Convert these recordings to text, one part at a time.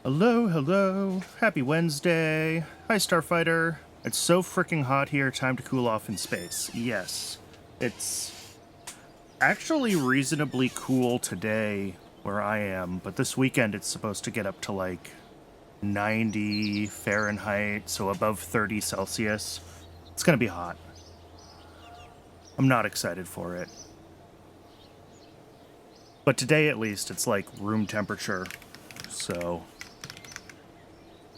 Hello, hello. Happy Wednesday. Hi, Starfighter. It's so freaking hot here. Time to cool off in space. Yes. It's actually reasonably cool today where I am, but this weekend it's supposed to get up to like 90 Fahrenheit, so above 30 Celsius. It's gonna be hot. I'm not excited for it. But today at least it's like room temperature, so...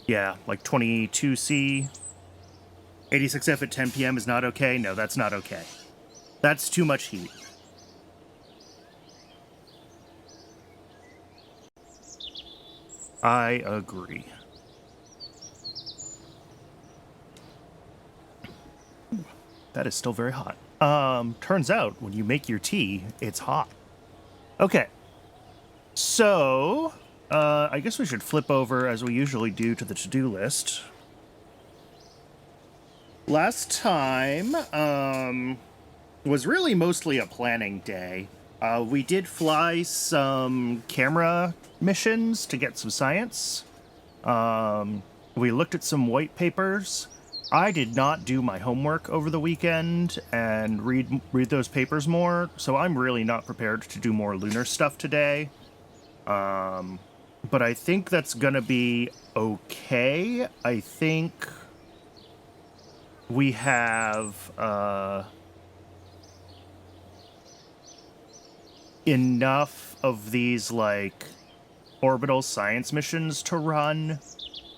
yeah, like 22C. 86F at 10 p.m. is not okay? No, that's not okay. That's too much heat. I agree. That is still very hot. Turns out, when you make your tea, it's hot. Okay. So... I guess we should flip over, as we usually do, to the to-do list. Last time, was really mostly a planning day. We did fly some camera missions to get some science. We looked at some white papers. I did not do my homework over the weekend and read those papers more, so I'm really not prepared to do more lunar stuff today. But I think that's gonna be okay. I think we have enough of these, like, orbital science missions to run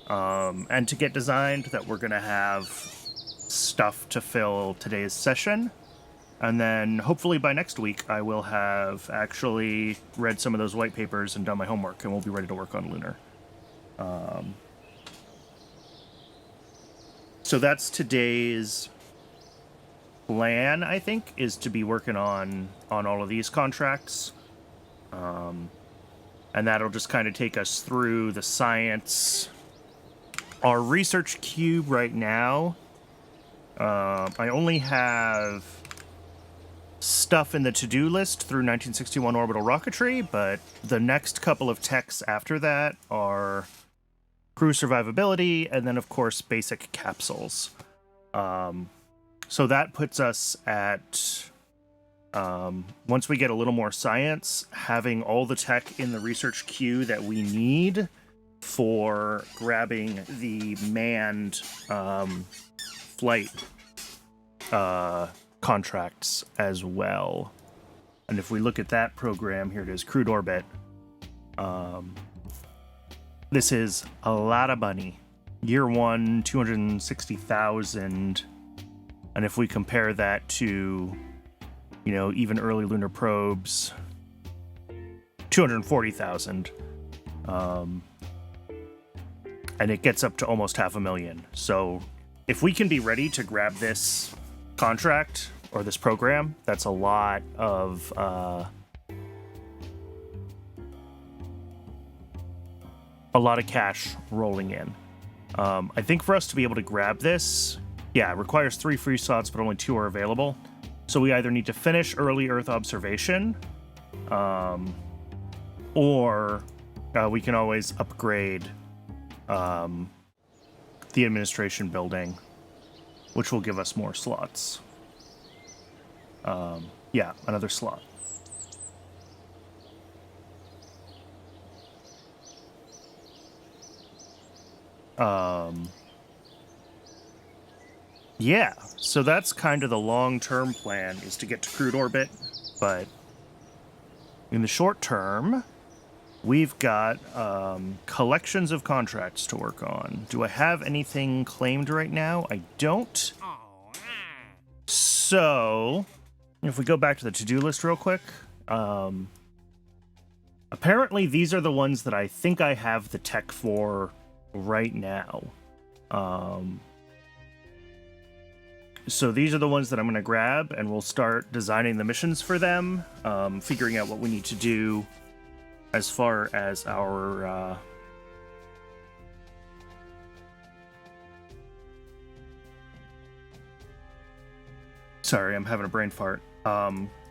and to get designed that we're gonna have stuff to fill today's session. And then, hopefully by next week, I will have actually read some of those white papers and done my homework, and we'll be ready to work on Lunar. So that's today's plan, I think, is to be working on all of these contracts. And that'll just kind of take us through the science. Our research cube right now, I only have... stuff in the to-do list through 1961 orbital rocketry, but the next couple of techs after that are crew survivability and then, of course, basic capsules. So that puts us at, once we get a little more science, having all the tech in the research queue that we need for grabbing the manned flight contracts as well. And if we look at that program, here it is, crewed orbit. This is a lot of money. Year one, 260,000. And if we compare that to, you know, even early lunar probes, 240,000. And it gets up to almost 500,000. So if we can be ready to grab this contract or this program, that's a lot of cash rolling in. I think for us to be able to grab this, yeah, it requires 3 free slots, but only 2 are available. So we either need to finish early Earth observation, or we can always upgrade the administration building, which will give us more slots. Yeah, another slot. Yeah, so that's kind of the long-term plan, is to get to crewed orbit, but in the short term, we've got collections of contracts to work on. Do I have anything claimed right now? I don't. So, if we go back to the to-do list real quick, apparently these are the ones that I think I have the tech for right now. So these are the ones that I'm going to grab, and we'll start designing the missions for them, figuring out what we need to do as far as our... Sorry, I'm having a brain fart.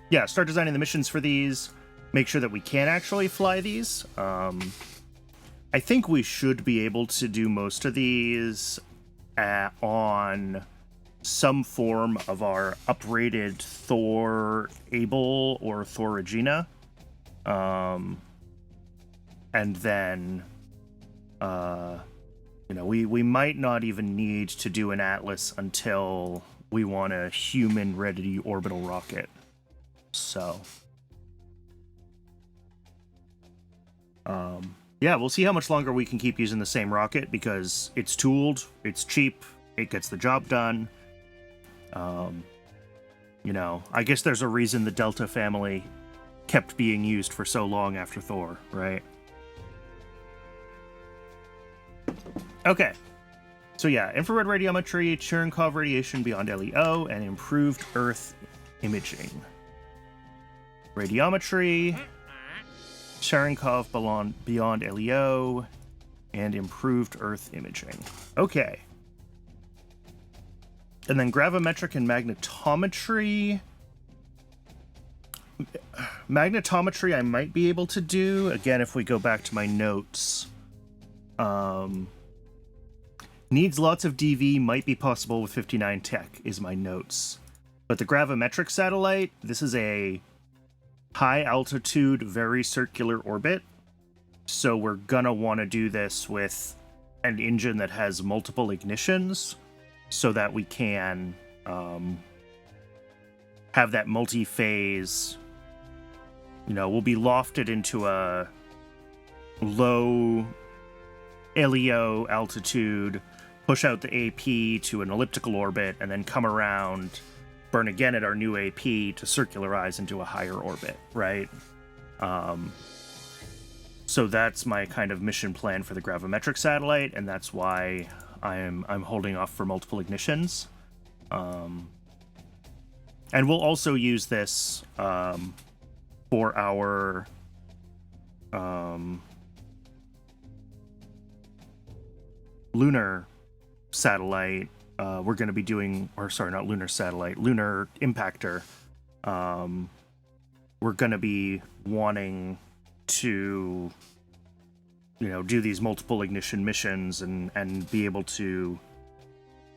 Yeah, start designing the missions for these, make sure that we can actually fly these. I think we should be able to do most of these on some form of our uprated Thor Able or Thor Regina. And then, we might not even need to do an Atlas until we want a human-ready orbital rocket. So, yeah, we'll see how much longer we can keep using the same rocket, because it's tooled, it's cheap, it gets the job done. I guess there's a reason the Delta family kept being used for so long after Thor, right? Okay. So yeah, infrared radiometry, Cherenkov radiation beyond LEO, and improved Earth imaging. Radiometry, Cherenkov beyond LEO, and improved Earth imaging. Okay. And then gravimetric and magnetometry. Magnetometry I might be able to do. Again, if we go back to my notes. Needs lots of DV, might be possible with 59 tech, is my notes. But the gravimetric satellite, this is a high altitude, very circular orbit. So we're gonna want to do this with an engine that has multiple ignitions, so that we can have that multi-phase. We'll be lofted into a low LEO altitude, push out the AP to an elliptical orbit, and then come around, burn again at our new AP to circularize into a higher orbit, right? So that's my kind of mission plan for the gravimetric satellite, and that's why I'm holding off for multiple ignitions. And we'll also use this for our lunar satellite. We're going to be doing, or sorry, not lunar satellite, lunar impactor. We're going to be wanting to, do these multiple ignition missions and be able to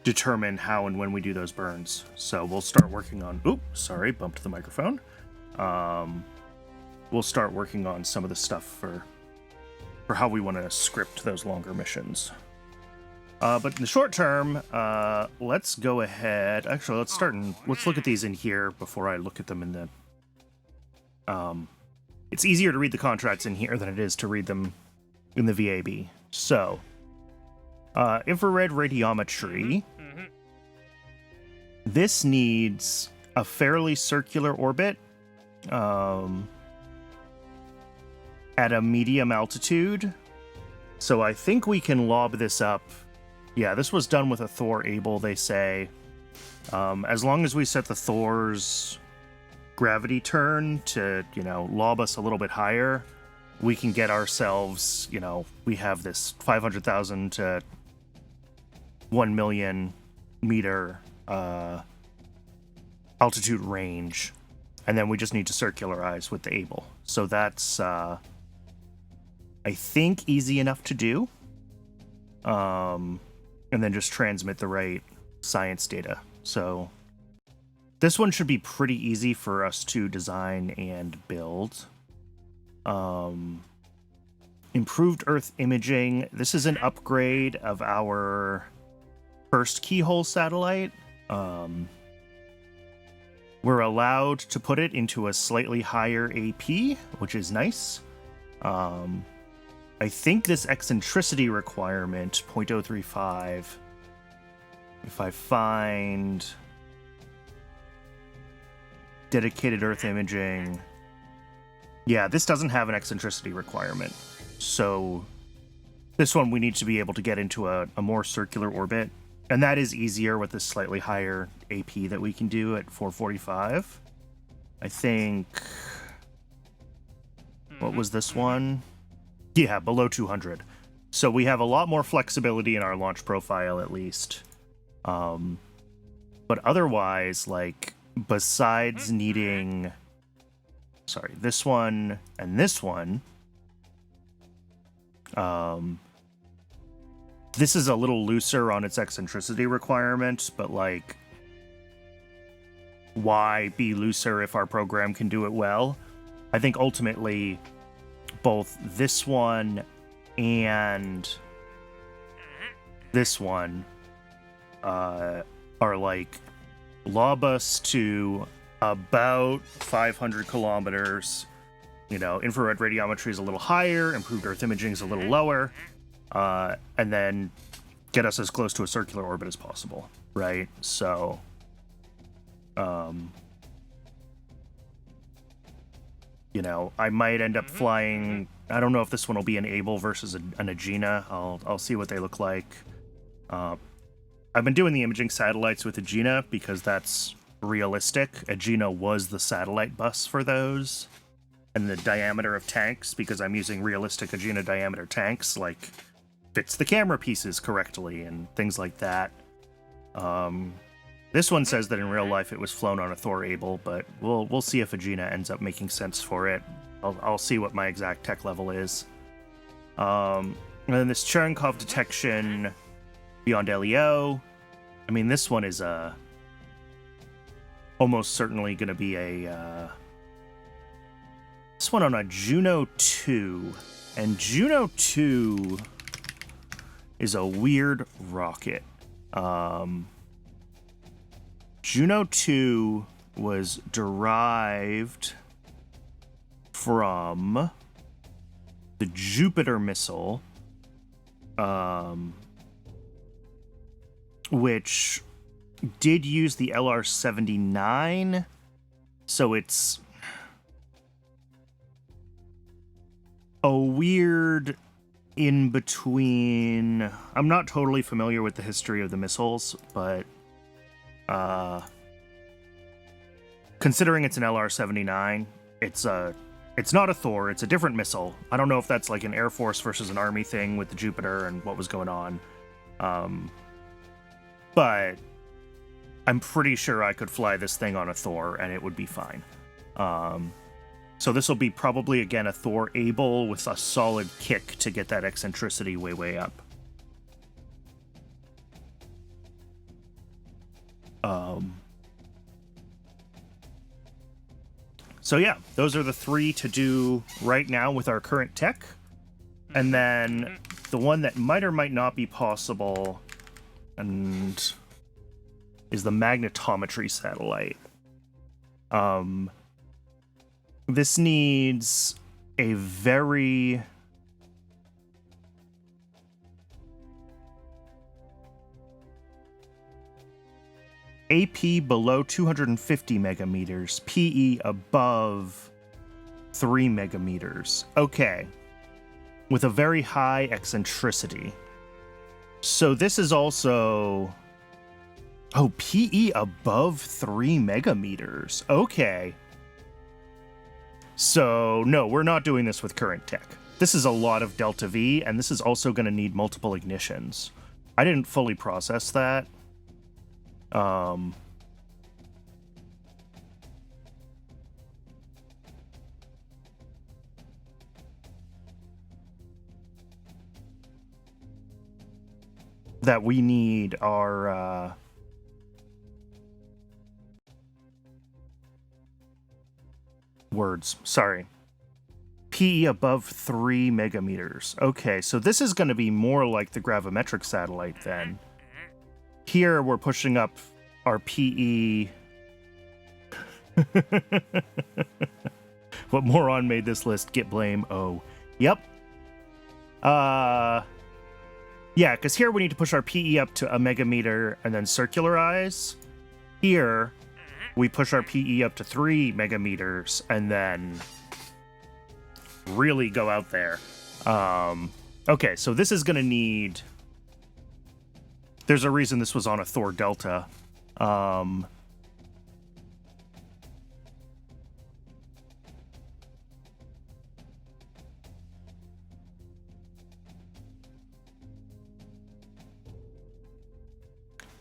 determine how and when we do those burns. So we'll start working on, bumped the microphone. We'll start working on some of the stuff for how we want to script those longer missions. But in the short term, let's go ahead. Actually, let's look at these in here before I look at them in the... It's easier to read the contracts in here than it is to read them in the VAB. So, infrared radiometry. This needs a fairly circular orbit at a medium altitude. So I think we can lob this up. Yeah, this was done with a Thor Able, they say. As long as we set the Thor's gravity turn to, lob us a little bit higher, we can get ourselves, we have this 500,000 to 1 million meter altitude range. And then we just need to circularize with the Able. So that's, I think, easy enough to do. And then just transmit the right science data. So this one should be pretty easy for us to design and build. Improved Earth imaging. This is an upgrade of our first keyhole satellite. We're allowed to put it into a slightly higher AP, which is nice. I think this eccentricity requirement, 0.035, if I find dedicated Earth imaging, yeah, this doesn't have an eccentricity requirement. So this one we need to be able to get into a more circular orbit. And that is easier with this slightly higher AP that we can do at 445. I think... What was this one? Yeah, below 200. So we have a lot more flexibility in our launch profile, at least. But otherwise, besides needing... Sorry, this one and this one... This is a little looser on its eccentricity requirement, but like, why be looser if our program can do it well? I think ultimately both this one and this one are like lob us to about 500 kilometers. You know, infrared radiometry is a little higher, improved Earth imaging is a little lower, and then get us as close to a circular orbit as possible, right? So, you know, I might end up flying. I don't know if this one will be an Able versus an Agena. I'll see what they look like. I've been doing the imaging satellites with Agena because that's realistic. Agena was the satellite bus for those. And the diameter of tanks, because I'm using realistic Agena diameter tanks, like, fits the camera pieces correctly and things like that. This one says that in real life it was flown on a Thor Able, but we'll see if Agena ends up making sense for it. I'll see what my exact tech level is. And then this Cherenkov detection beyond LEO. I mean, this one is almost certainly going to be a this one on a Juno 2, and Juno 2 is a weird rocket. Juno 2 was derived from the Jupiter missile, which did use the LR-79, so it's a weird in-between. I'm not totally familiar with the history of the missiles, but considering it's an LR-79, it's not a Thor, it's a different missile. I don't know if that's like an Air Force versus an Army thing with the Jupiter and what was going on. But I'm pretty sure I could fly this thing on a Thor and it would be fine. So this will be probably, again, a Thor Able with a solid kick to get that eccentricity way, way up. So yeah, those are the three to do right now with our current tech. And then the one that might or might not be possible and is the magnetometry satellite. This needs a very AP below 250 megameters, PE above 3 megameters. Okay. With a very high eccentricity. So this is also... Oh, PE above 3 megameters. Okay. So, no, we're not doing this with current tech. This is a lot of delta V, and this is also going to need multiple ignitions. I didn't fully process that. That we need our, words. Sorry. PE above 3 megameters. Okay, so this is going to be more like the gravimetric satellite then. Here we're pushing up our PE. What moron made this list? Get blame. Oh. Yep. Yeah, because here we need to push our PE up to a megameter and then circularize. Here we push our PE up to 3 megameters and then really go out there. Okay, so this is going to need... There's a reason this was on a Thor Delta.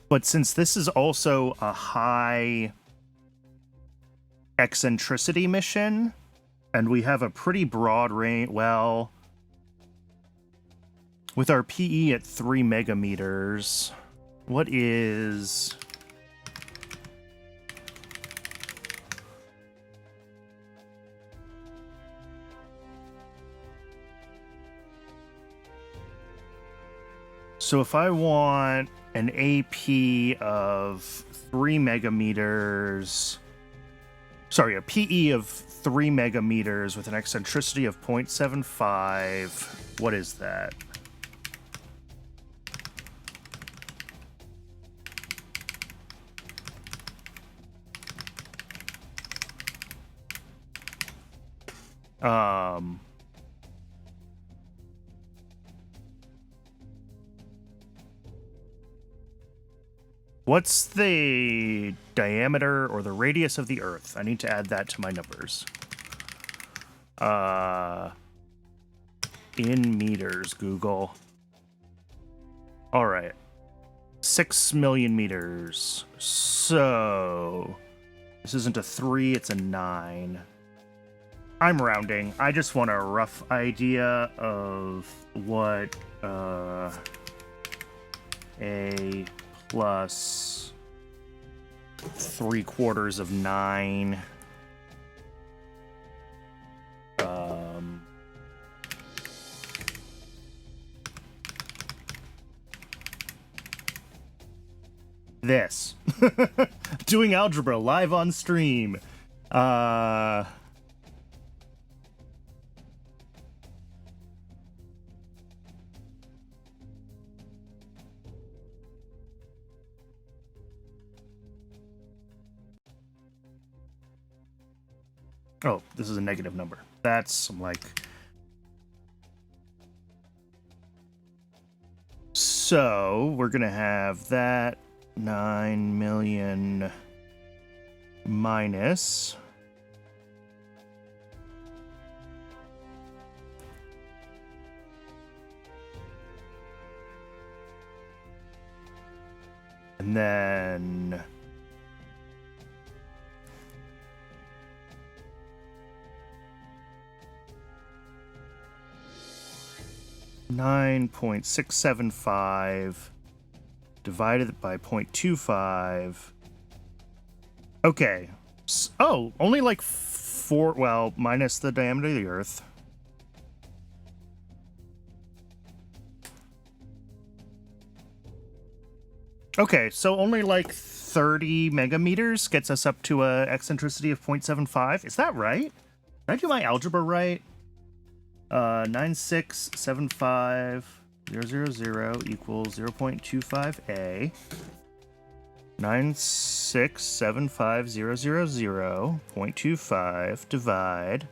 But since this is also a high eccentricity mission, and we have a pretty broad range, well, With our PE at 3 megameters, what is... So if I want an AP of 3 megameters... Sorry, a PE of 3 megameters with an eccentricity of 0.75, what is that? What's the diameter or the radius of the Earth? I need to add that to my numbers. In meters, Google. All right. 6 million meters. So this isn't a 3, it's a 9. I'm rounding. I just want a rough idea of what a plus 3/4 of 9. This. Doing algebra live on stream. Oh, this is a negative number. That's like... So, we're going to have that 9 million minus... And then... 9.675 divided by 0.25. Okay. Oh, only like 4, well, minus the diameter of the Earth. Okay, so only like 30 megameters gets us up to a eccentricity of 0.75. Is that right? Did I do my algebra right? 9675000 equals 0.25a. 9675000.25 divide.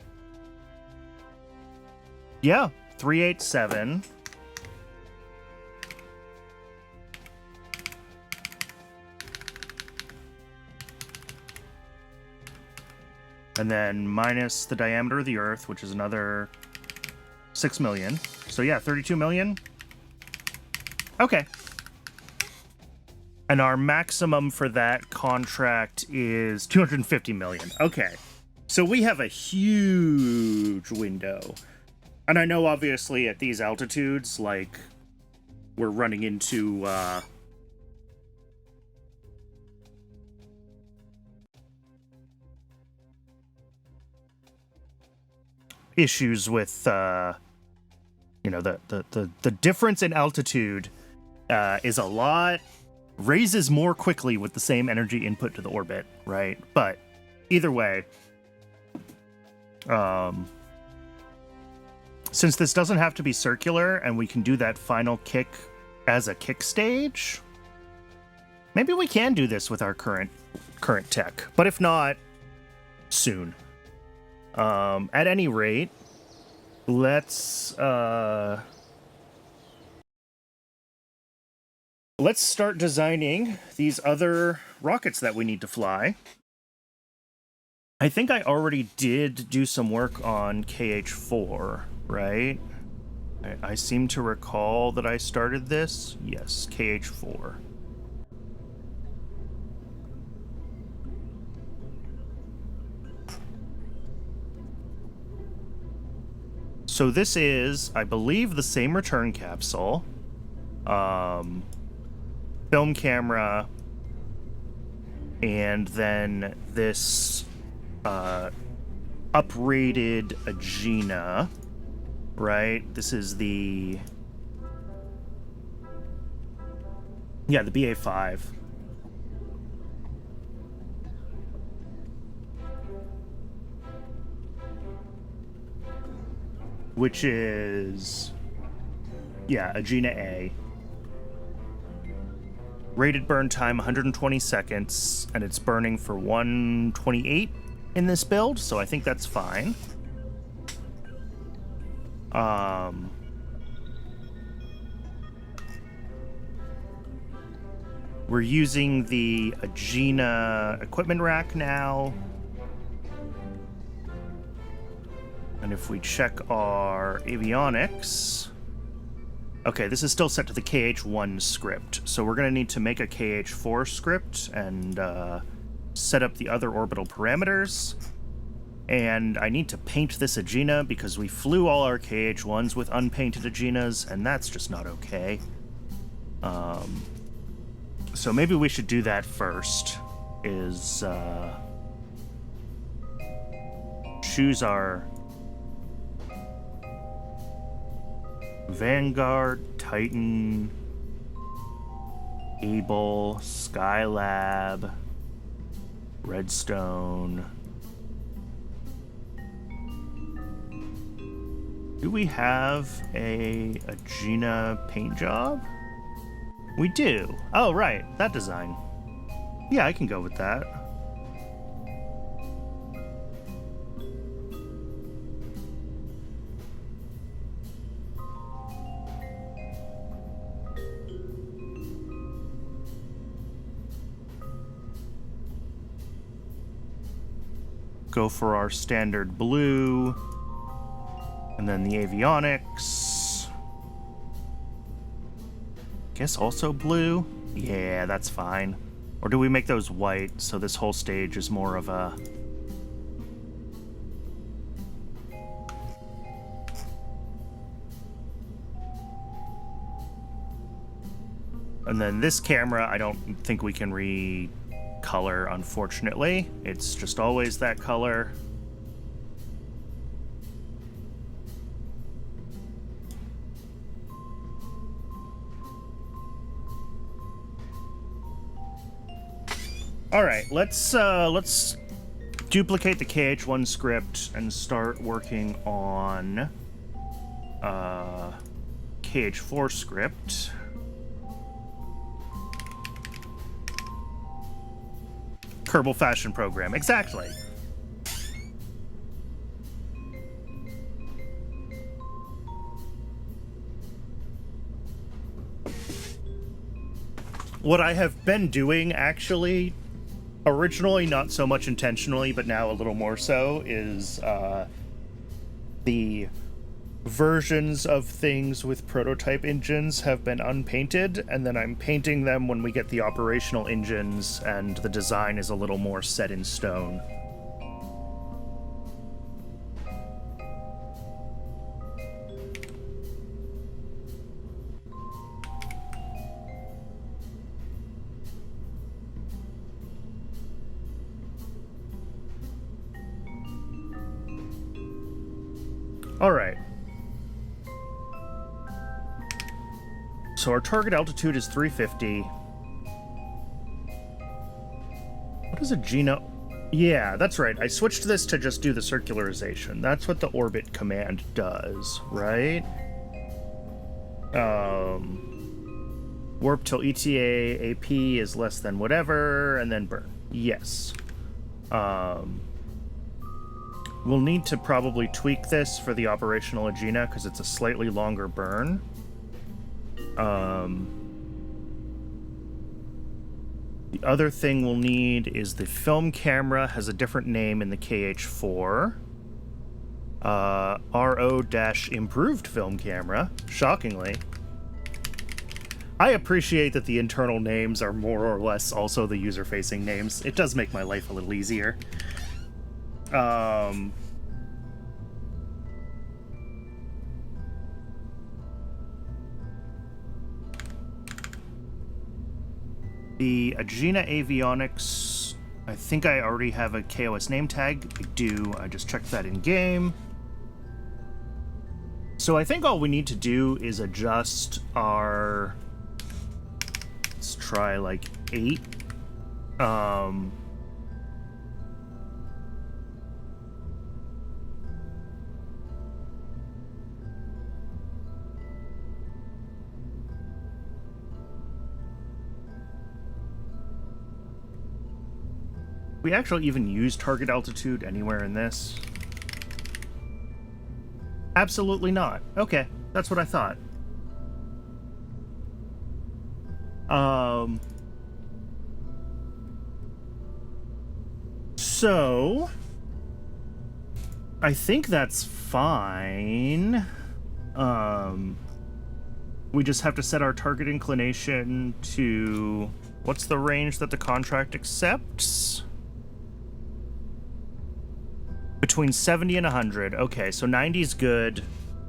Yeah, 387. And then minus the diameter of the Earth, which is another 6 million. So yeah, 32 million. Okay. And our maximum for that contract is 250 million. Okay. So we have a huge window. And I know obviously at these altitudes, like, we're running into, issues with, you know, the difference in altitude is a lot, raises more quickly with the same energy input to the orbit, right? But either way, since this doesn't have to be circular and we can do that final kick as a kick stage, maybe we can do this with our current tech. But if not, soon. At any rate, let's start designing these other rockets that we need to fly. I think I already did do some work on KH4, right? I seem to recall that I started this. Yes, KH4. So this is, I believe, the same return capsule. Film camera, and then this uprated Agena, right? This is the... yeah, the BA5. Which is... yeah, Agena A. Rated burn time 120 seconds, and it's burning for 128 in this build, so I think that's fine. We're using the Agena equipment rack now. And if we check our avionics... okay, this is still set to the KH-1 script, so we're going to need to make a KH-4 script and set up the other orbital parameters. And I need to paint this Agena because we flew all our KH-1s with unpainted Agenas, and that's just not okay. So maybe we should do that first, is choose our Vanguard, Titan, Able, Skylab, Redstone. Do we have a Agena paint job? We do. Oh, right. That design. Yeah, I can go with that. Go for our standard blue. And then the avionics. Guess also blue? Yeah, that's fine. Or do we make those white so this whole stage is more of a... and then this camera, I don't think we can recolor, unfortunately. It's just always that color. All right, let's duplicate the KH-1 script and start working on KH-4 script. Kerbal Fashion Program, exactly. What I have been doing, actually, originally not so much intentionally, but now a little more so, is the versions of things with prototype engines have been unpainted, and then I'm painting them when we get the operational engines and the design is a little more set in stone. All right. So our target altitude is 350. What is Agena? Yeah, that's right. I switched this to just do the circularization. That's what the orbit command does, right? Warp till ETA AP is less than whatever, and then burn. Yes. We'll need to probably tweak this for the operational Agena because it's a slightly longer burn. The other thing we'll need is the film camera has a different name in the KH-4. RO-improved film camera, shockingly. I appreciate that the internal names are more or less also the user-facing names. It does make my life a little easier. The Agena Avionics, I think I already have a KOS name tag. I do. I just checked that in game. So I think all we need to do is adjust our... Let's try like 8. We actually even use target altitude anywhere in this? Absolutely not. Okay, that's what I thought. So I think that's fine. We just have to set our target inclination to... What's the range that the contract accepts? Between 70 and 100. Okay, so 90 is good.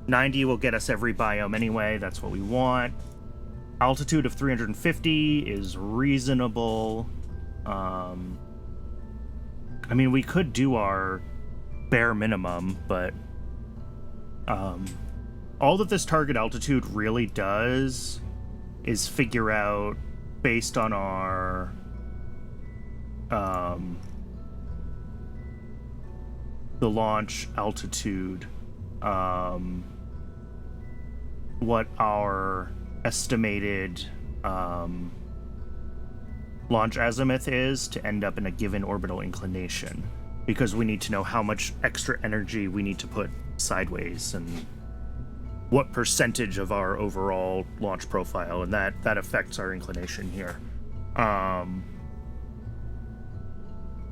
90 will get us every biome anyway. That's what we want. Altitude of 350 is reasonable. I mean, we could do our bare minimum, but all that this target altitude really does is figure out, based on our the launch altitude, what our estimated launch azimuth is to end up in a given orbital inclination, because we need to know how much extra energy we need to put sideways and what percentage of our overall launch profile, and that affects our inclination here.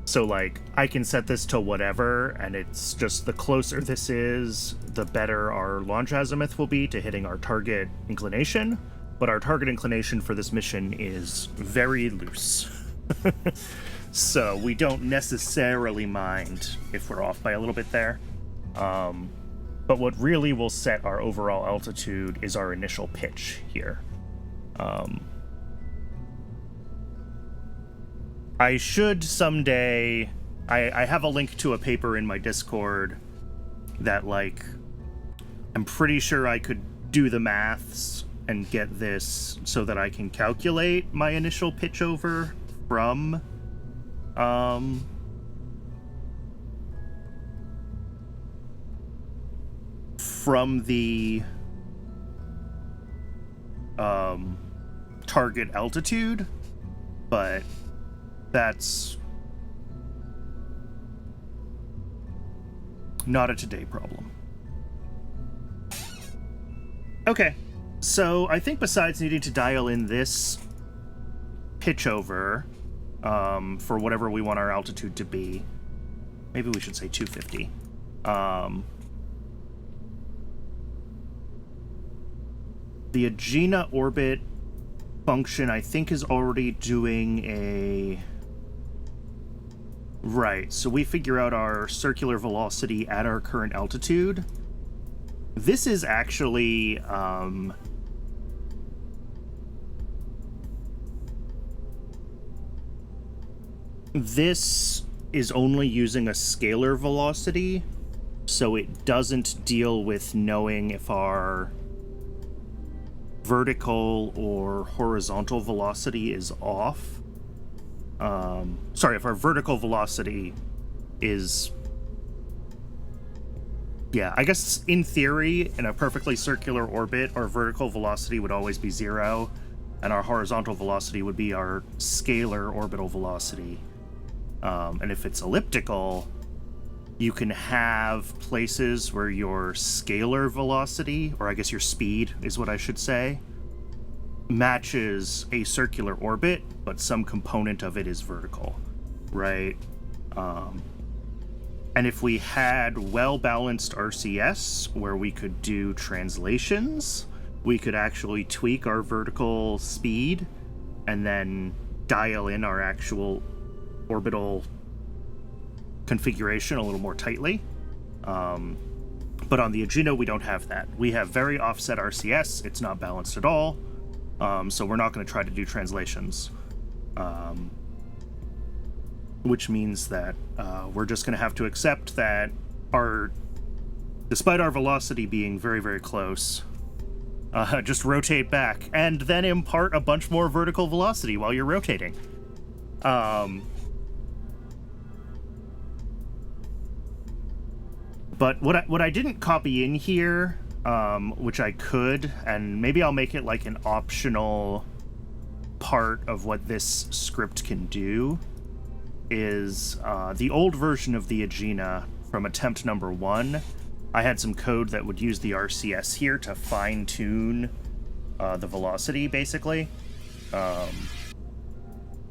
So, like, I can set this to whatever, and it's just the closer this is, the better our launch azimuth will be to hitting our target inclination. But our target inclination for this mission is very loose. So we don't necessarily mind if we're off by a little bit there. But what really will set our overall altitude is our initial pitch here. I should someday... I have a link to a paper in my Discord that, like, I'm pretty sure I could do the maths and get this so that I can calculate my initial pitch over from the target altitude, but that's not a today problem. Okay, so I think besides needing to dial in this pitch over for whatever we want our altitude to be, maybe we should say 250. The Agena orbit function, I think, is already doing a... Right, so we figure out our circular velocity at our current altitude. This is actually... this is only using a scalar velocity, so it doesn't deal with knowing if our vertical or horizontal velocity is off. Sorry, if our vertical velocity is... Yeah, I guess in theory, in a perfectly circular orbit, our vertical velocity would always be 0, and our horizontal velocity would be our scalar orbital velocity. And if it's elliptical, you can have places where your scalar velocity, or I guess your speed is what I should say, matches a circular orbit, but some component of it is vertical, right? And if we had well-balanced RCS where we could do translations, we could actually tweak our vertical speed and then dial in our actual orbital configuration a little more tightly. But on the Agena, we don't have that. We have very offset RCS. It's not balanced at all. So we're not going to try to do translations. which means that we're just going to have to accept that despite our velocity being very, very close, just rotate back and then impart a bunch more vertical velocity while you're rotating. But what I didn't copy in here, which I could, and maybe I'll make it like an optional part of what this script can do, is the old version of the Aegina from attempt number 1. I had some code that would use the RCS here to fine-tune the velocity, basically. And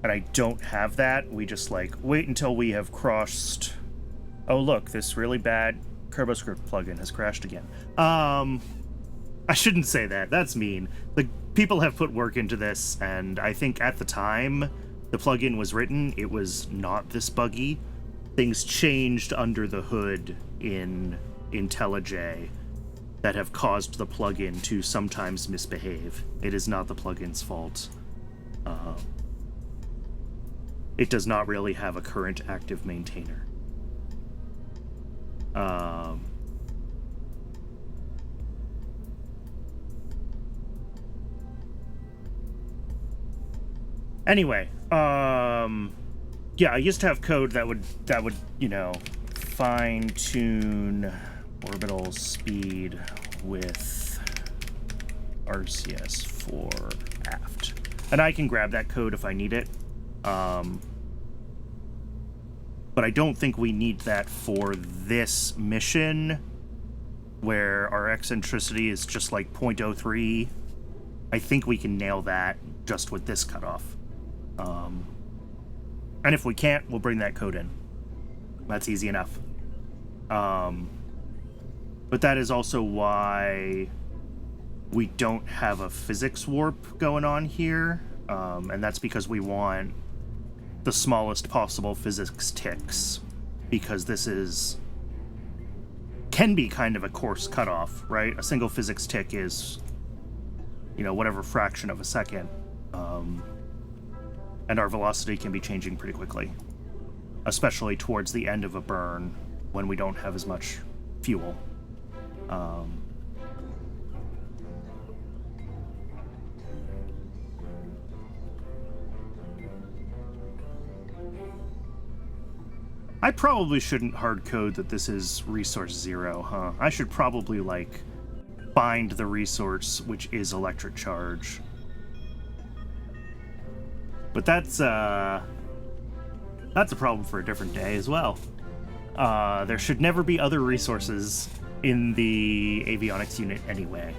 I don't have that. We just, like, wait until we have crossed... Oh, look, this really bad CurvoScript plugin has crashed again. I shouldn't say that. That's mean. The people have put work into this, and I think at the time the plugin was written, it was not this buggy. Things changed under the hood in IntelliJ that have caused the plugin to sometimes misbehave. It is not the plugin's fault. It does not really have a current active maintainer. Anyway, yeah, I used to have code that would, you know, fine-tune orbital speed with RCS for aft. And I can grab that code if I need it. But I don't think we need that for this mission, where our eccentricity is just like 0.03. I think we can nail that just with this cutoff. And if we can't, we'll bring that code in. That's easy enough. But that is also why we don't have a physics warp going on here. And that's because we want the smallest possible physics ticks, because this can be kind of a coarse cutoff, right? A single physics tick is, you know, whatever fraction of a second. And our velocity can be changing pretty quickly, especially towards the end of a burn when we don't have as much fuel. I probably shouldn't hard code that this is resource 0, huh? I should probably, like, bind the resource, which is electric charge. But that's a problem for a different day as well. There should never be other resources in the avionics unit anyway.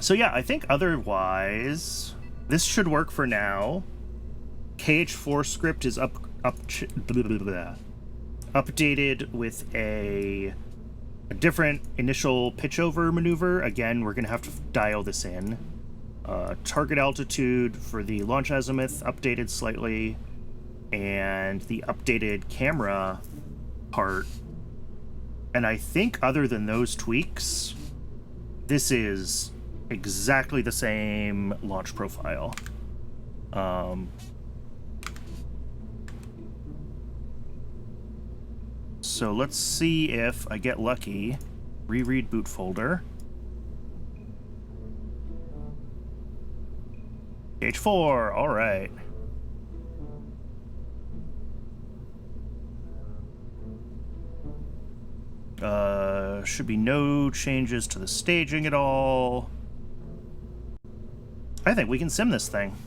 So yeah, I think otherwise, this should work for now. KH4 script is updated with a different initial pitchover maneuver. Again, we're going to have to dial this in. Target altitude for the launch azimuth updated slightly, and the updated camera part. And I think other than those tweaks, this is exactly the same launch profile. So let's see if I get lucky. Reread boot folder. H4, all right. Should be no changes to the staging at all. I think we can sim this thing.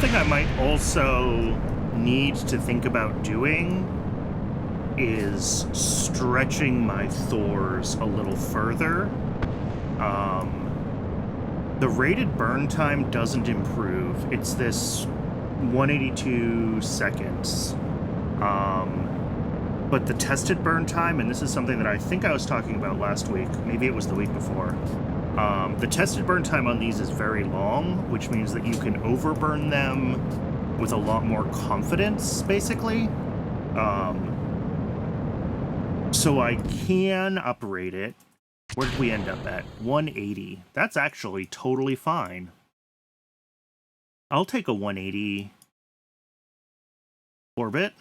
Something I might also need to think about doing is stretching my Thors a little further. The rated burn time doesn't improve. It's this 182 seconds. But the tested burn time, and this is something that I think I was talking about last week, maybe it was the week before, the tested burn time on these is very long, which means that you can overburn them with a lot more confidence, basically. So I can uprate it. Where did we end up at? 180. That's actually totally fine. I'll take a 180 orbit.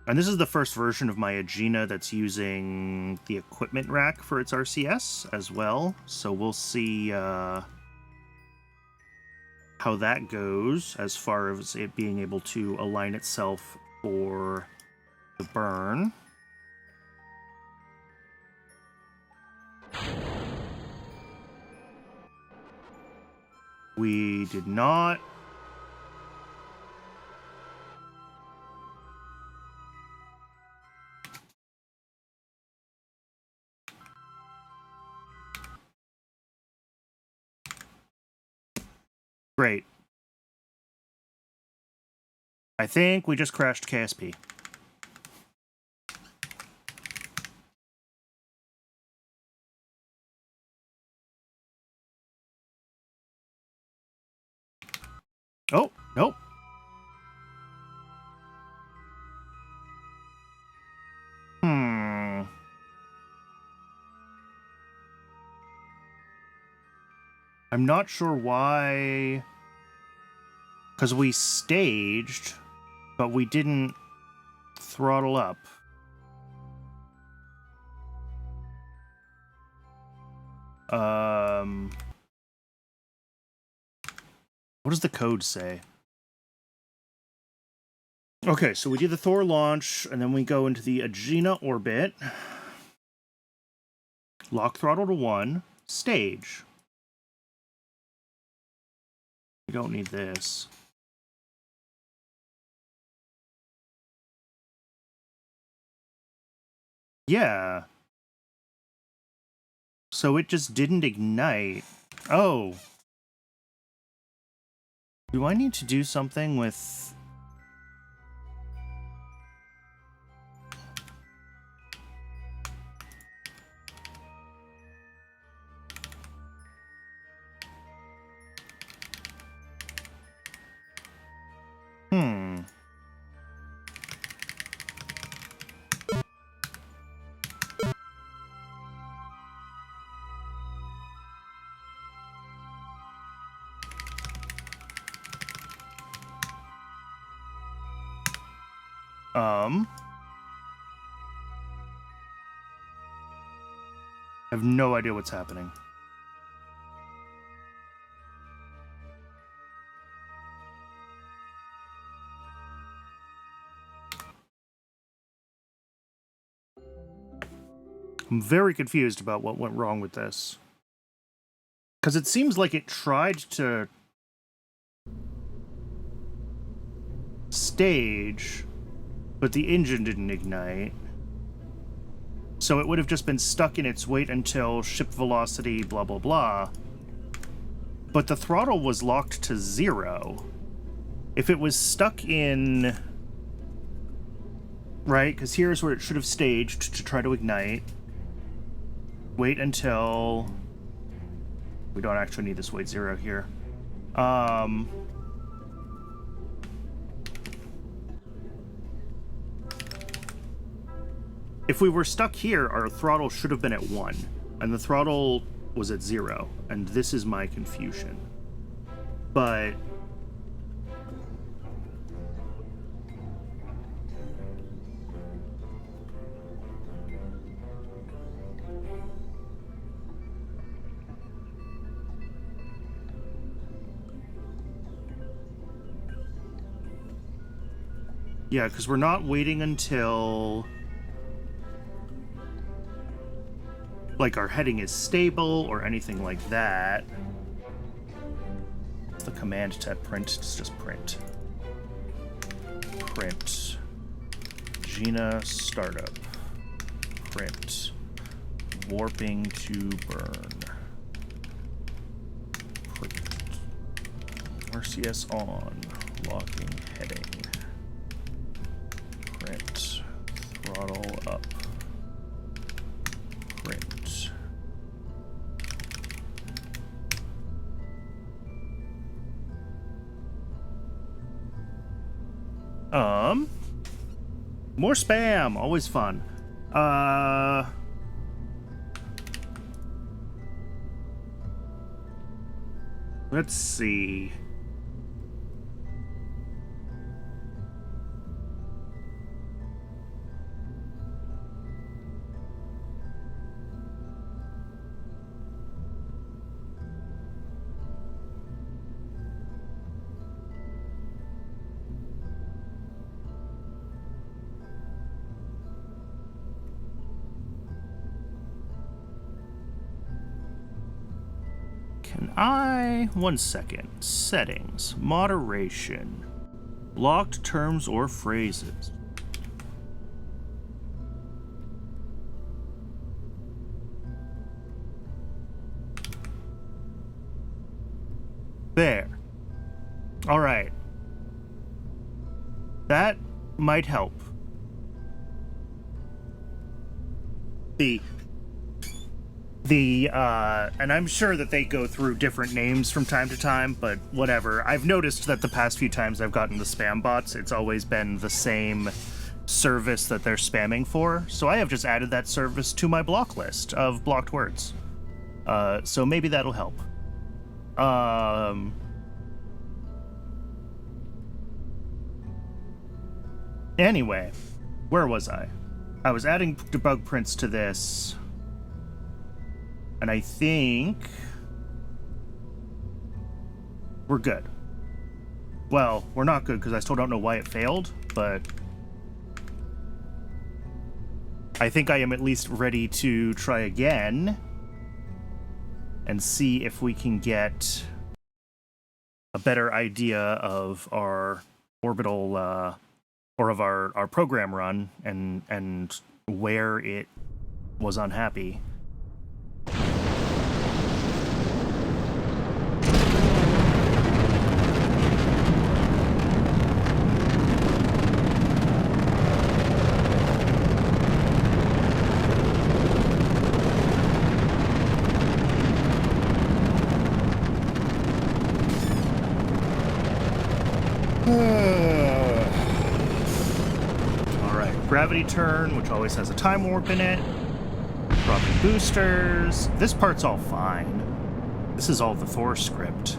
And this is the first version of my Agena that's using the equipment rack for its RCS as well. So we'll see how that goes as far as it being able to align itself for the burn. We did not. Great. I think we just crashed KSP. Oh, nope. I'm not sure why, because we staged, but we didn't throttle up. What does the code say? Okay, so we do the Thor launch, and then we go into the Agena orbit. Lock throttle to 1. Stage. We don't need this. Yeah. So it just didn't ignite. Oh. Do I need to do something with... I have no idea what's happening. I'm very confused about what went wrong with this. Because it seems like it tried to stage, but the engine didn't ignite. So it would have just been stuck in its wait until ship velocity, blah, blah, blah. But the throttle was locked to 0. If it was stuck in... Right, because here's where it should have staged to try to ignite. Wait until... We don't actually need this wait 0 here. If we were stuck here, our throttle should have been at 1, and the throttle was at 0, and this is my confusion. But... Yeah, because we're not waiting until... like our heading is stable or anything like that. What's the command to print? It's just print. Print. Gina startup. Print. Warping to burn. Print. RCS on. Locking heading. Print. Throttle up. Print. More spam, always fun. Let's see. One second. Settings. Moderation. Blocked terms or phrases. There. All right. That might help. And I'm sure that they go through different names from time to time, but whatever. I've noticed that the past few times I've gotten the spam bots, it's always been the same service that they're spamming for. So I have just added that service to my block list of blocked words. So maybe that'll help. Anyway, where was I? I was adding debug prints to this. And I think we're good. Well, we're not good because I still don't know why it failed, but I think I am at least ready to try again and see if we can get a better idea of our orbital or of our program run and where it was unhappy. Gravity turn, which always has a time warp in it. Dropping boosters. This part's all fine. This is all the Thor script.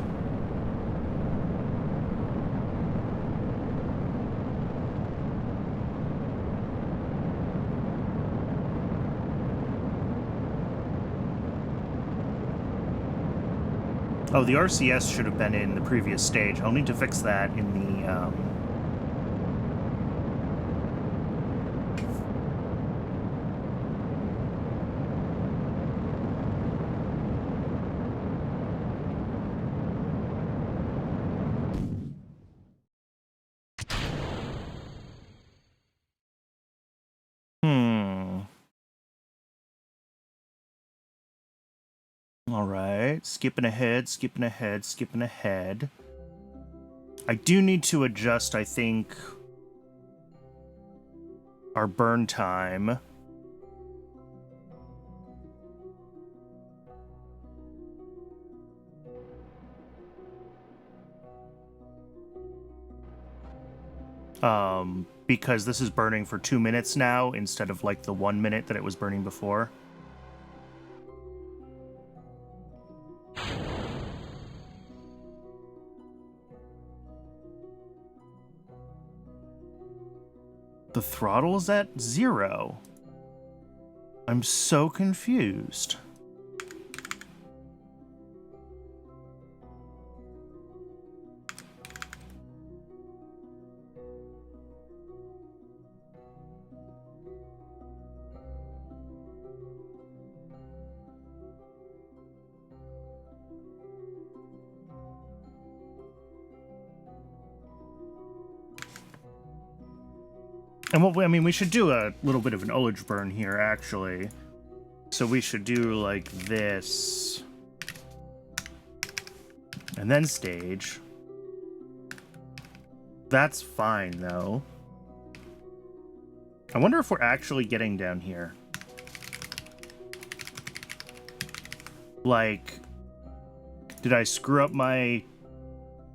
Oh, the RCS should have been in the previous stage. I'll need to fix that in the All right, skipping ahead. I do need to adjust, I think, our burn time. Because this is burning for 2 minutes now instead of like the 1 minute that it was burning before. The throttle is at 0. I'm so confused. And what I mean, we should do a little bit of an ullage burn here, actually. So we should do like this. And then stage. That's fine, though. I wonder if we're actually getting down here. Like, did I screw up my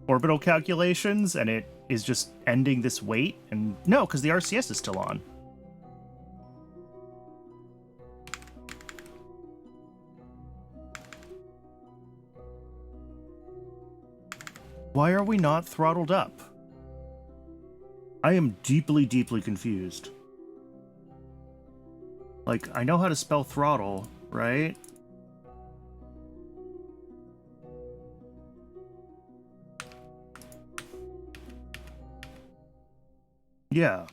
orbital calculations and it is just ending this wait? And no, because the RCS is still on. Why are we not throttled up? I am deeply, deeply confused. Like, I know how to spell throttle, right? Yeah.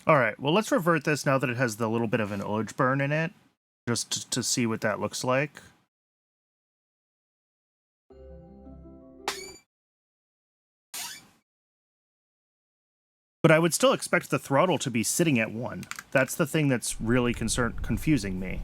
All right, well, let's revert this now that it has the little bit of an ullage burn in it, just to see what that looks like. But I would still expect the throttle to be sitting at 1. That's the thing that's really confusing me.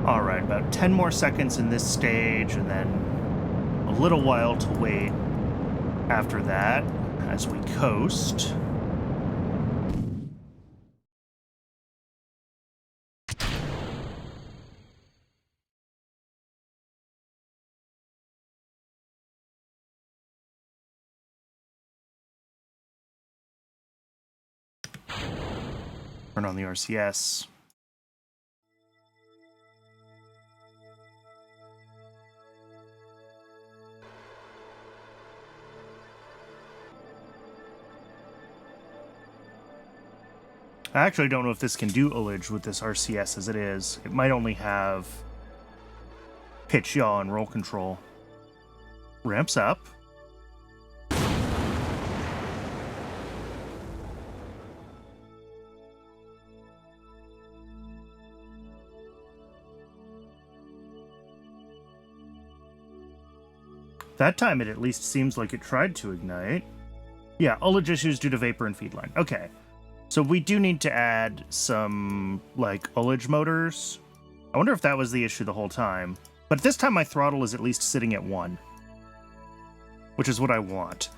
All right, about 10 more seconds in this stage, and then a little while to wait after that as we coast. Turn on the RCS. I actually don't know if this can do ullage with this RCS as it is. It might only have pitch, yaw, and roll control. Ramps up. That time it at least seems like it tried to ignite. Yeah, ullage issues due to vapor and feed line. Okay. So we do need to add some, like, ullage motors. I wonder if that was the issue the whole time. But this time my throttle is at least sitting at 1, which is what I want.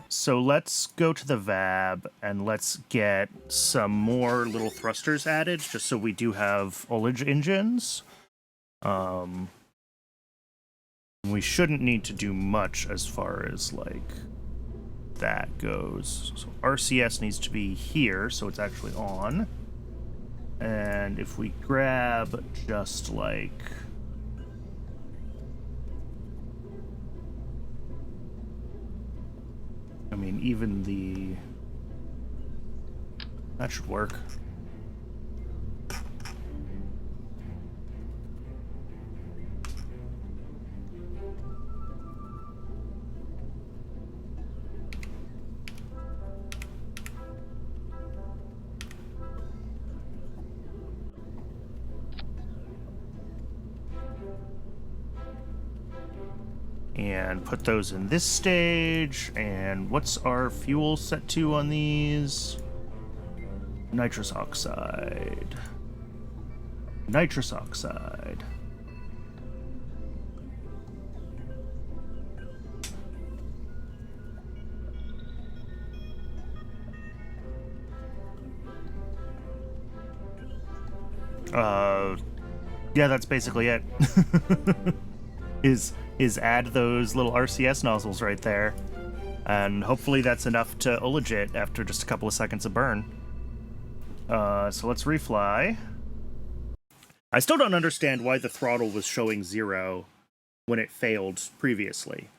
So let's go to the VAB and let's get some more little thrusters added, just so we do have ullage engines. We shouldn't need to do much as far as, like, that goes. So RCS needs to be here, so it's actually on. And if we grab just like I mean, even that should work. And put those in this stage. And what's our fuel set to on these? Nitrous oxide. Nitrous oxide. Yeah, that's basically it. is add those little RCS nozzles right there. And hopefully that's enough to ullage it after just a couple of seconds of burn. So let's refly. I still don't understand why the throttle was showing 0 when it failed previously.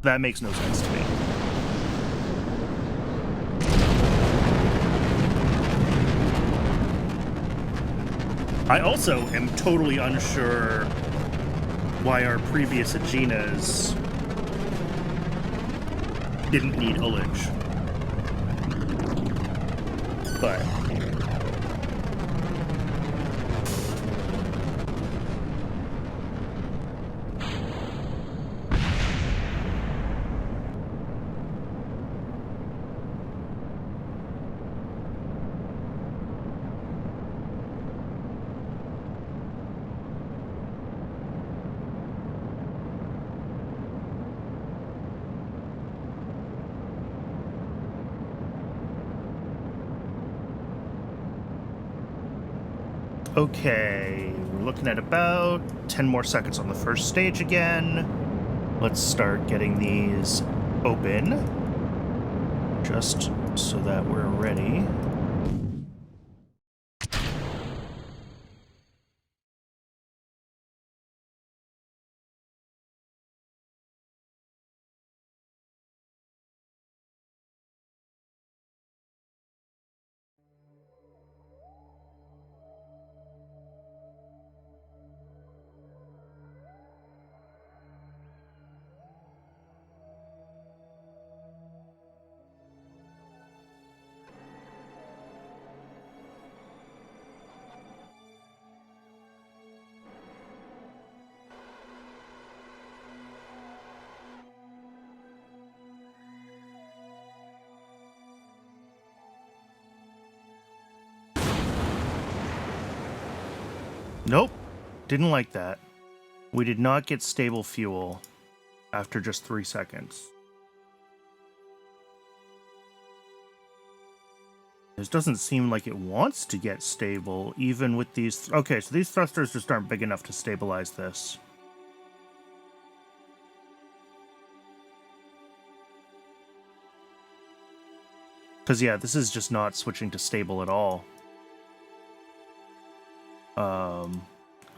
That makes no sense to me. I also am totally unsure why our previous Aeginas didn't need ullage. But okay, we're looking at about 10 more seconds on the first stage again. Let's start getting these open, just so that we're ready. Nope, didn't like that. We did not get stable fuel after just 3 seconds. This doesn't seem like it wants to get stable, even with these... Okay, so these thrusters just aren't big enough to stabilize this. Because, yeah, this is just not switching to stable at all.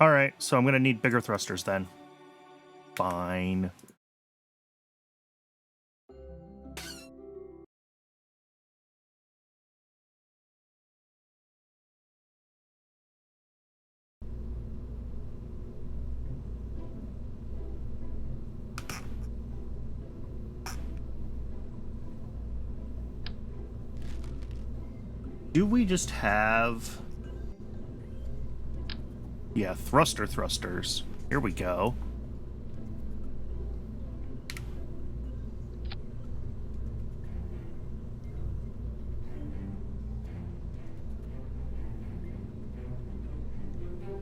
Alright, so I'm gonna need bigger thrusters then. Fine. Do we just have... Yeah, thrusters. Here we go.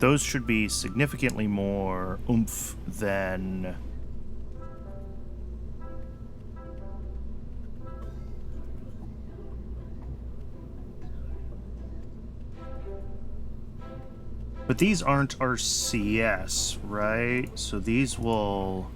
Those should be significantly more oomph than... But these aren't RCS, right? So these will...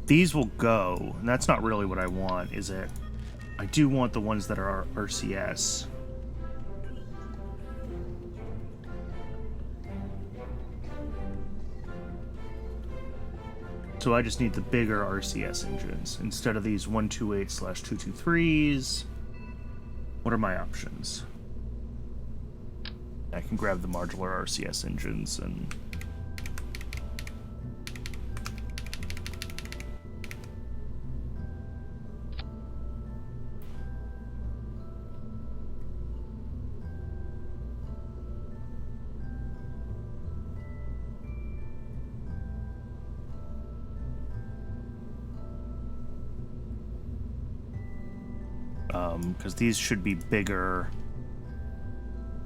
These will go, and that's not really what I want, is it? I do want the ones that are RCS. So I just need the bigger RCS engines instead of these 128/223s. What are my options? I can grab the modular RCS engines and... because these should be bigger.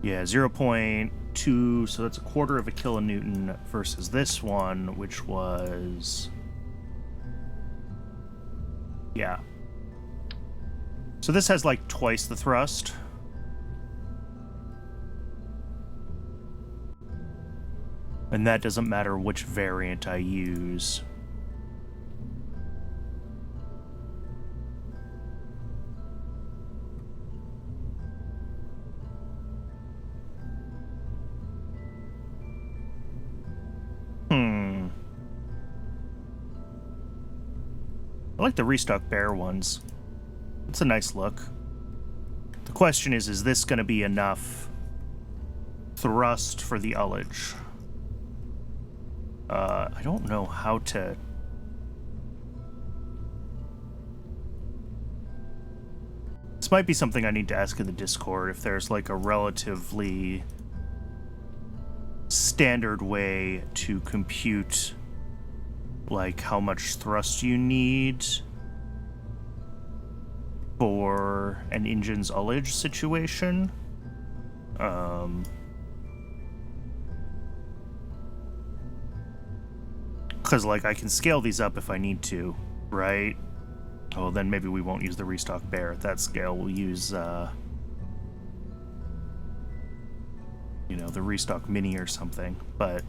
Yeah, 0.2, so that's a quarter of a kilonewton versus this one, which was... Yeah. So this has like twice the thrust. And that doesn't matter which variant I use. I like the restock bear ones. It's a nice look. The question is this going to be enough thrust for the ullage? I don't know how to... This might be something I need to ask in the Discord, if there's like a relatively standard way to compute like how much thrust you need for an engine's ullage situation. Because like I can scale these up if I need to, right? Oh, then maybe we won't use the restock bear at that scale. We'll use you know, the restock mini or something, but...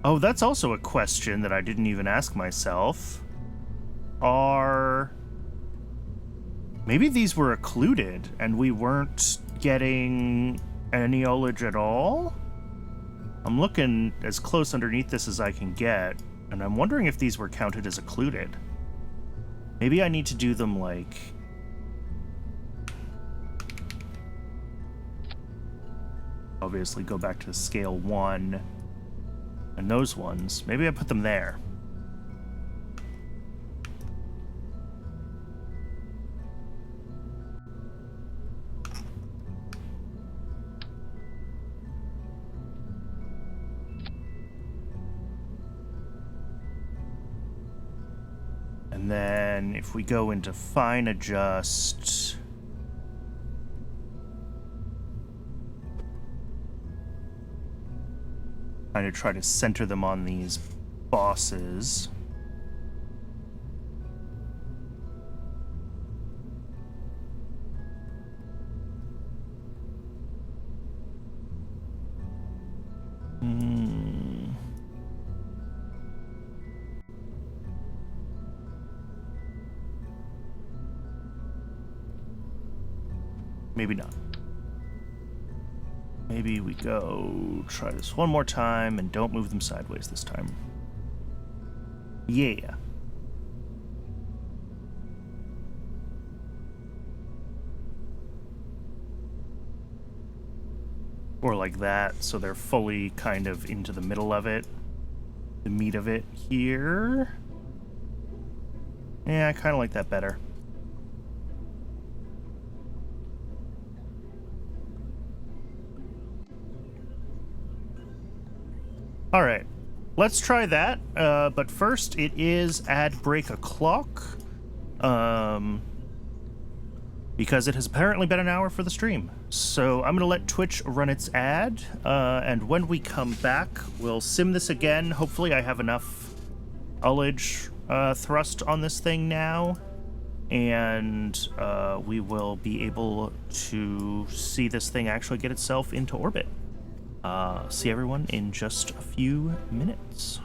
Oh, that's also a question that I didn't even ask myself. Maybe these were occluded and we weren't getting any ullage at all? I'm looking as close underneath this as I can get, and I'm wondering if these were counted as occluded. Maybe I need to do them like... Obviously go back to scale 1. And those ones, maybe I put them there. And then if we go into fine adjust... Kind of try to center them on these bosses. Maybe not. Maybe we go try this one more time and don't move them sideways this time. Yeah. Or like that, so they're fully kind of into the middle of it. The meat of it here. Yeah, I kind of like that better. All right, let's try that. But first, it is ad break o'clock. Because it has apparently been an hour for the stream. So I'm going to let Twitch run its ad. And when we come back, we'll sim this again. Hopefully I have enough ullage thrust on this thing now. And we will be able to see this thing actually get itself into orbit. See everyone in just a few minutes.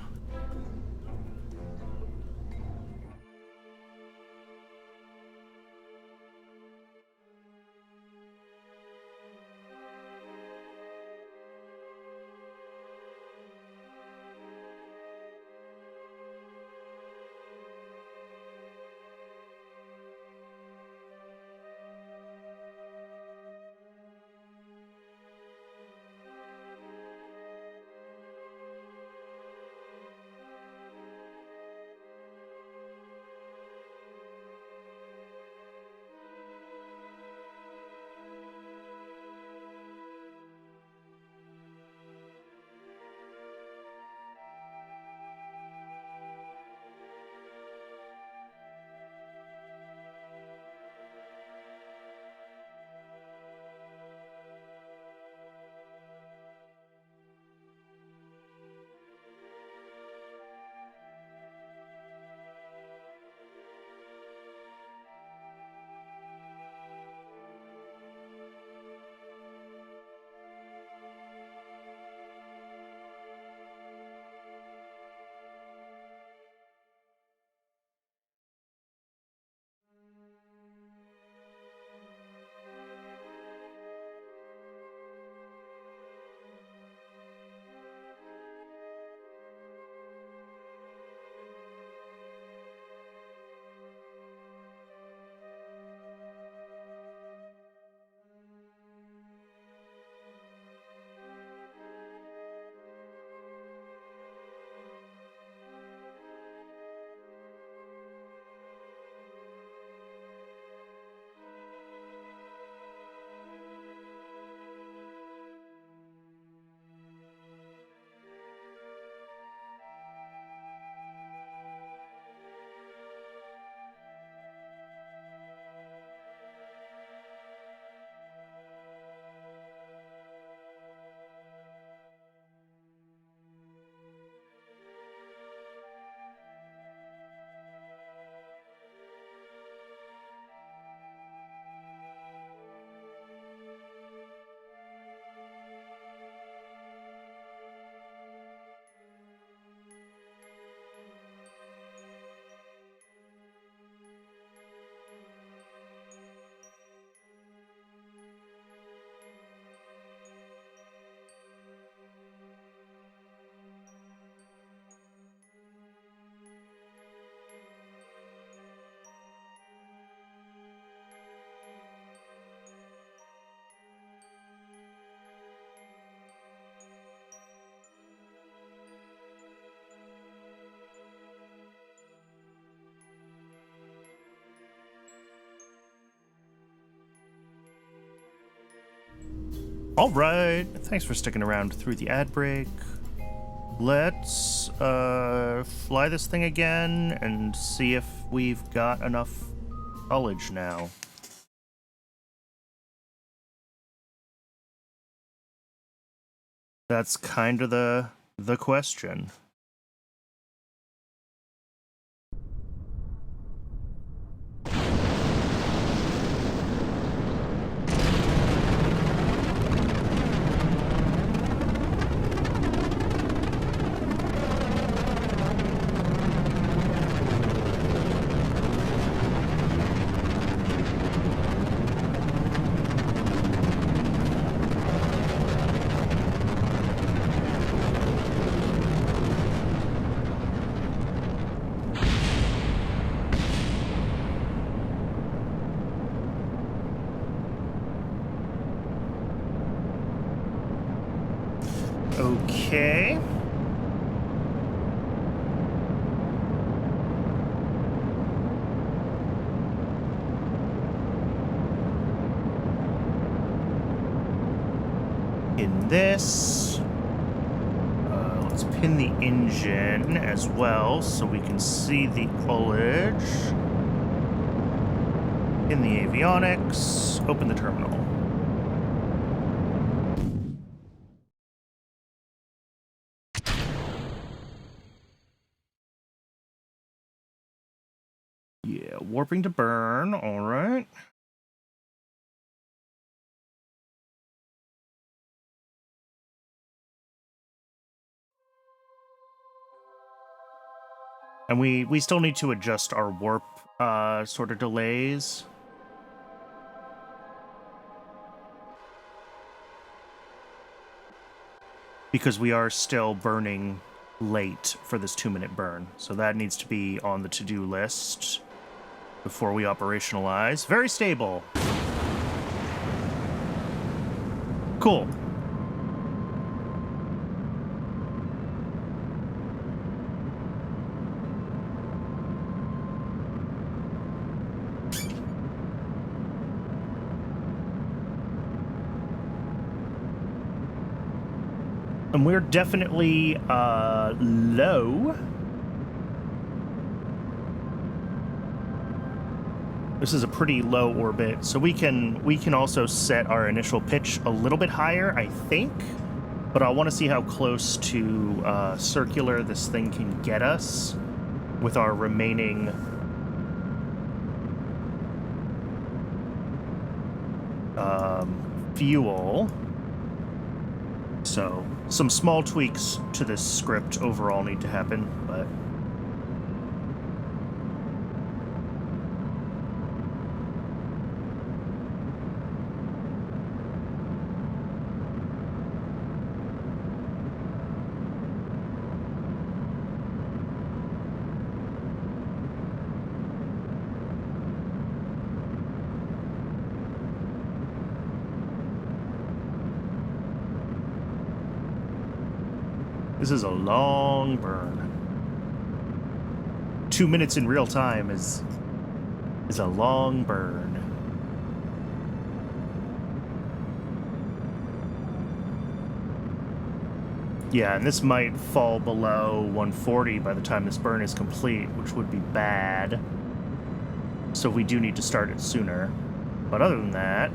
All right, thanks for sticking around through the ad break. Let's fly this thing again and see if we've got enough ullage now. That's kind of the question. Okay. In this, let's pin the engine as well so we can see the ullage. In the avionics, open the terminal. Yeah, warping to burn, all right. And we still need to adjust our warp sort of delays. Because we are still burning late for this 2-minute burn. So that needs to be on the to-do list before we operationalize. Very stable. Cool. And we're definitely low. This is a pretty low orbit, so we can also set our initial pitch a little bit higher, I think. But I want to see how close to circular this thing can get us with our remaining fuel. So some small tweaks to this script overall need to happen, but this is a long burn. 2 minutes in real time is a long burn. Yeah, and this might fall below 140 by the time this burn is complete, which would be bad. So we do need to start it sooner. But other than that,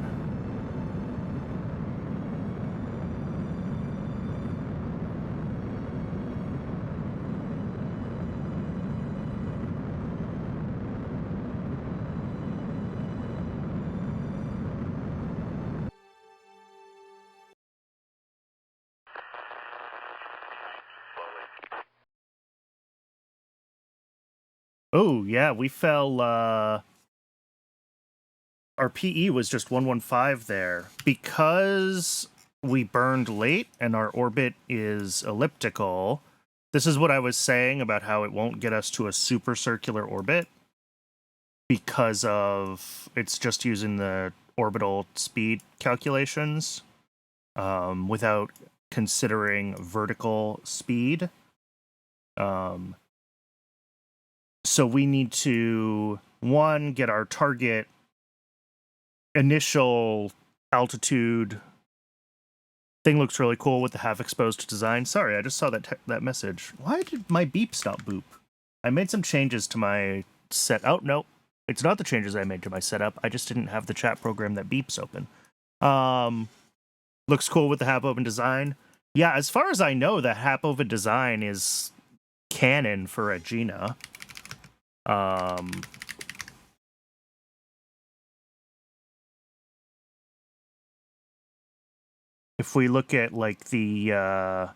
oh, yeah, we fell, our PE was just 115 there. Because we burned late and our orbit is elliptical, this is what I was saying about how it won't get us to a super circular orbit because of it's just using the orbital speed calculations without considering vertical speed. So we need to, one, get our target initial altitude Thing looks really cool with the half-exposed design. Sorry, I just saw that message. Why did my beeps not boop? I made some changes to my set. Oh, no. It's not the changes I made to my setup. I just didn't have the chat program that beeps open. Looks cool with the half-open design. Yeah, as far as I know, the half-open design is canon for Agena. If we look at, like, the, I'm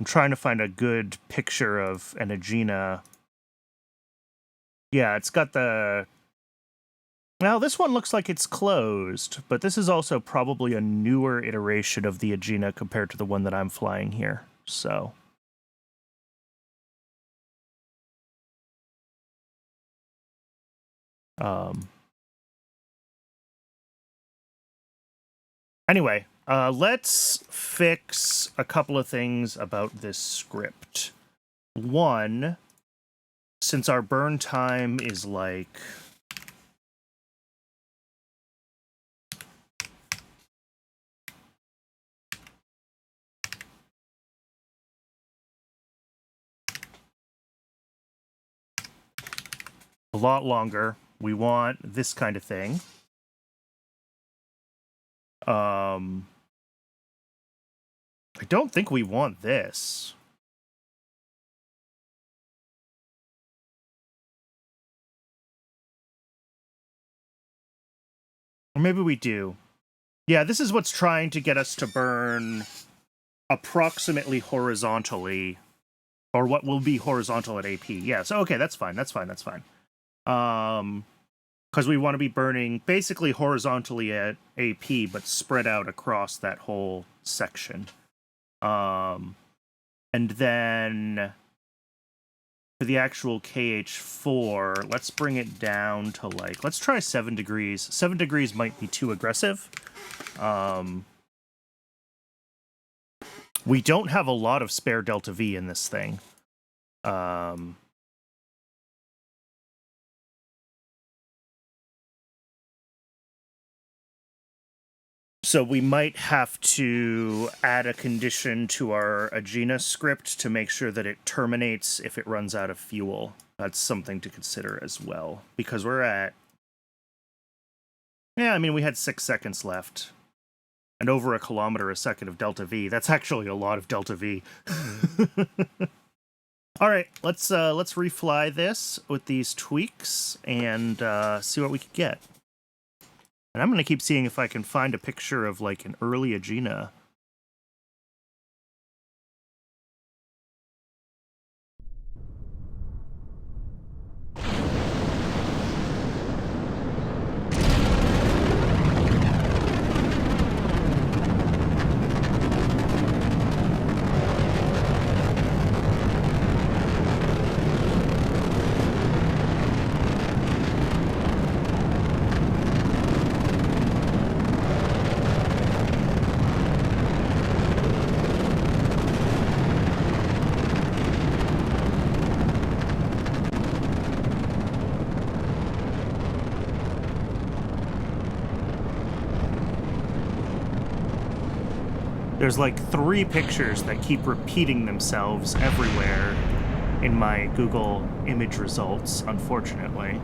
trying to find a good picture of an Agena. Yeah, it's got the... Well, this one looks like it's closed, but this is also probably a newer iteration of the Agena compared to the one that I'm flying here, so... Anyway, let's fix a couple of things about this script. One, since our burn time is like... a lot longer, we want this kind of thing. I don't think we want this. Or maybe we do. Yeah, this is what's trying to get us to burn approximately horizontally, or what will be horizontal at AP. Yeah, so okay, that's fine, that's fine, that's fine. Because we want to be burning basically horizontally at AP, but spread out across that whole section. And then for the actual KH4, let's bring it down to, like, let's try 7 degrees. 7 degrees might be too aggressive. We don't have a lot of spare delta V in this thing. So we might have to add a condition to our Agena script to make sure that it terminates if it runs out of fuel. That's something to consider as well, because we're at... Yeah, I mean, we had 6 seconds left. And over 1 kilometer a second of delta V. That's actually a lot of delta V. All right, let's refly this with these tweaks and see what we can get. And I'm going to keep seeing if I can find a picture of, like, an early Agena. There's like 3 pictures that keep repeating themselves everywhere in my Google image results, unfortunately.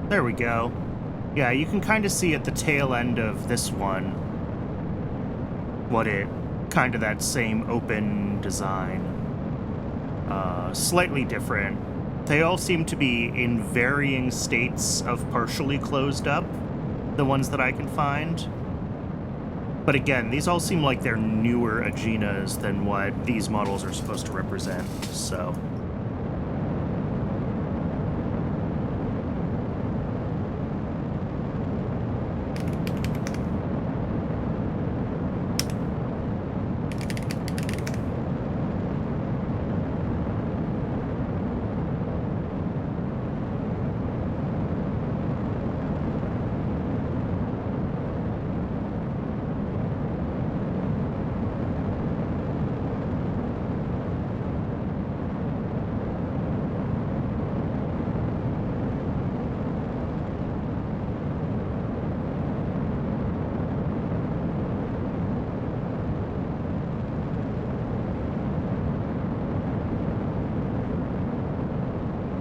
There we go. Yeah, you can kind of see at the tail end of this one what it, kind of that same open design. Slightly different. They all seem to be in varying states of partially closed up, the ones that I can find. But again, these all seem like they're newer Aeginas than what these models are supposed to represent, so...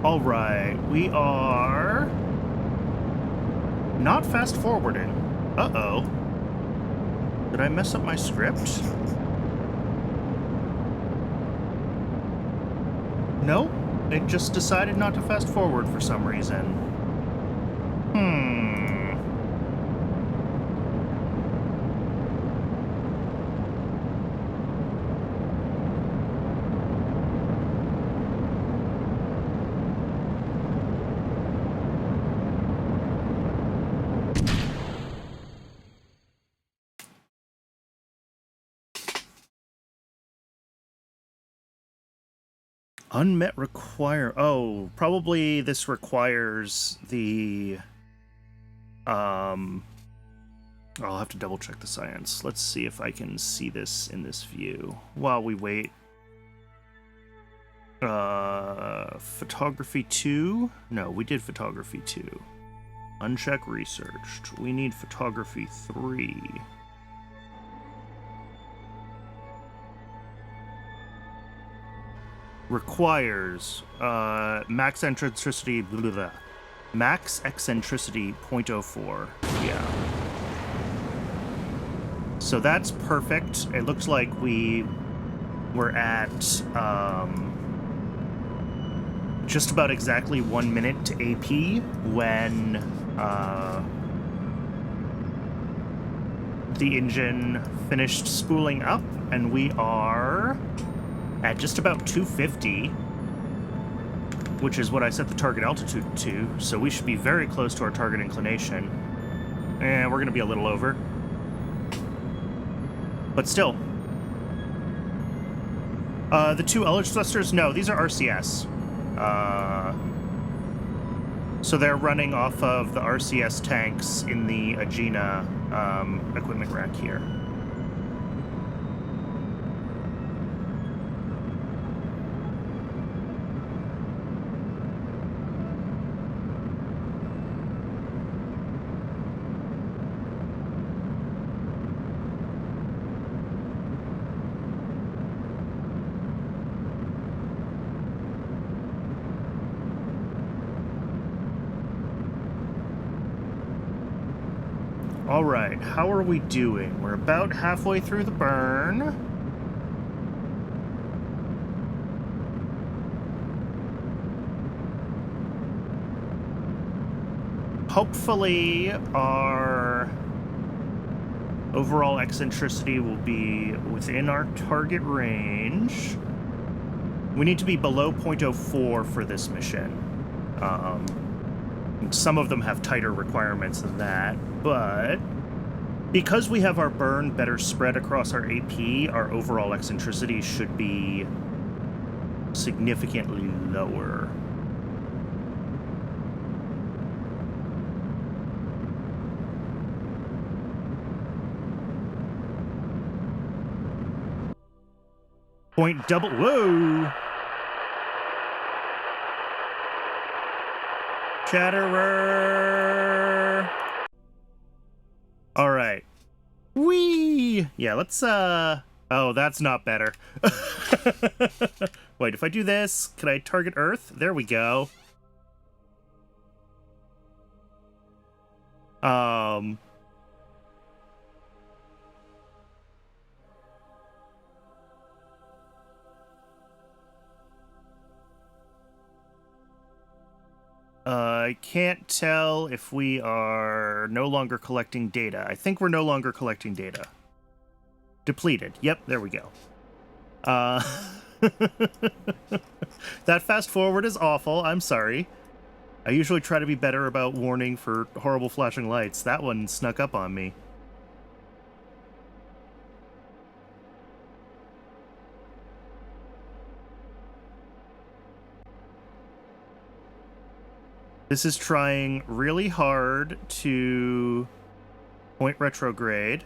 All right, we are not fast forwarding. Uh-oh. Did I mess up my script? No, it just decided not to fast forward for some reason. Unmet oh, probably this requires the, I'll have to double check the science. Let's see if I can see this in this view while we wait. Photography 2? No, we did photography 2. Uncheck researched. We need photography 3. Requires max eccentricity, blah, blah, blah. Max eccentricity 0.04. Yeah. So that's perfect. It looks like we were at just about exactly 1 minute to AP when the engine finished spooling up, and we are at just about 250, which is what I set the target altitude to, so we should be very close to our target inclination. And we're going to be a little over. But still. The two ullage thrusters? No, these are RCS. So they're running off of the RCS tanks in the Aegina equipment rack here. All right, how are we doing? We're about halfway through the burn. Hopefully, our overall eccentricity will be within our target range. We need to be below 0.04 for this mission. Some of them have tighter requirements than that, but because we have our burn better spread across our AP, our overall eccentricity should be significantly lower. Point double, whoa! Chatterer! Alright. Whee! Yeah, let's, oh, that's not better. Wait, if I do this, can I target Earth? There we go. I can't tell if we are no longer collecting data. I think we're no longer collecting data. Depleted. Yep, there we go. That fast forward is awful. I'm sorry. I usually try to be better about warning for horrible flashing lights. That one snuck up on me. This is trying really hard to point retrograde.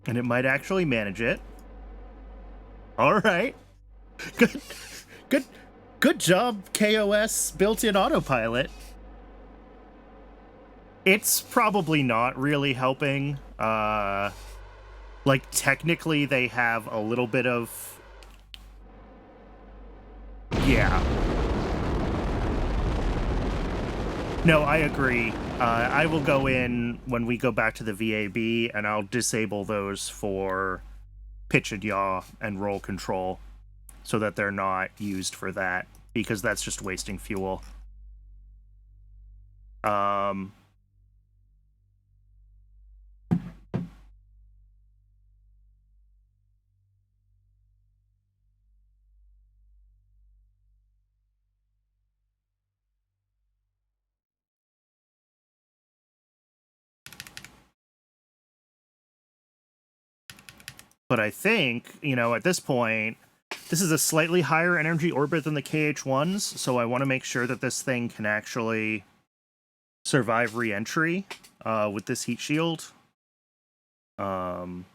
And it might actually manage it. All right. Good job, KOS built-in autopilot. It's probably not really helping. Like, technically, they have a little bit of... Yeah. No, I agree. I will go in when we go back to the VAB, and I'll disable those for pitch and yaw and roll control so that they're not used for that, because that's just wasting fuel. But I think, you know, at this point, this is a slightly higher energy orbit than the KH-1s, so I want to make sure that this thing can actually survive re-entry with this heat shield. You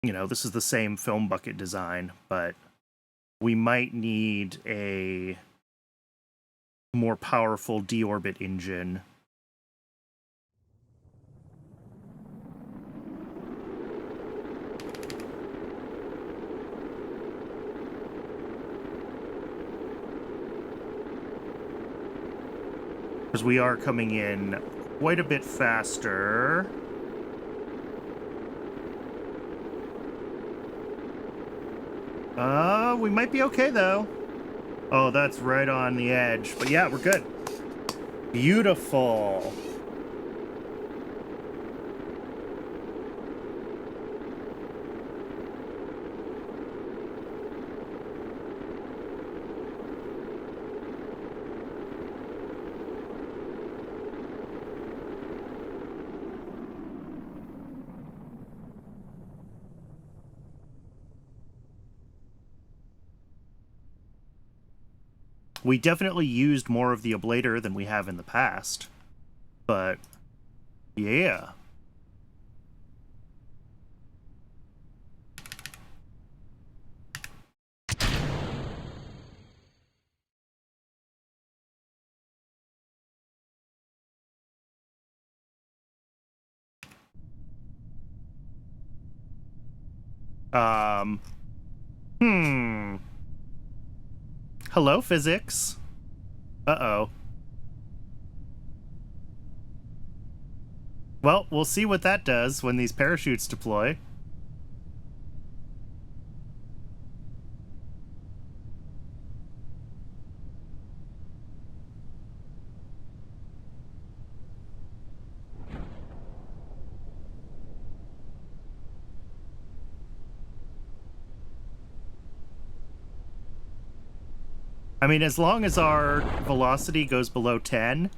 know, this is the same film bucket design, but we might need a more powerful deorbit engine. Because we are coming in quite a bit faster. We might be okay, though. Oh, that's right on the edge. But yeah, we're good. Beautiful. We definitely used more of the ablator than we have in the past. But, yeah. Hello, physics. Uh-oh. Well, we'll see what that does when these parachutes deploy. I mean, as long as our velocity goes below 10,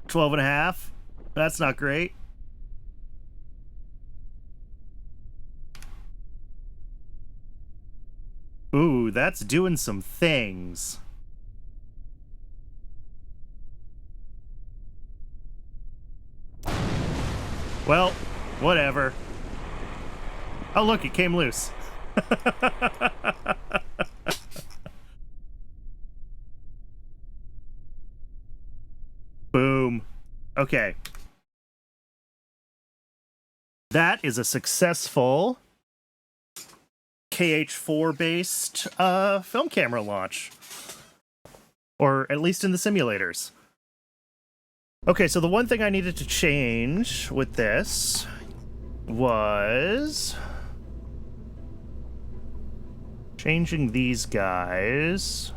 12 and a half, that's not great. Ooh, that's doing some things. Well, whatever. Oh, look, it came loose. Boom. Okay. That is a successful KH-4-based film camera launch. Or at least in the simulators. Okay, so the one thing I needed to change with this was changing these guys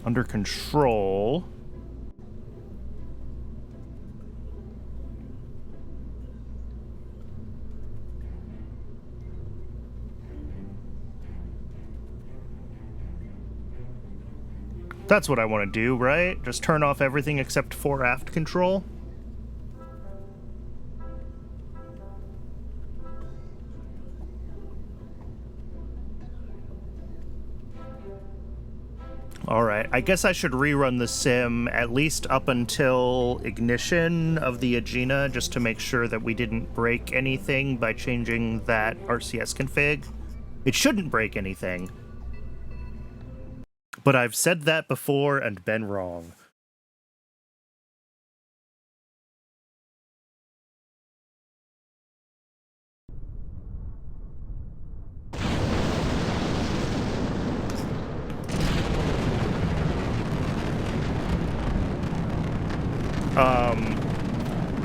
under control. That's what I want to do, right? Just turn off everything except fore aft control. Alright, I guess I should rerun the sim at least up until ignition of the Agena, just to make sure that we didn't break anything by changing that RCS config. It shouldn't break anything. But I've said that before and been wrong.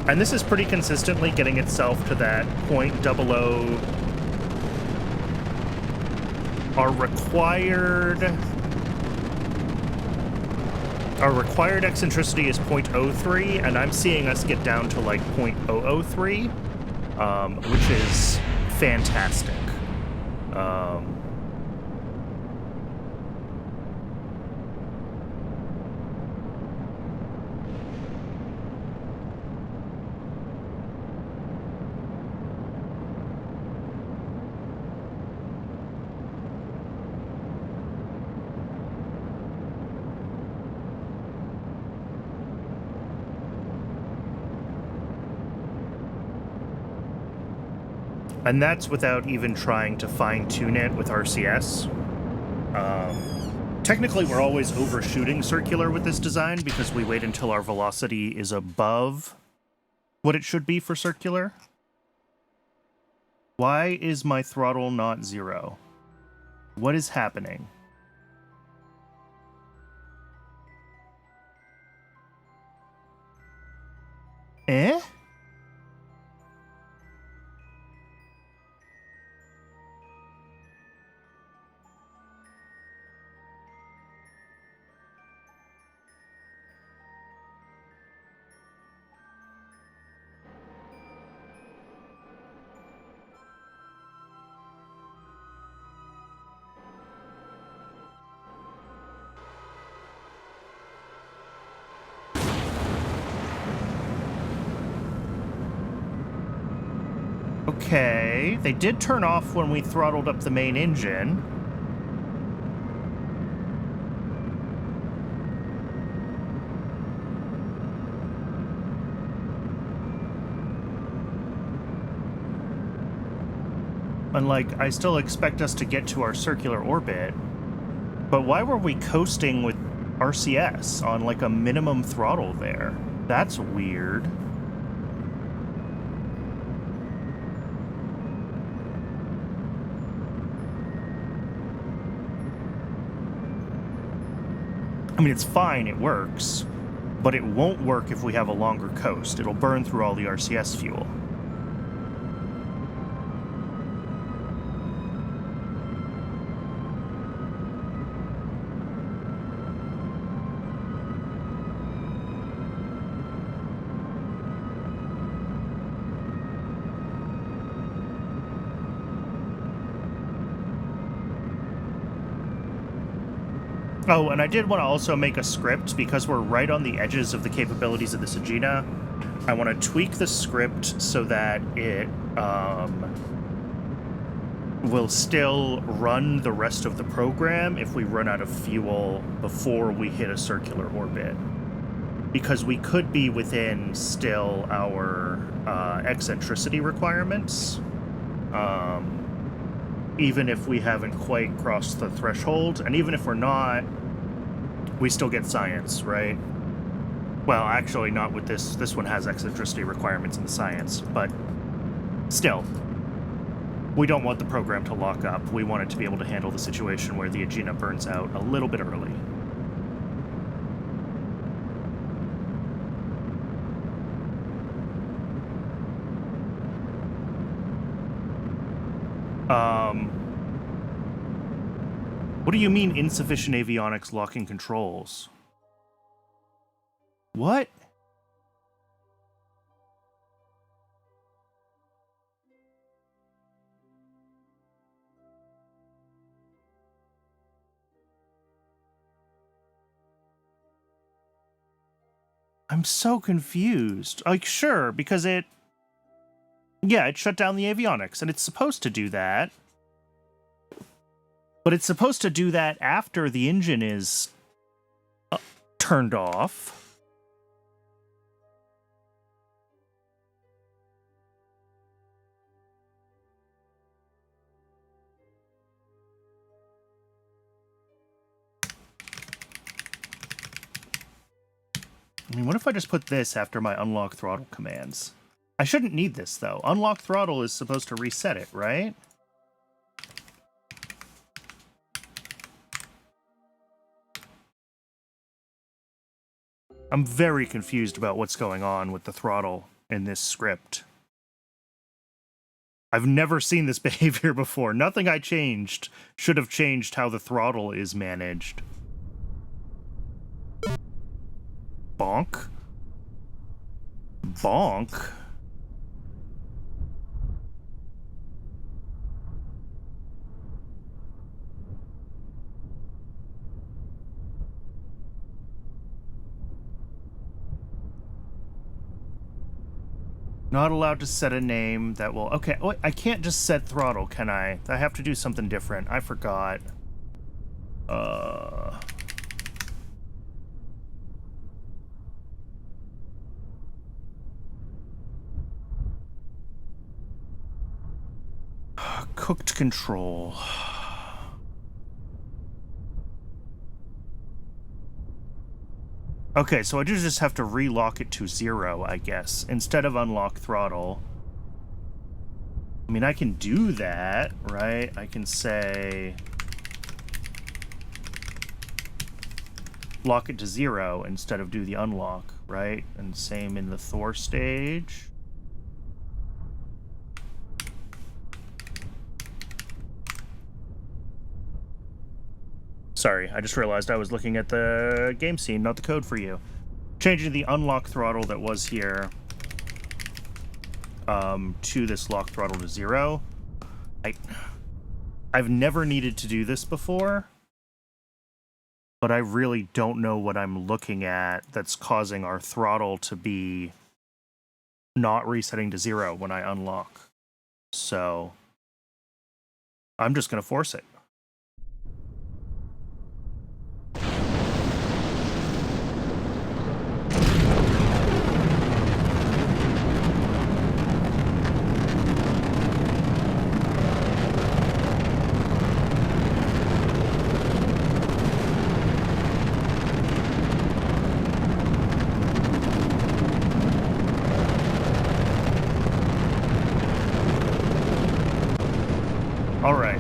And this is pretty consistently getting itself to that 0.00. Our required eccentricity is 0.03, and I'm seeing us get down to like 0.003, which is fantastic. And that's without even trying to fine-tune it with RCS. Technically, we're always overshooting circular with this design because we wait until our velocity is above what it should be for circular. Why is my throttle not 0? What is happening? Eh? Okay, they did turn off when we throttled up the main engine. And like, I still expect us to get to our circular orbit, but why were we coasting with RCS on like a minimum throttle there? That's weird. I mean, it's fine, it works, but it won't work if we have a longer coast. It'll burn through all the RCS fuel. Oh, and I did want to also make a script, because we're right on the edges of the capabilities of this Agena. I want to tweak the script so that it will still run the rest of the program if we run out of fuel before we hit a circular orbit. Because we could be within still our eccentricity requirements, even if we haven't quite crossed the threshold, and even if we're not, we still get science, right? Well, actually not with this. This one has eccentricity requirements in the science, but still, we don't want the program to lock up. We want it to be able to handle the situation where the Agena burns out a little bit early. What do you mean insufficient avionics locking controls? What? I'm so confused. Like, sure, because it shut down the avionics, and it's supposed to do that. But it's supposed to do that after the engine is turned off. I mean, what if I just put this after my unlock throttle commands? I shouldn't need this, though. Unlock throttle is supposed to reset it, right? I'm very confused about what's going on with the throttle in this script. I've never seen this behavior before. Nothing I changed should have changed how the throttle is managed. Bonk. Bonk. Not allowed to set a name that will... Okay, oh, I can't just set throttle, can I? I have to do something different. I forgot. Cooked control. Okay, so I just have to relock it to 0, I guess, instead of unlock throttle. I mean, I can do that, right? I can say... lock it to 0 instead of do the unlock, right? And same in the Thor stage. Sorry, I just realized I was looking at the game scene, not the code for you. Changing the unlock throttle that was here to this lock throttle to 0. I've never needed to do this before, but I really don't know what I'm looking at that's causing our throttle to be not resetting to 0 when I unlock. So I'm just going to force it.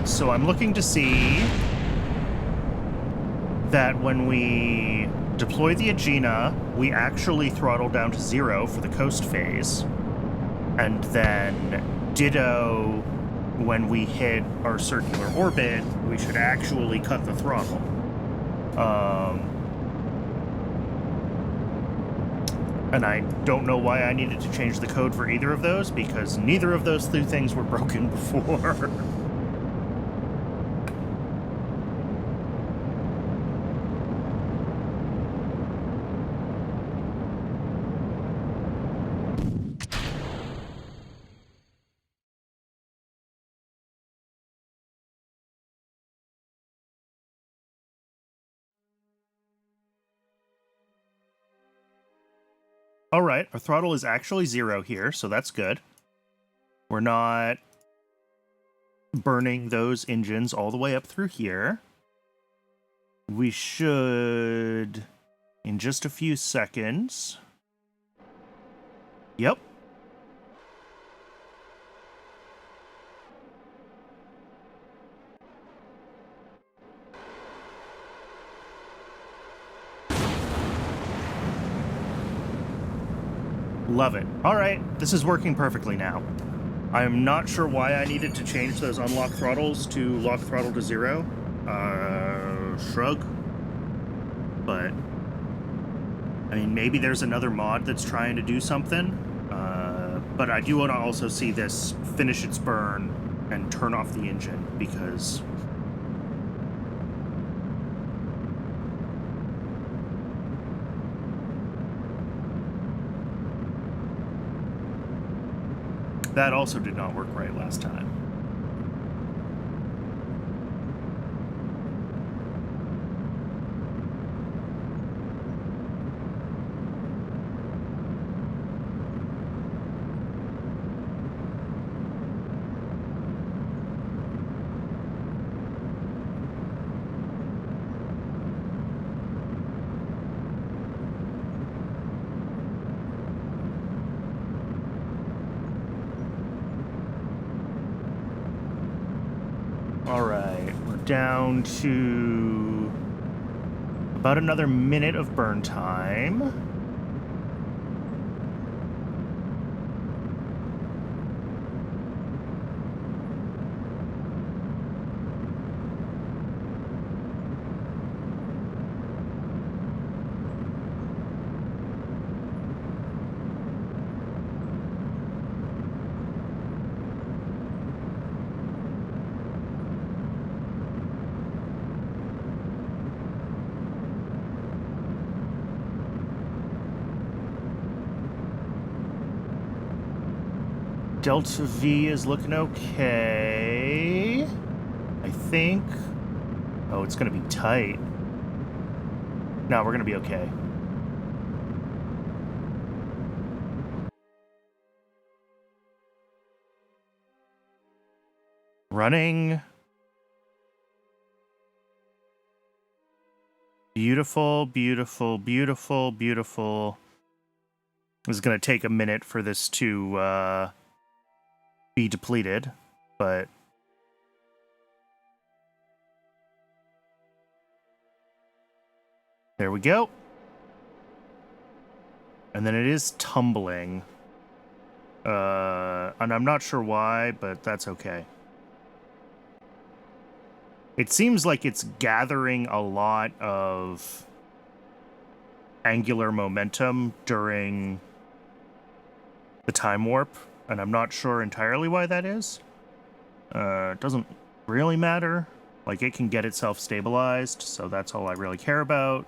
So I'm looking to see that when we deploy the Aegina, we actually throttle down to 0 for the coast phase. And then ditto when we hit our circular orbit, we should actually cut the throttle. And I don't know why I needed to change the code for either of those, because neither of those two things were broken before. All right, our throttle is actually 0 here, so that's good. We're not burning those engines all the way up through here. We should, in just a few seconds... Yep. Love it. All right, this is working perfectly now. I'm not sure why I needed to change those unlock throttles to lock throttle to 0. Shrug. But, I mean, maybe there's another mod that's trying to do something. But I do want to also see this finish its burn and turn off the engine, because that also did not work right last time. Alright, we're down to about another minute of burn time. Delta V is looking okay, I think. Oh, it's gonna be tight. No, we're gonna be okay. Running. Beautiful, beautiful, beautiful, beautiful. It's gonna take a minute for this to be depleted, but there we go. And then it is tumbling. And I'm not sure why, but that's okay. It seems like it's gathering a lot of angular momentum during the time warp, and I'm not sure entirely why that is. It doesn't really matter. Like, it can get itself stabilized, so that's all I really care about.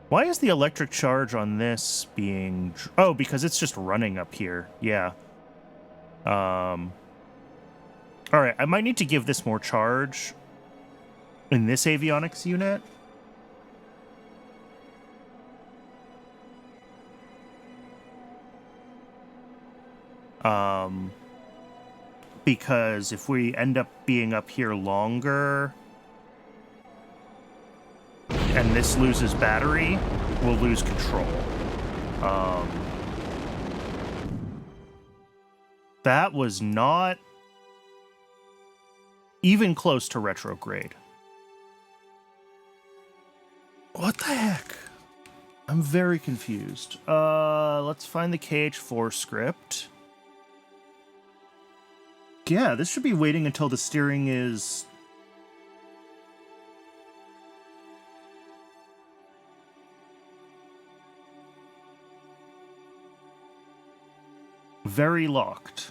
Why is the electric charge on this being... Oh, because it's just running up here. Yeah. Alright, I might need to give this more charge in this avionics unit. Because if we end up being up here longer and this loses battery, we'll lose control. That was not even close to retrograde. What the heck? I'm very confused. Let's find the KH4 script. Yeah, this should be waiting until the steering is... very locked.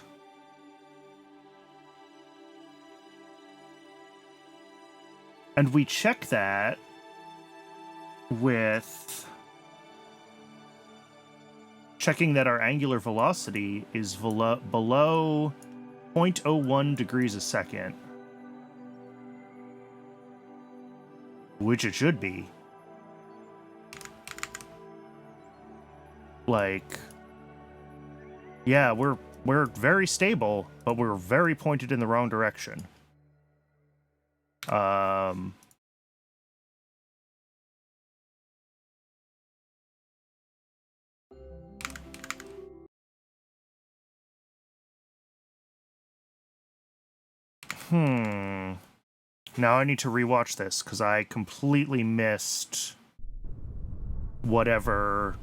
And we check that with checking that our angular velocity is below 0.01 degrees a second. Which it should be. Like, yeah, we're very stable, but we're very pointed in the wrong direction. Now I need to rewatch this, because I completely missed whatever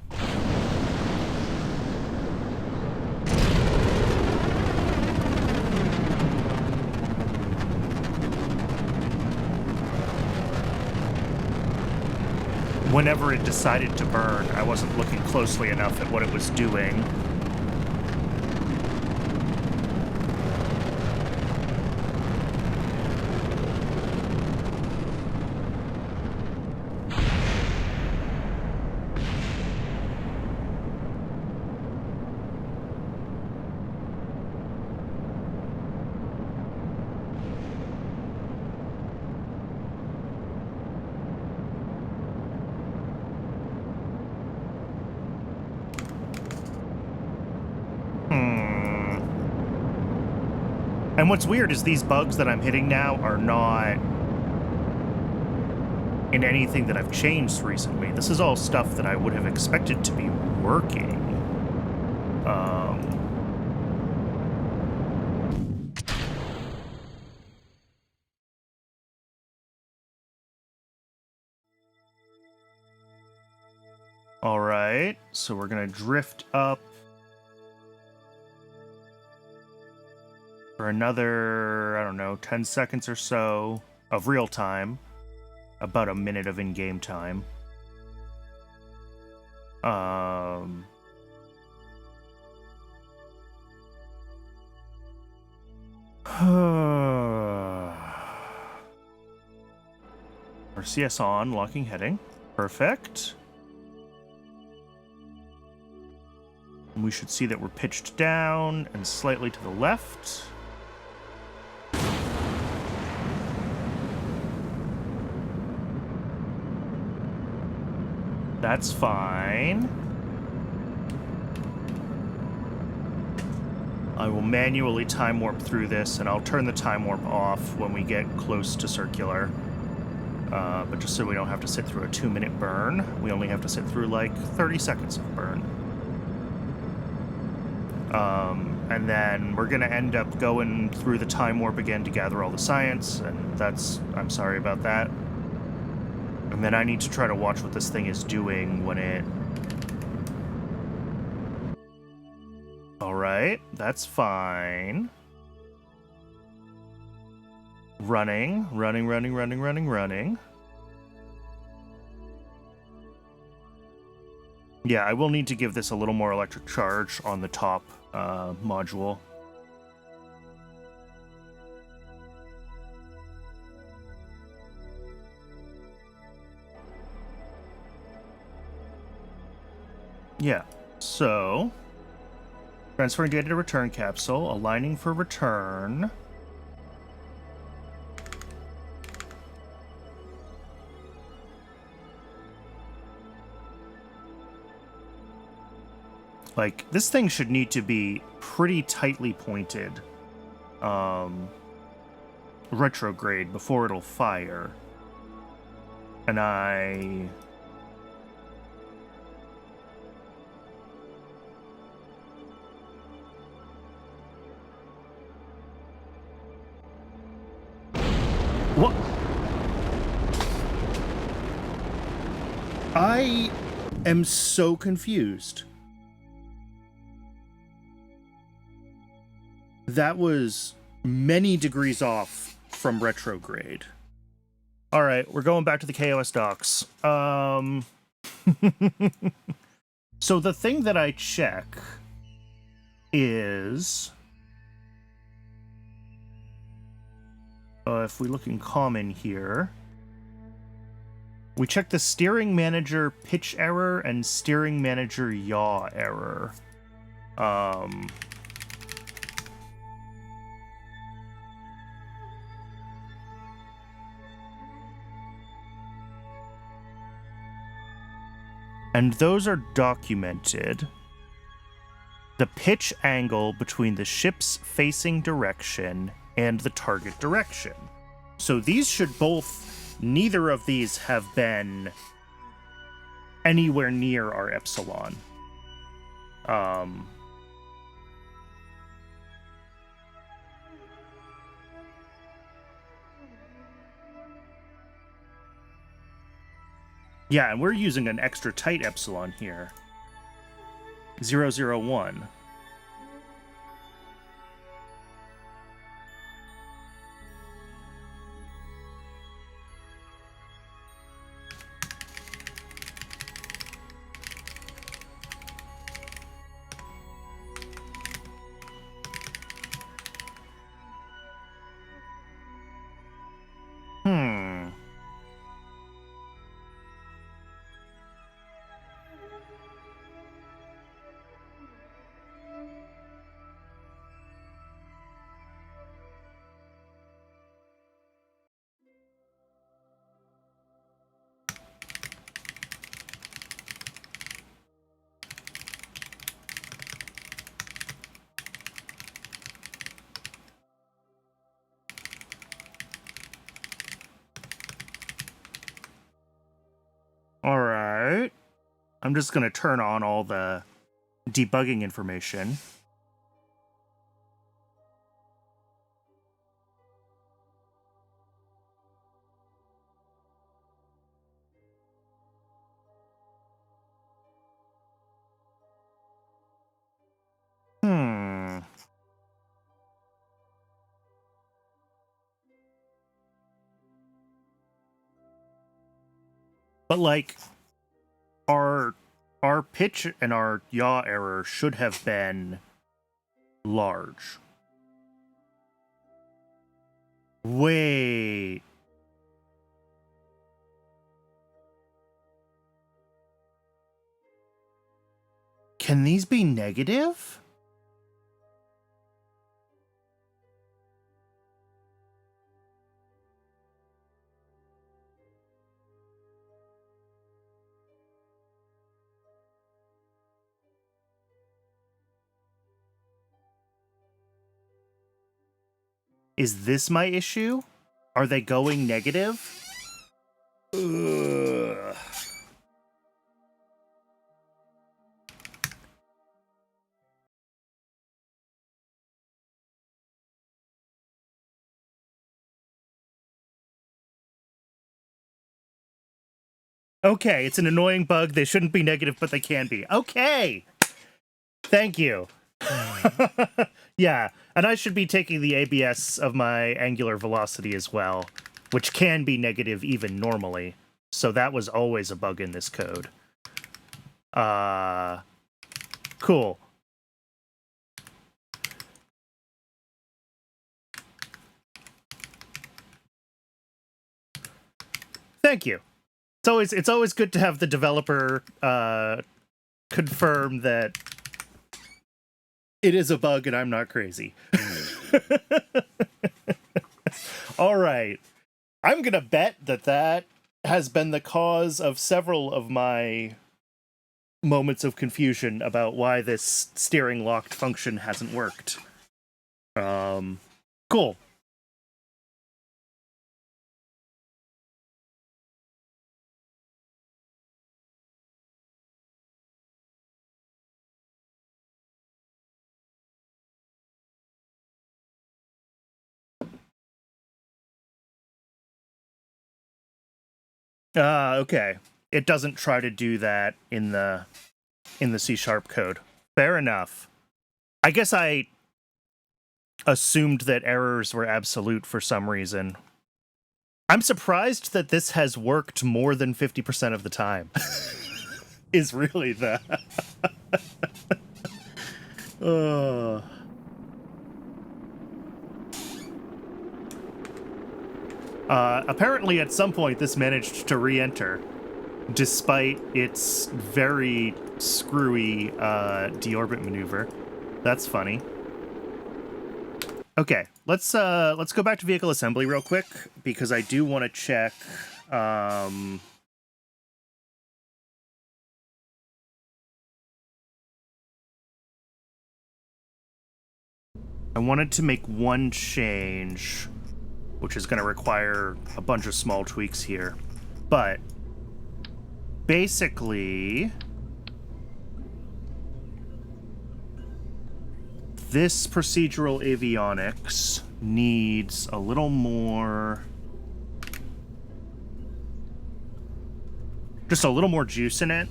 whenever it decided to burn, I wasn't looking closely enough at what it was doing. And what's weird is these bugs that I'm hitting now are not in anything that I've changed recently. This is all stuff that I would have expected to be working. All right, so we're gonna drift up for another, I don't know, 10 seconds or so of real time. About a minute of in-game time. RCS on, locking heading. Perfect. And we should see that we're pitched down and slightly to the left. That's fine. I will manually time warp through this, and I'll turn the time warp off when we get close to circular. But just so we don't have to sit through a 2-minute burn, we only have to sit through like 30 seconds of burn. And then we're gonna end up going through the time warp again to gather all the science, and I'm sorry about that. And then I need to try to watch what this thing is doing when it... Alright, that's fine. Running. Yeah, I will need to give this a little more electric charge on the top module. Yeah, so transferring data to return capsule, aligning for return. Like, this thing should need to be pretty tightly pointed retrograde before it'll fire. And what? I am so confused. That was many degrees off from retrograde. All right, we're going back to the KOS docs. So the thing that I check is... if we look in common here, we check the steering manager pitch error and steering manager yaw error. And those are documented. The pitch angle between the ship's facing direction and the target direction. So these should both, neither of these have been anywhere near our epsilon. Yeah, and we're using an extra tight epsilon here. 001. I'm just going to turn on all the debugging information. But, like, our pitch and our yaw error should have been large. Wait. Can these be negative? Is this my issue? Are they going negative? Ugh. Okay, it's an annoying bug. They shouldn't be negative, but they can be. Okay! Thank you. Yeah, and I should be taking the ABS of my angular velocity as well, which can be negative even normally. So that was always a bug in this code. Cool. Thank you. It's always good to have the developer confirm that it is a bug and I'm not crazy. All right. I'm going to bet that has been the cause of several of my moments of confusion about why this steering locked function hasn't worked. Cool. Okay. It doesn't try to do that in the C# code. Fair enough. I guess I assumed that errors were absolute for some reason. I'm surprised that this has worked more than 50% of the time. Is really the... Apparently at some point this managed to re-enter, despite its very screwy deorbit maneuver. That's funny. Okay, let's go back to vehicle assembly real quick, because I do want to check I wanted to make one change, which is going to require a bunch of small tweaks here. But basically, this procedural avionics needs a little more... just a little more juice in it.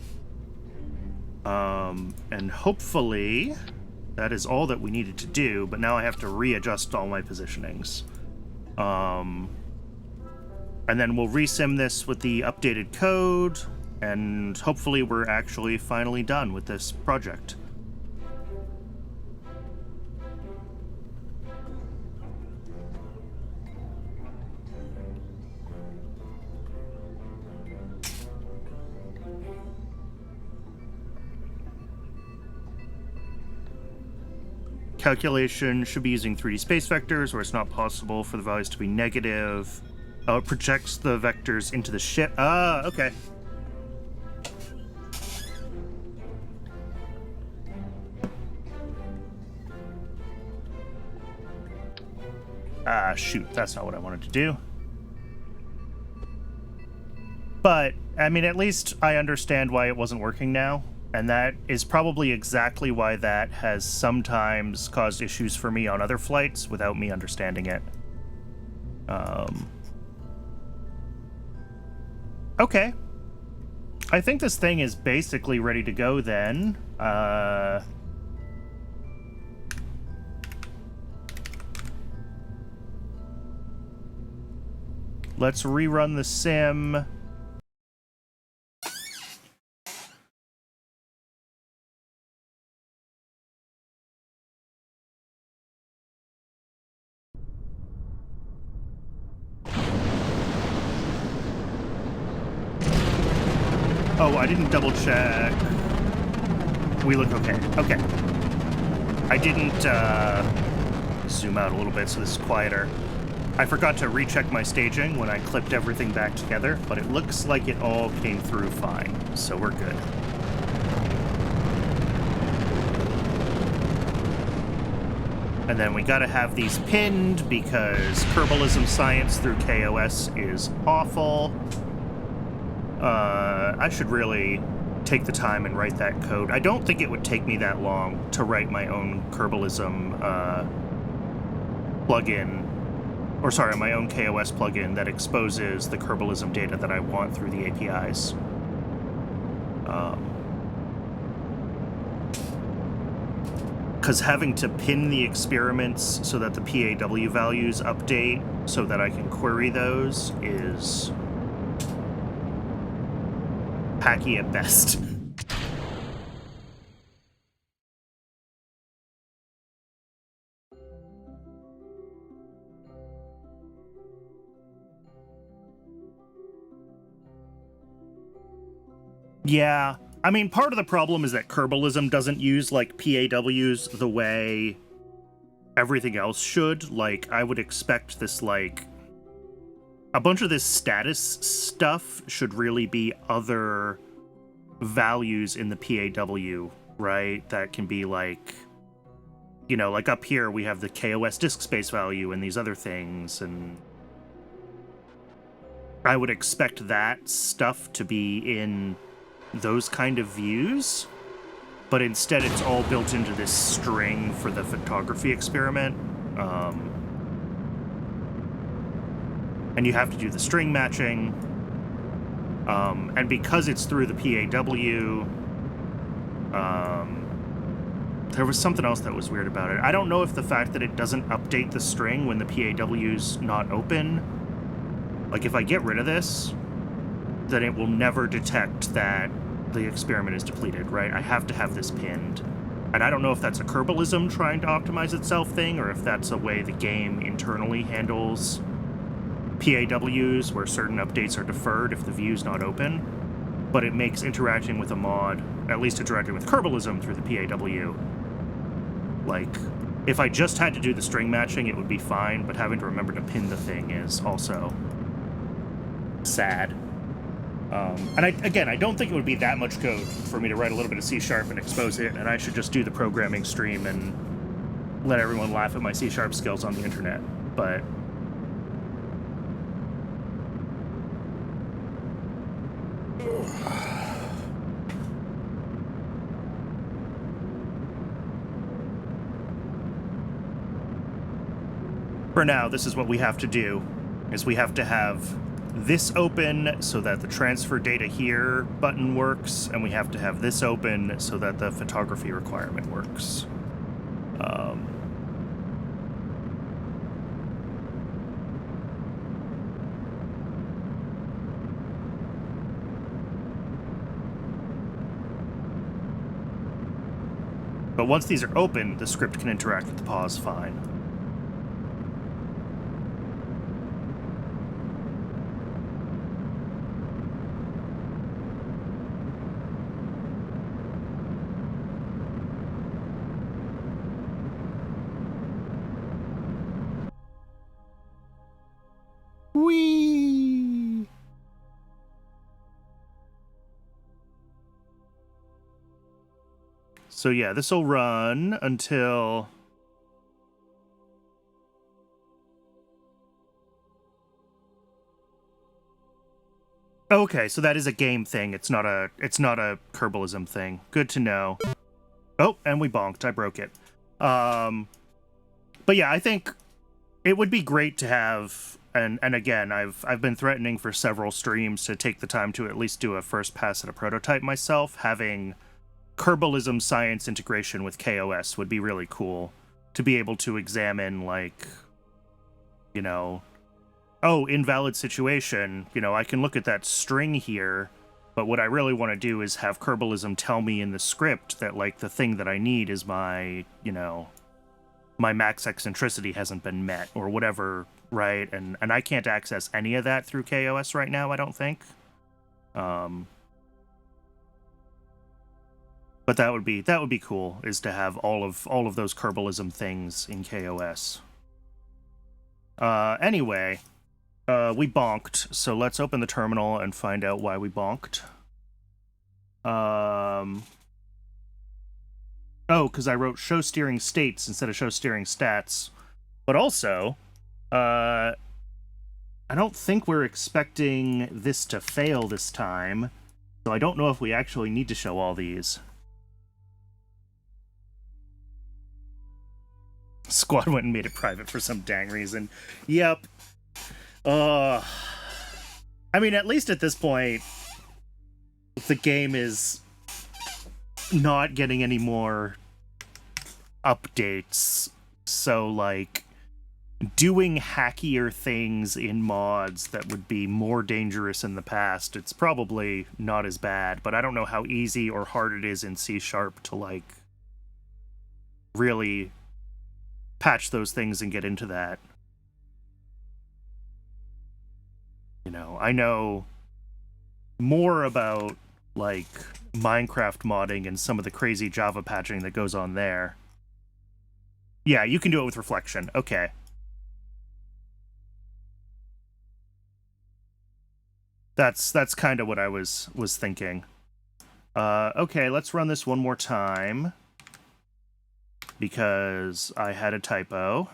And hopefully that is all that we needed to do, but now I have to readjust all my positionings. And then we'll resim this with the updated code, and hopefully we're actually finally done with this project. Calculation should be using 3D space vectors, where it's not possible for the values to be negative. Oh, it projects the vectors into the ship. Ah, okay. Ah, shoot, that's not what I wanted to do. But I mean, at least I understand why it wasn't working now. And that is probably exactly why that has sometimes caused issues for me on other flights without me understanding it. Okay. I think this thing is basically ready to go then. Let's rerun the sim. Oh, I didn't double check. We look okay. Okay. I didn't zoom out a little bit so this is quieter. I forgot to recheck my staging when I clipped everything back together, but it looks like it all came through fine, so we're good. And then we gotta have these pinned because Kerbalism science through KOS is awful. I should really take the time and write that code. I don't think it would take me that long to write my own Kerbalism plugin, or sorry, my own KOS plugin that exposes the Kerbalism data that I want through the APIs. Because having to pin the experiments so that the PAW values update so that I can query those is hacky at best. Yeah, I mean, part of the problem is that Kerbalism doesn't use, like, PAWs the way everything else should. Like, I would expect this, like, a bunch of this status stuff should really be other values in the PAW, right? That can be, like, you know, like up here we have the KOS disk space value and these other things, and I would expect that stuff to be in those kind of views, but instead it's all built into this string for the photography experiment. And you have to do the string matching. And because it's through the PAW, there was something else that was weird about it. I don't know if the fact that it doesn't update the string when the PAW's not open, like if I get rid of this, then it will never detect that the experiment is depleted, right? I have to have this pinned. And I don't know if that's a Kerbalism trying to optimize itself thing, or if that's a way the game internally handles PAWs where certain updates are deferred if the view's not open. But it makes interacting with a mod, at least interacting with Kerbalism through the PAW, like, if I just had to do the string matching, it would be fine, but having to remember to pin the thing is also sad. And I don't think it would be that much code for me to write a little bit of C# and expose it, and I should just do the programming stream and let everyone laugh at my C# skills on the internet. But for now, this is what we have to do, is we have to have this open so that the transfer data here button works, and we have to have this open so that the photography requirement works. But once these are open, the script can interact with the pause fine. Whee! So yeah, this will run until... Okay, so that is a game thing. It's not a Kerbalism thing. Good to know. Oh, and we bonked. I broke it. But yeah, I think it would be great to have, and again, I've been threatening for several streams to take the time to at least do a first pass at a prototype myself. Having Kerbalism science integration with kOS would be really cool to be able to examine, like, you know, oh, invalid situation, you know, I can look at that string here, but what I really want to do is have Kerbalism tell me in the script that, like, the thing that I need is my, you know, my max eccentricity hasn't been met, or whatever, right? And I can't access any of that through kOS right now, I don't think. But that would be cool, is to have all of those Kerbalism things in kOS. Anyway, we bonked, so let's open the terminal and find out why we bonked. Oh, because I wrote show steering states instead of show steering stats. But also, I don't think we're expecting this to fail this time, so I don't know if we actually need to show all these. Squad went and made it private for some dang reason. Yep. I mean, at least at this point, the game is not getting any more updates. So, like, doing hackier things in mods that would be more dangerous in the past, it's probably not as bad, but I don't know how easy or hard it is in C# to, like, really patch those things and get into that. You know, I know more about, like, Minecraft modding and some of the crazy Java patching that goes on there. Yeah, you can do it with reflection. Okay. That's kind of what I was thinking. Okay, let's run this one more time, because I had a typo.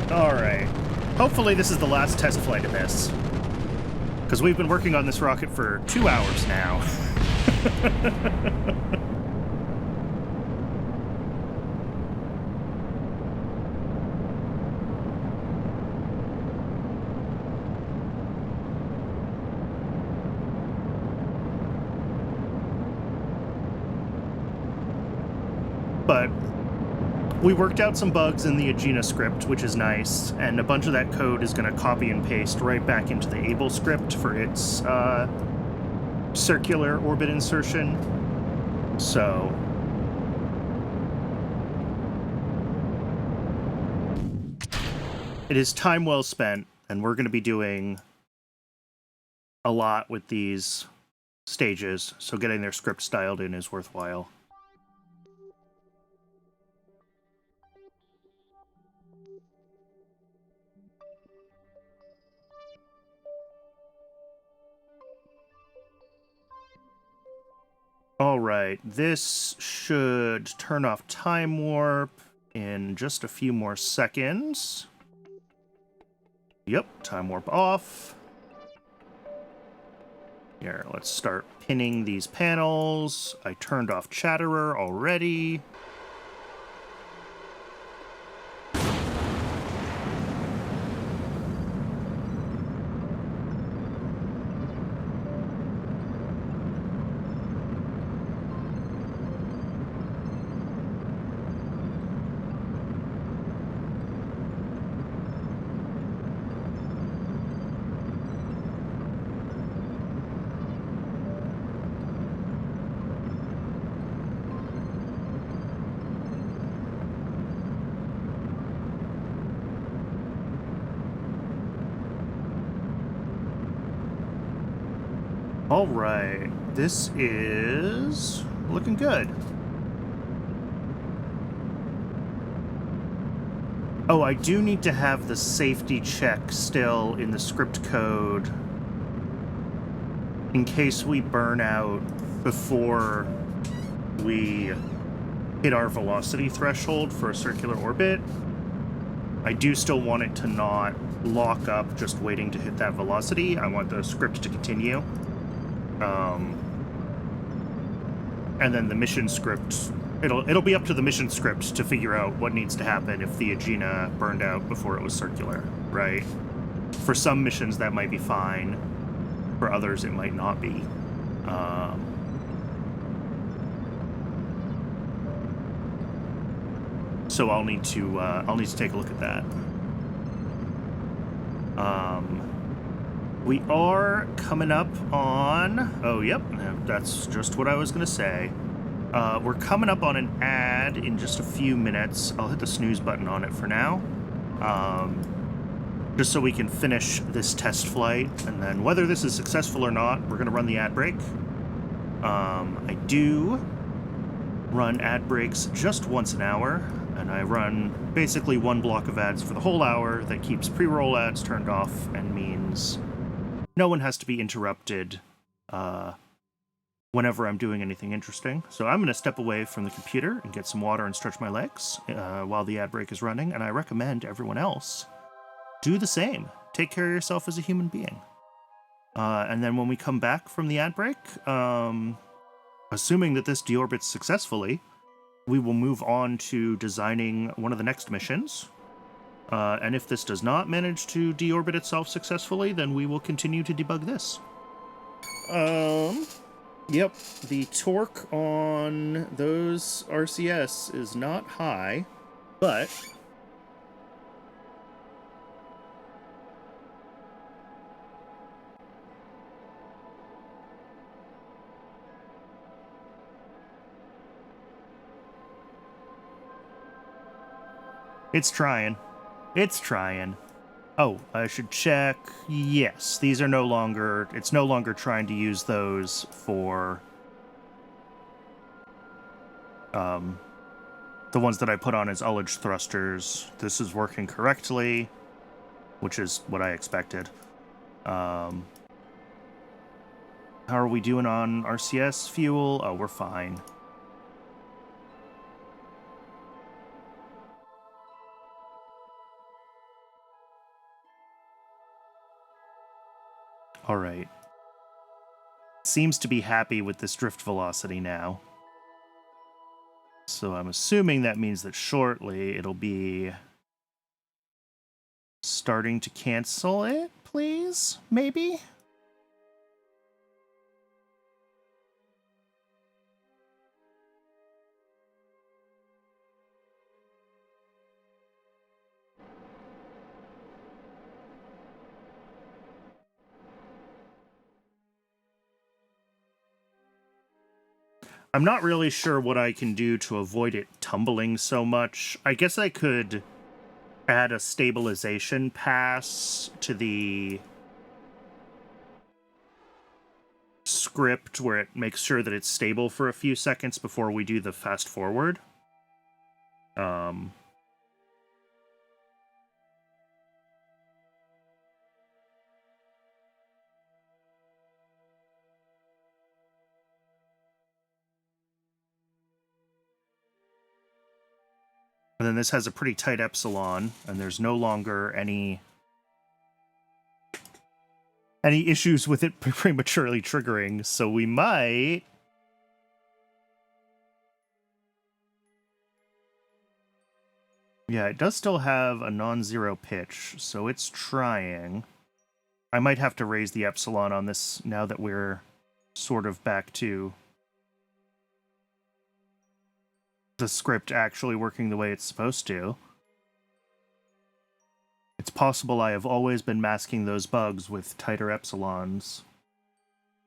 Alright. Hopefully this is the last test flight of this, because we've been working on this rocket for 2 hours now. But we worked out some bugs in the Agena script, which is nice, and a bunch of that code is going to copy and paste right back into the Able script for its circular orbit insertion. So it is time well spent, and we're going to be doing a lot with these stages, so getting their scripts dialed in is worthwhile. Alright, this should turn off Time Warp in just a few more seconds. Yep, Time Warp off. Here, let's start pinning these panels. I turned off Chatterer already. All right, this is looking good. Oh, I do need to have the safety check still in the script code in case we burn out before we hit our velocity threshold for a circular orbit. I do still want it to not lock up just waiting to hit that velocity. I want the script to continue. And then the mission script, it'll be up to the mission script to figure out what needs to happen if the Aegina burned out before it was circular, right? For some missions that might be fine. For others it might not be. So I'll need to take a look at that. We are coming up on... Oh, yep, that's just what I was going to say. We're coming up on an ad in just a few minutes. I'll hit the snooze button on it for now. Just so we can finish this test flight. And then whether this is successful or not, we're going to run the ad break. I do run ad breaks just once an hour. And I run basically one block of ads for the whole hour that keeps pre-roll ads turned off and means no one has to be interrupted whenever I'm doing anything interesting. So I'm going to step away from the computer and get some water and stretch my legs while the ad break is running, and I recommend everyone else do the same. Take care of yourself as a human being. And then when we come back from the ad break, assuming that this deorbits successfully, we will move on to designing one of the next missions. And if this does not manage to deorbit itself successfully, then we will continue to debug this. Yep, the torque on those RCS is not high, but... It's trying. It's trying. Oh, I should check. Yes, these are no longer... It's no longer trying to use those for... the ones that I put on as ullage thrusters. This is working correctly, which is what I expected. How are we doing on RCS fuel? Oh, we're fine. All right. Seems to be happy with this drift velocity now. So I'm assuming that means that shortly it'll be starting to cancel it, please? Maybe? I'm not really sure what I can do to avoid it tumbling so much. I guess I could add a stabilization pass to the script where it makes sure that it's stable for a few seconds before we do the fast forward. And then this has a pretty tight epsilon, and there's no longer any issues with it prematurely triggering, so we might... Yeah, it does still have a non-zero pitch, so it's trying. I might have to raise the epsilon on this now that we're sort of back to the script actually working the way it's supposed to. It's possible I have always been masking those bugs with tighter epsilons,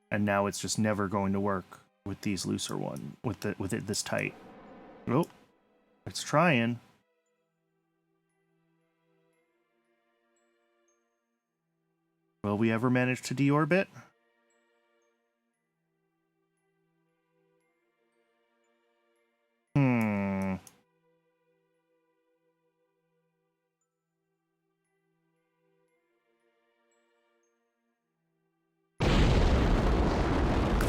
and now it's just never going to work with these looser one, with it this tight. Oh, it's trying. Will we ever manage to deorbit?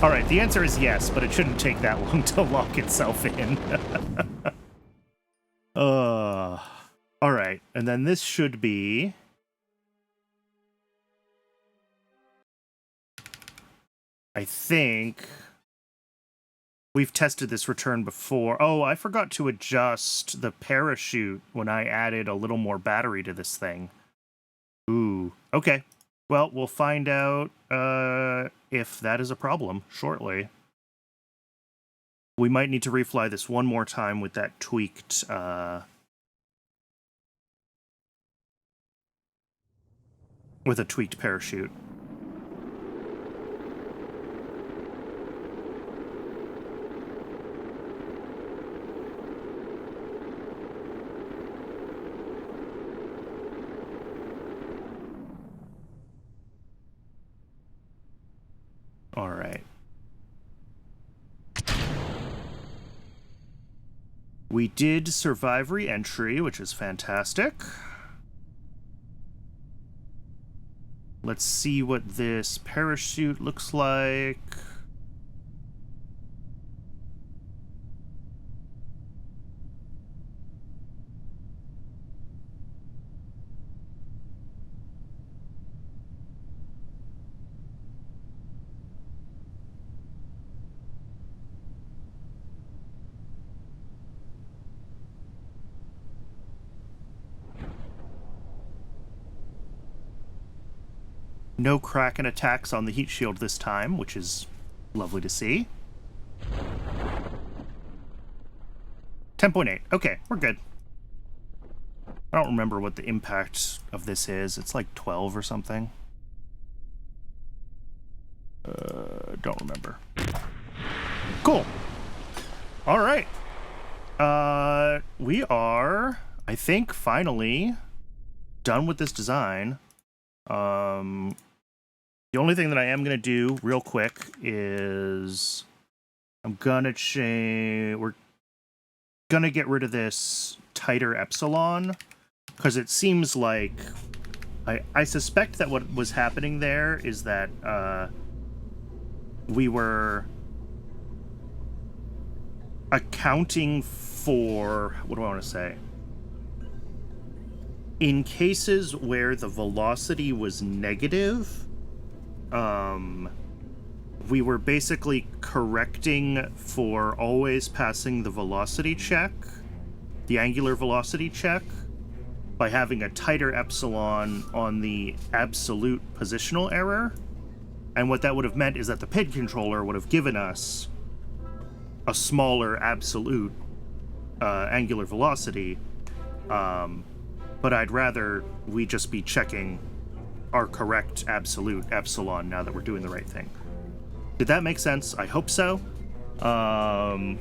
All right, the answer is yes, but it shouldn't take that long to lock itself in. All right, and then this should be... I think we've tested this return before. Oh, I forgot to adjust the parachute when I added a little more battery to this thing. Ooh, okay. Well, we'll find out if that is a problem shortly. We might need to refly this one more time with that tweaked... with a tweaked parachute. All right. We did survive re-entry, which is fantastic. Let's see what this parachute looks like. No Kraken attacks on the heat shield this time, which is lovely to see. 10.8. Okay, we're good. I don't remember what the impact of this is. It's like 12 or something. Don't remember. Cool. All right. We are, I think, finally done with this design. The only thing that I am going to do real quick is I'm going to change... We're going to get rid of this tighter epsilon because it seems like... I suspect that what was happening there is that we were accounting for... What do I want to say? In cases where the velocity was negative, we were basically correcting for always passing the velocity check, the angular velocity check, by having a tighter epsilon on the absolute positional error. And what that would have meant is that the PID controller would have given us a smaller absolute angular velocity, but I'd rather we just be checking our correct absolute epsilon now that we're doing the right thing. Did that make sense? I hope so. I'm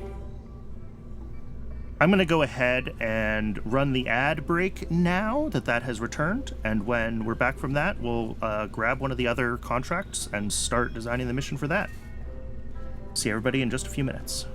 going to go ahead and run the ad break now that has returned, and when we're back from that, we'll grab one of the other contracts and start designing the mission for that. See everybody in just a few minutes.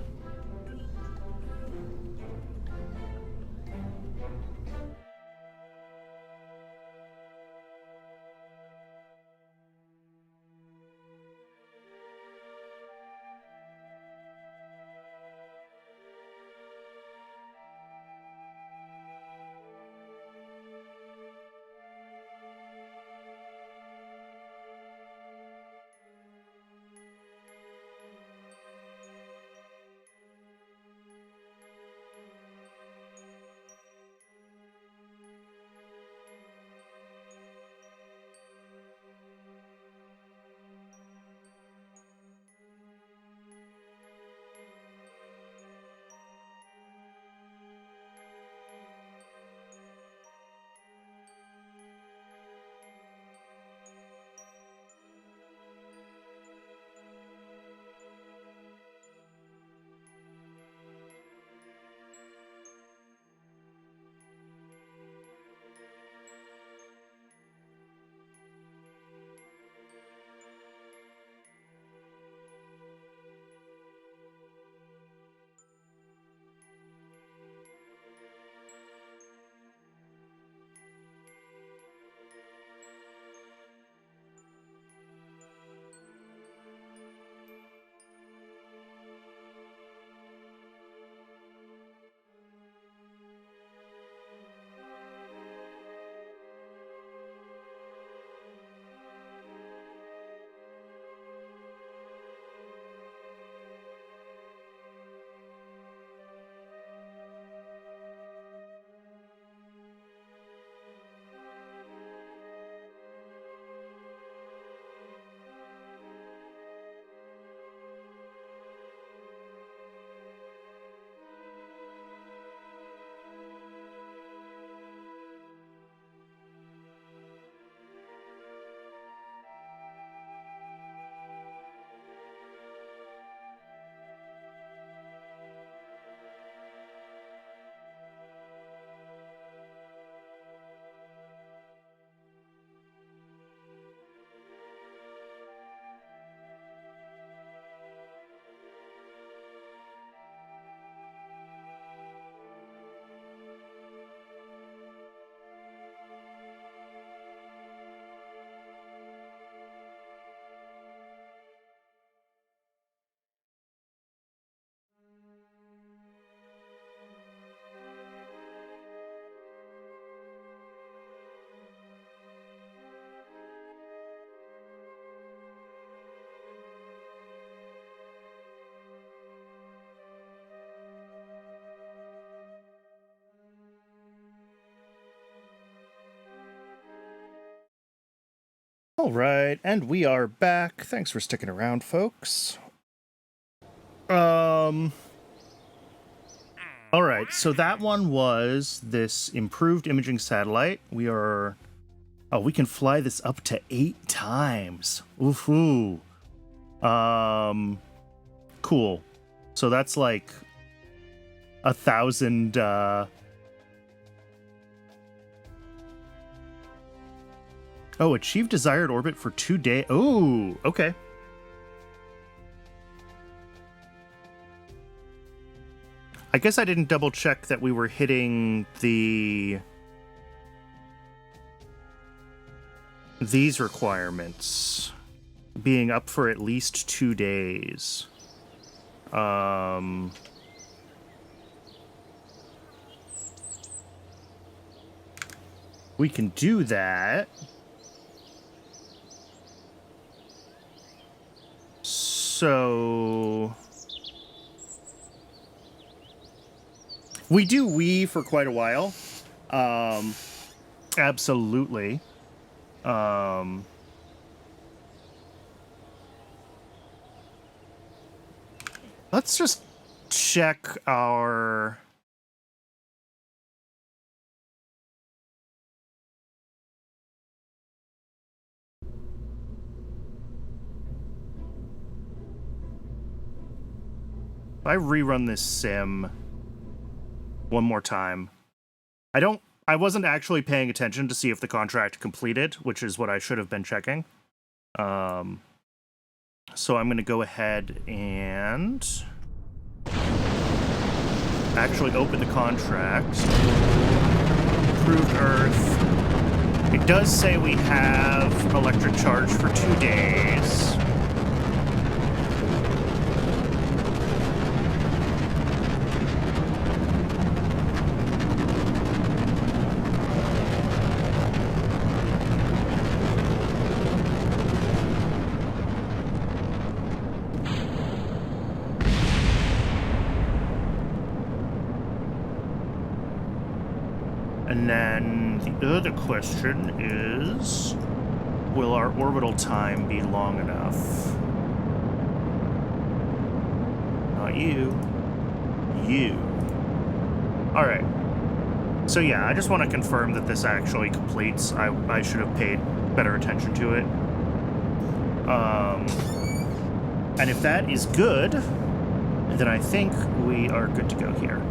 All right, and we are back. Thanks for sticking around, folks. All right, so that one was this improved imaging satellite. We can fly this up to 8 times. Ooh. Cool. So that's like 1,000, Oh, achieve desired orbit for 2 days. Oh, okay. I guess I didn't double check that we were hitting these requirements. Being up for at least 2 days. We can do that. So we do Wii for quite a while. Absolutely. Let's just check our... If I rerun this sim one more time, I wasn't actually paying attention to see if the contract completed, which is what I should have been checking. So I'm going to go ahead and actually open the contract. Approved Earth. It does say we have electric charge for 2 days. And then the other question is, will our orbital time be long enough? Not you. You. Alright. So yeah, I just want to confirm that this actually completes. I should have paid better attention to it. And if that is good, then I think we are good to go here.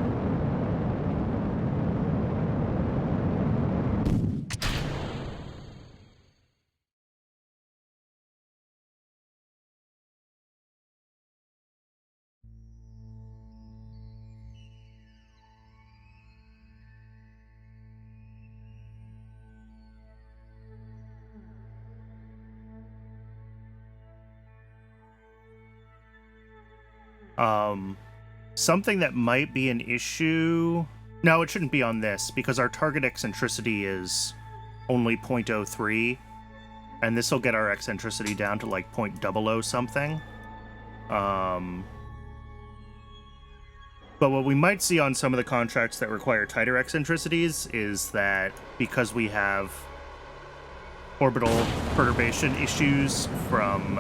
Something that might be an issue... No, it shouldn't be on this, because our target eccentricity is only 0.03, and this will get our eccentricity down to like 0.00 something. But what we might see on some of the contracts that require tighter eccentricities is that because we have orbital perturbation issues from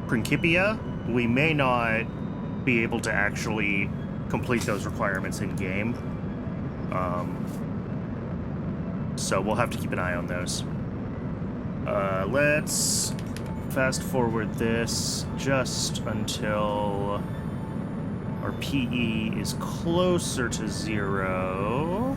Principia, we may not be able to actually complete those requirements in game. So we'll have to keep an eye on those. Let's fast forward this just until our PE is closer to 0.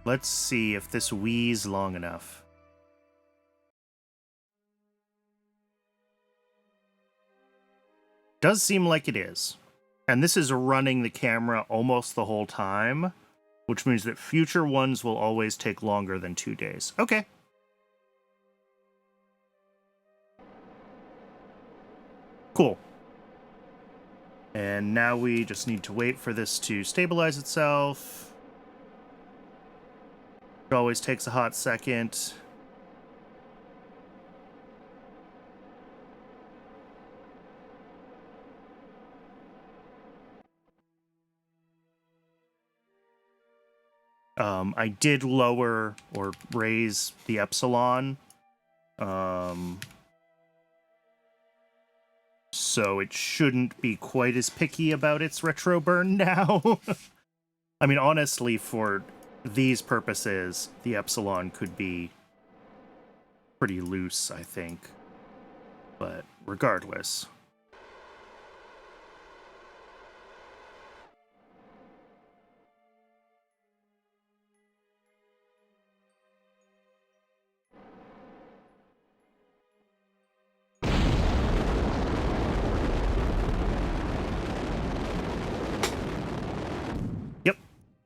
Let's see if this Wii's long enough. Does seem like it is. And this is running the camera almost the whole time, which means that future ones will always take longer than 2 days. Okay. Cool. And now we just need to wait for this to stabilize itself. It always takes a hot second. I did lower or raise the epsilon. So it shouldn't be quite as picky about its retro burn now. I mean, honestly, for these purposes, the epsilon could be pretty loose, I think. But regardless.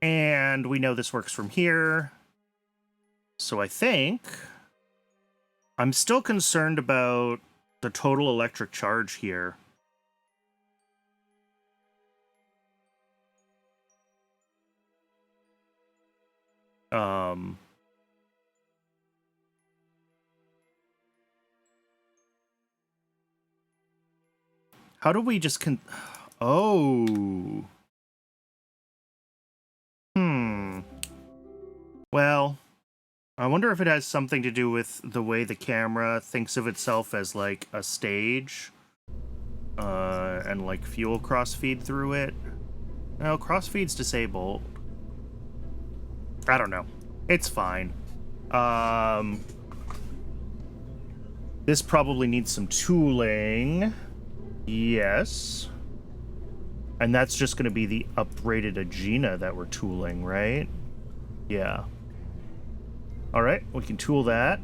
And we know this works from here. So I think I'm still concerned about the total electric charge here. How do we just Oh. Well, I wonder if it has something to do with the way the camera thinks of itself as, like, a stage. And, like, fuel crossfeed through it. No, crossfeed's disabled. I don't know. It's fine. This probably needs some tooling. Yes. And that's just going to be the uprated Agena that we're tooling, right? Yeah. Alright, we can tool that.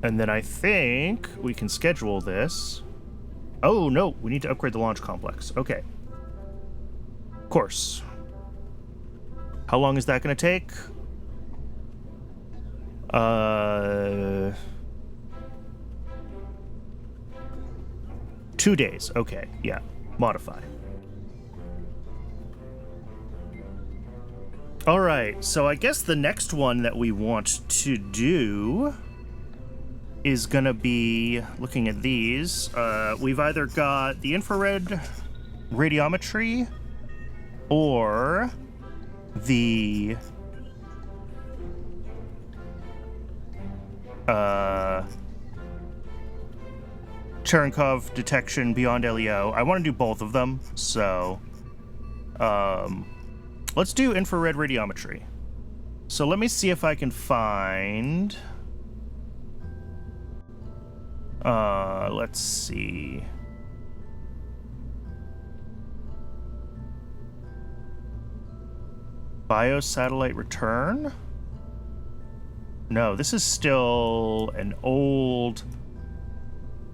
And then I think we can schedule this. Oh, no, we need to upgrade the launch complex. Okay. Of course. How long is that going to take? 2 days. Okay, yeah. Modify. Alright, so I guess the next one that we want to do is gonna be looking at these. We've either got the infrared radiometry or the Cherenkov detection beyond LEO. I want to do both of them, so let's do infrared radiometry. So let me see if I can find... let's see. Biosatellite return? No, this is still an old...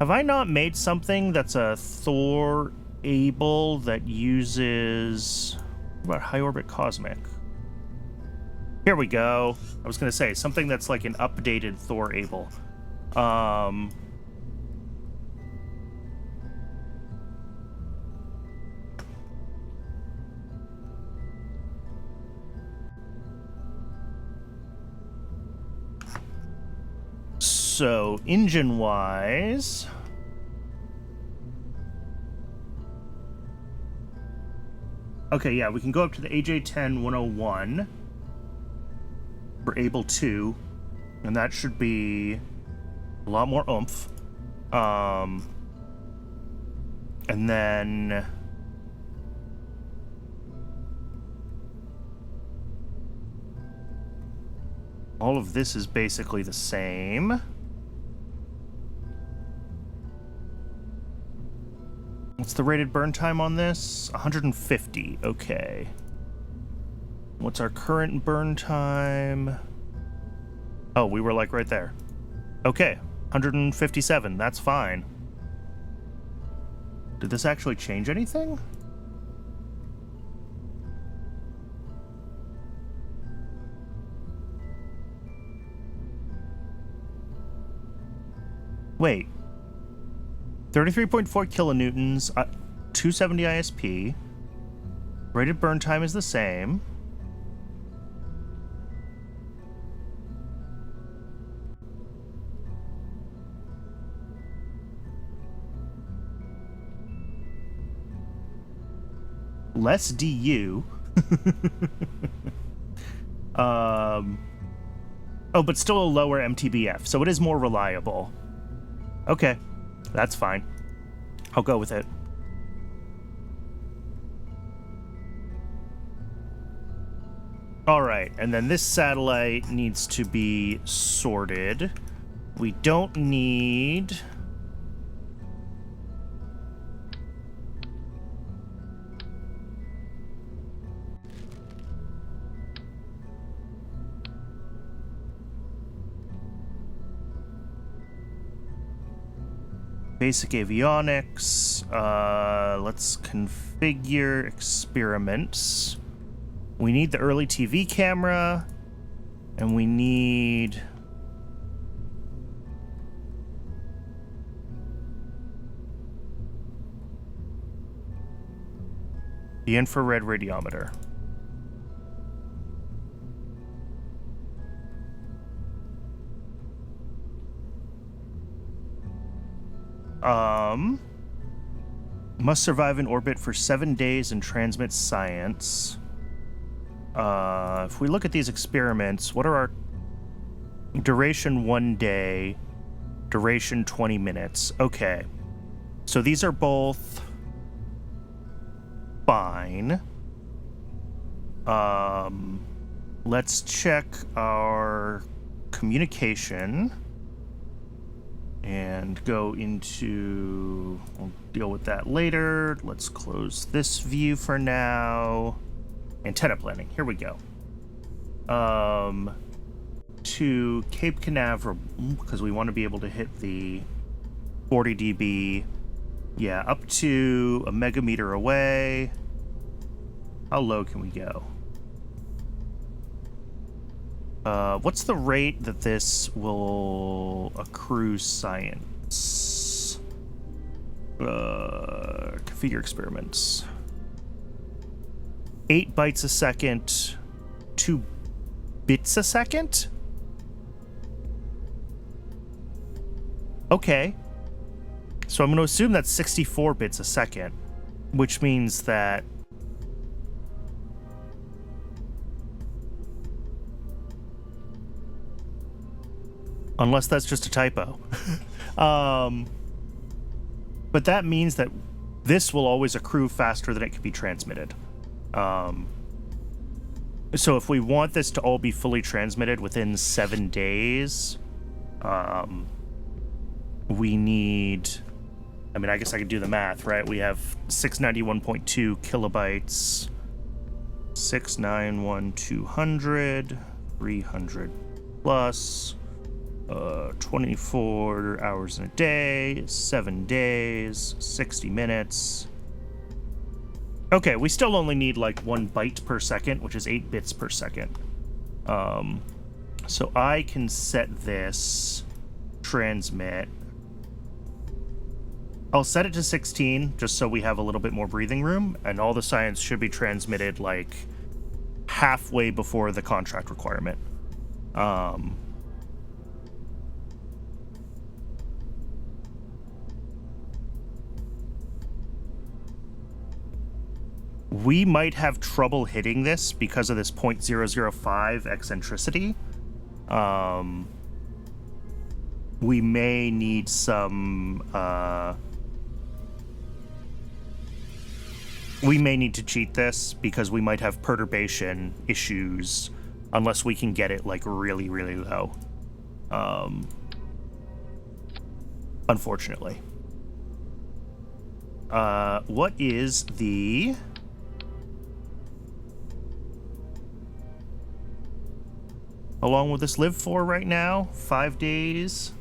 Have I not made something that's a Thor-able that uses... What about high orbit cosmic? Here we go. I was gonna say, something that's like an updated Thor-able. So, engine-wise... Okay, yeah, we can go up to the AJ-10-101 for Able 2, and that should be a lot more oomph. And then... all of this is basically the same. What's the rated burn time on this? 150. Okay. What's our current burn time? Oh, we were like right there. Okay. 157. That's fine. Did this actually change anything? Wait. 33.4 kilonewtons, 270 ISP. Rated burn time is the same. Less DU. Oh, but still a lower MTBF, so it is more reliable. Okay, that's fine. I'll go with it. All right, and then this satellite needs to be sorted. We don't need... Basic avionics. Let's configure experiments. We need the early TV camera, and we need... the infrared radiometer. Must survive in orbit for 7 days and transmit science. If we look at these experiments, what are our... duration 1 day, duration 20 minutes. Okay. So these are both fine. Let's check our communication and go into... we'll deal with that later. Let's close this view for now. Antenna planning. Here we go. To Cape Canaveral, because we want to be able to hit the 40 dB. Yeah, up to a megameter away. How low can we go? What's the rate that this will accrue science? Configure experiments. 8 bytes a second, 2 bits a second? Okay. So I'm going to assume that's 64 bits a second, which means that... unless that's just a typo. But that means that this will always accrue faster than it can be transmitted. So if we want this to all be fully transmitted within 7 days, we need... I mean, I guess I could do the math, right? We have 691.2 kilobytes, 691,200, 300 plus, 24 hours in a day, 7 days, 60 minutes. Okay, we still only need like 1 byte per second, which is 8 bits per second. So I can set this transmit. I'll set it to 16 just so we have a little bit more breathing room, and all the science should be transmitted like halfway before the contract requirement. We might have trouble hitting this because of this 0.005 eccentricity. We may need some... we may need to cheat this because we might have perturbation issues unless we can get it like really, really low. Unfortunately. What is the... how long will this live for right now? 5 days.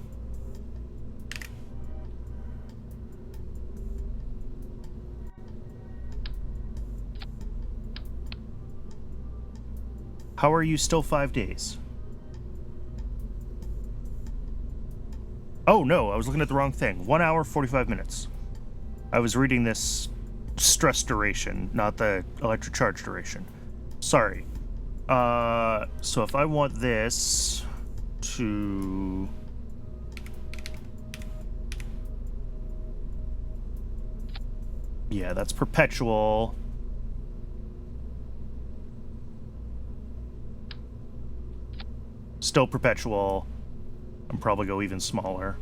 How are you still 5 days? Oh, no, I was looking at the wrong thing. 1 hour, 45 minutes. I was reading this stress duration, not the electric charge duration. Sorry. So if I want this to... Yeah, that's perpetual. Still perpetual. And probably go even smaller.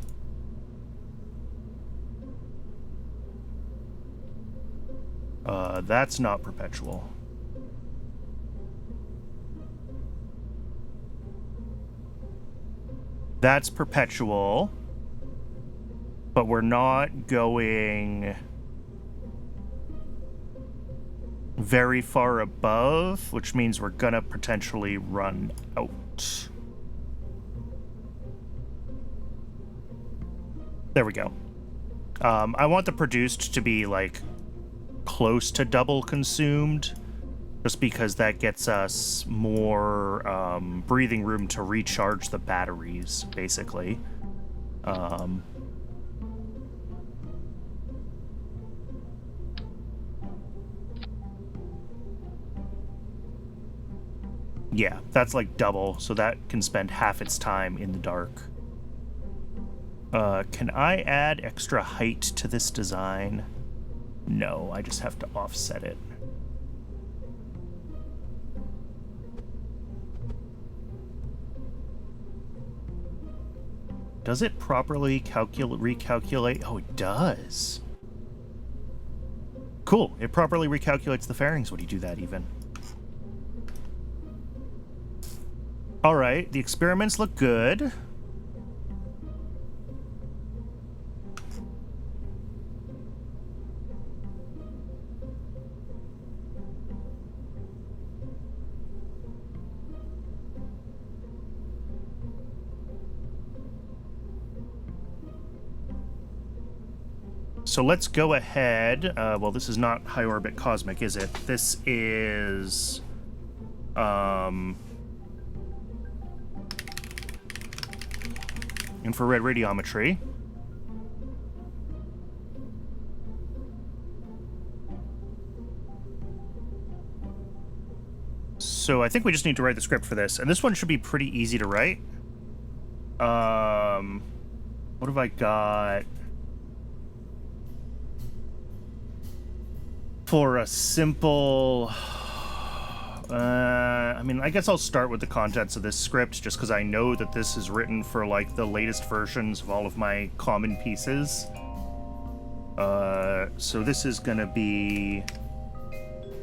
That's not perpetual. That's perpetual. But we're not going very far above, which means we're gonna potentially run out. There we go. I want the produced to be, like, close to double consumed, just because that gets us more breathing room to recharge the batteries, basically. Yeah, that's like double, so that can spend half its time in the dark. Can I add extra height to this design? No, I just have to offset it. Does it properly recalculate? Oh, it does. Cool, it properly recalculates the fairings when you do that even. Alright, the experiments look good. So let's go ahead. Well, this is not high orbit cosmic, is it? This is infrared radiometry. So I think we just need to write the script for this, and this one should be pretty easy to write. What have I got? For a simple... I mean, I guess I'll start with the contents of this script, just because I know that this is written for, like, the latest versions of all of my common pieces. So this is gonna be...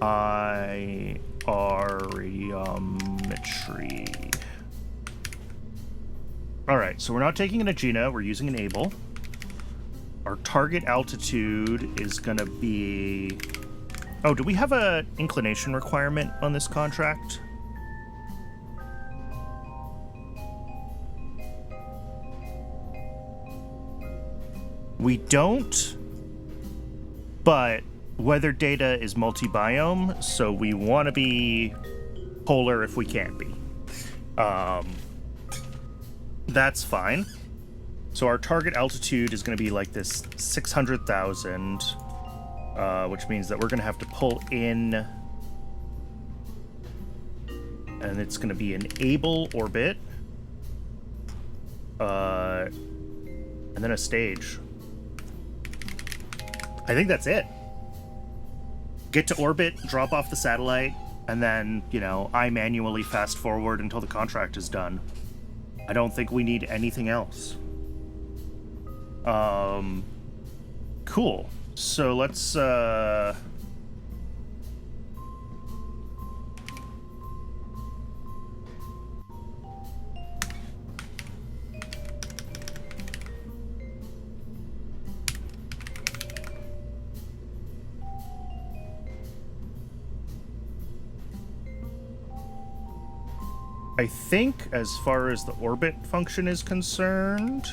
IR radiometry. Alright, so we're not taking an Agena, we're using an Able. Our target altitude is gonna be... Oh, do we have an inclination requirement on this contract? We don't, but weather data is multi-biome, so we want to be polar if we can be. That's fine. So our target altitude is going to be like this 600,000, which means that we're going to have to pull in, and it's going to be an Able orbit, and then a stage. I think that's it. Get to orbit, drop off the satellite, and then, you know, I manually fast forward until the contract is done. I don't think we need anything else. Cool. So let's, I think as far as the orbit function is concerned,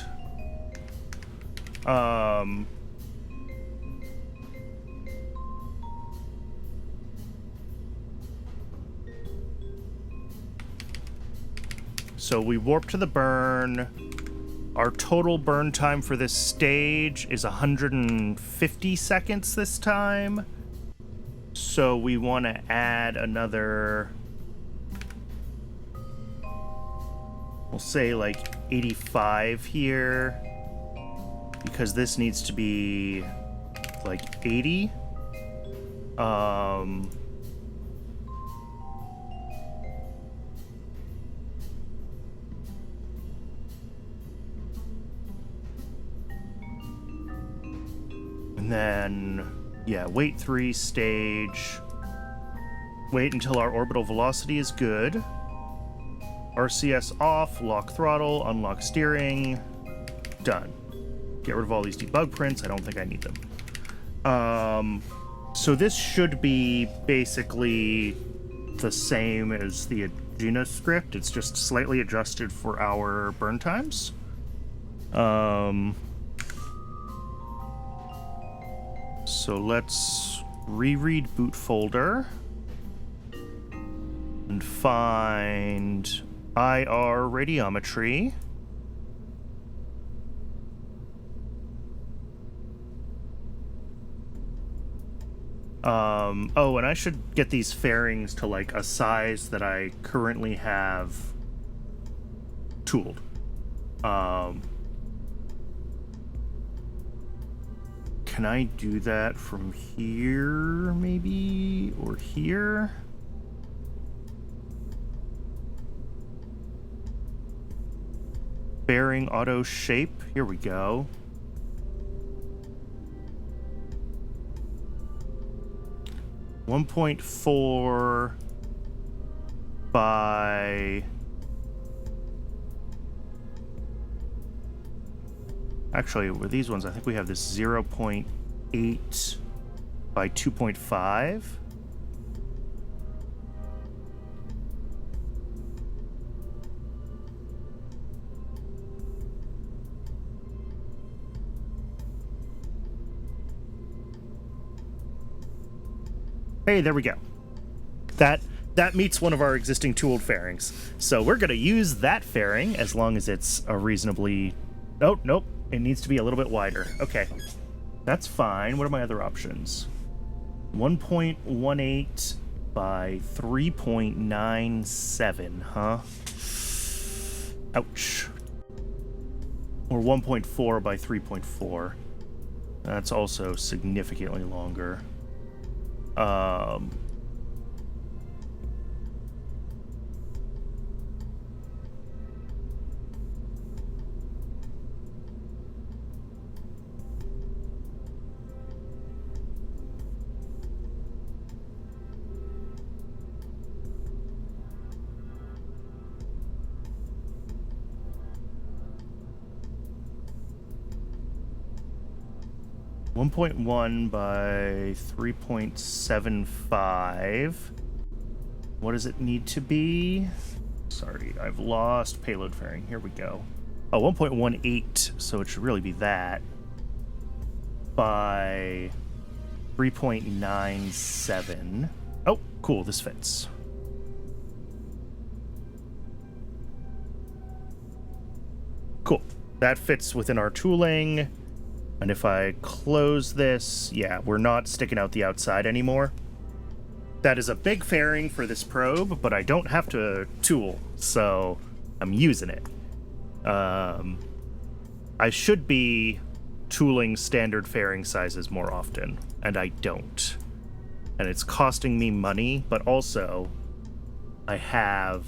so we warp to the burn, Our total burn time for this stage is 150 seconds this time. So we want to add another, we'll say like 85 here, because this needs to be like 80. And then, yeah, wait 3 stage. Wait until our orbital velocity is good. RCS off, lock throttle, unlock steering. Done. Get rid of all these debug prints. I don't think I need them. So this should be basically the same as the Agena script. It's just slightly adjusted for our burn times. So let's reread boot folder and find IR radiometry. Oh, and I should get these fairings to like a size that I currently have tooled. Can I do that from here, maybe? Or here? Bearing auto shape. Here we go. .4 by... Actually, with these ones, I think we have this 0.8 by 2.5. Hey, there we go. That meets one of our existing tooled fairings. So we're going to use that fairing as long as it's a reasonably... Oh, nope. It needs to be a little bit wider. Okay. That's fine. What are my other options? 1.18 by 3.97, huh? Ouch. Or 1.4 by 3.4. That's also significantly longer. 1.1 by 3.75. What does it need to be? Sorry, I've lost payload fairing. Here we go. Oh, 1.18, so it should really be that. By 3.97. Oh, cool, this fits. Cool. That fits within our tooling. And if I close this, yeah, we're not sticking out the outside anymore. That is a big fairing for this probe, but I don't have to tool, so I'm using it. I should be tooling standard fairing sizes more often, and I don't. And it's costing me money, but also I have...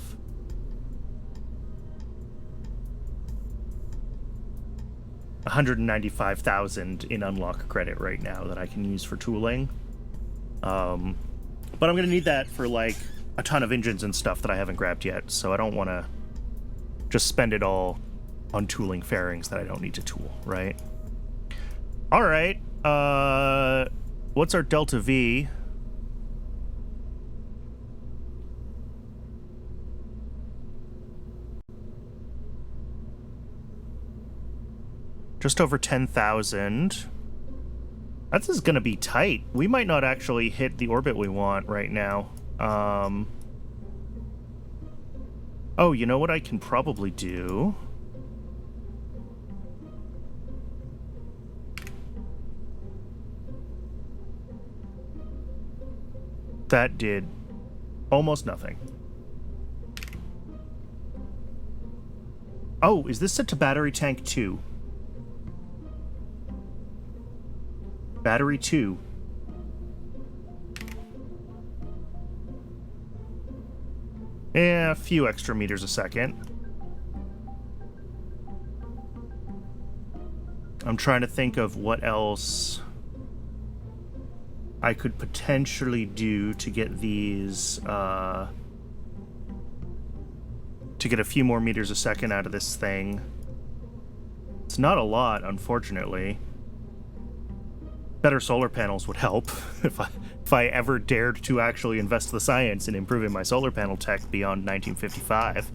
$195,000 in unlock credit right now that I can use for tooling. But I'm going to need that for, like, a ton of engines and stuff that I haven't grabbed yet, so I don't want to just spend it all on tooling fairings that I don't need to tool, right? All right. What's our delta V? Just over 10,000. That's just gonna be tight. We might not actually hit the orbit we want right now. Oh, you know what I can probably do? That did almost nothing. Oh, is this set to battery tank 2? Battery 2. Yeah, a few extra meters a second. I'm trying to think of what else I could potentially do to get these, to get a few more meters a second out of this thing. It's not a lot, unfortunately. Better solar panels would help if I ever dared to actually invest the science in improving my solar panel tech beyond 1955.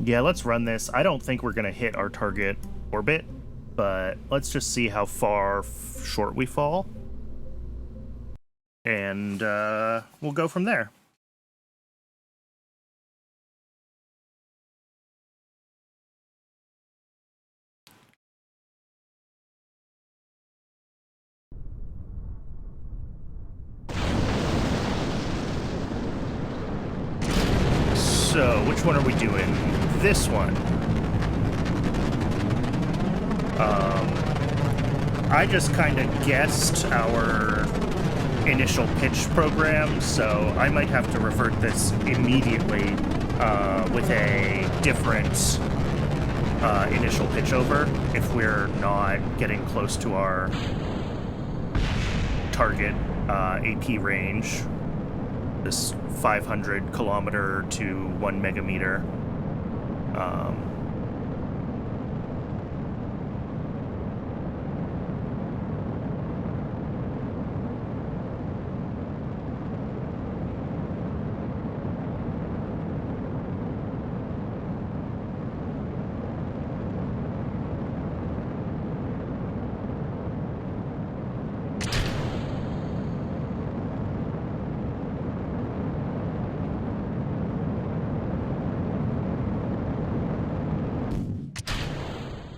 Yeah, let's run this. I don't think we're going to hit our target orbit, but let's just see how far short we fall. And we'll go from there. So, which one are we doing? This one. I just kind of guessed our initial pitch program, so I might have to revert this immediately with a different initial pitch over if we're not getting close to our target AP range. This 500 kilometer to 1 megameter.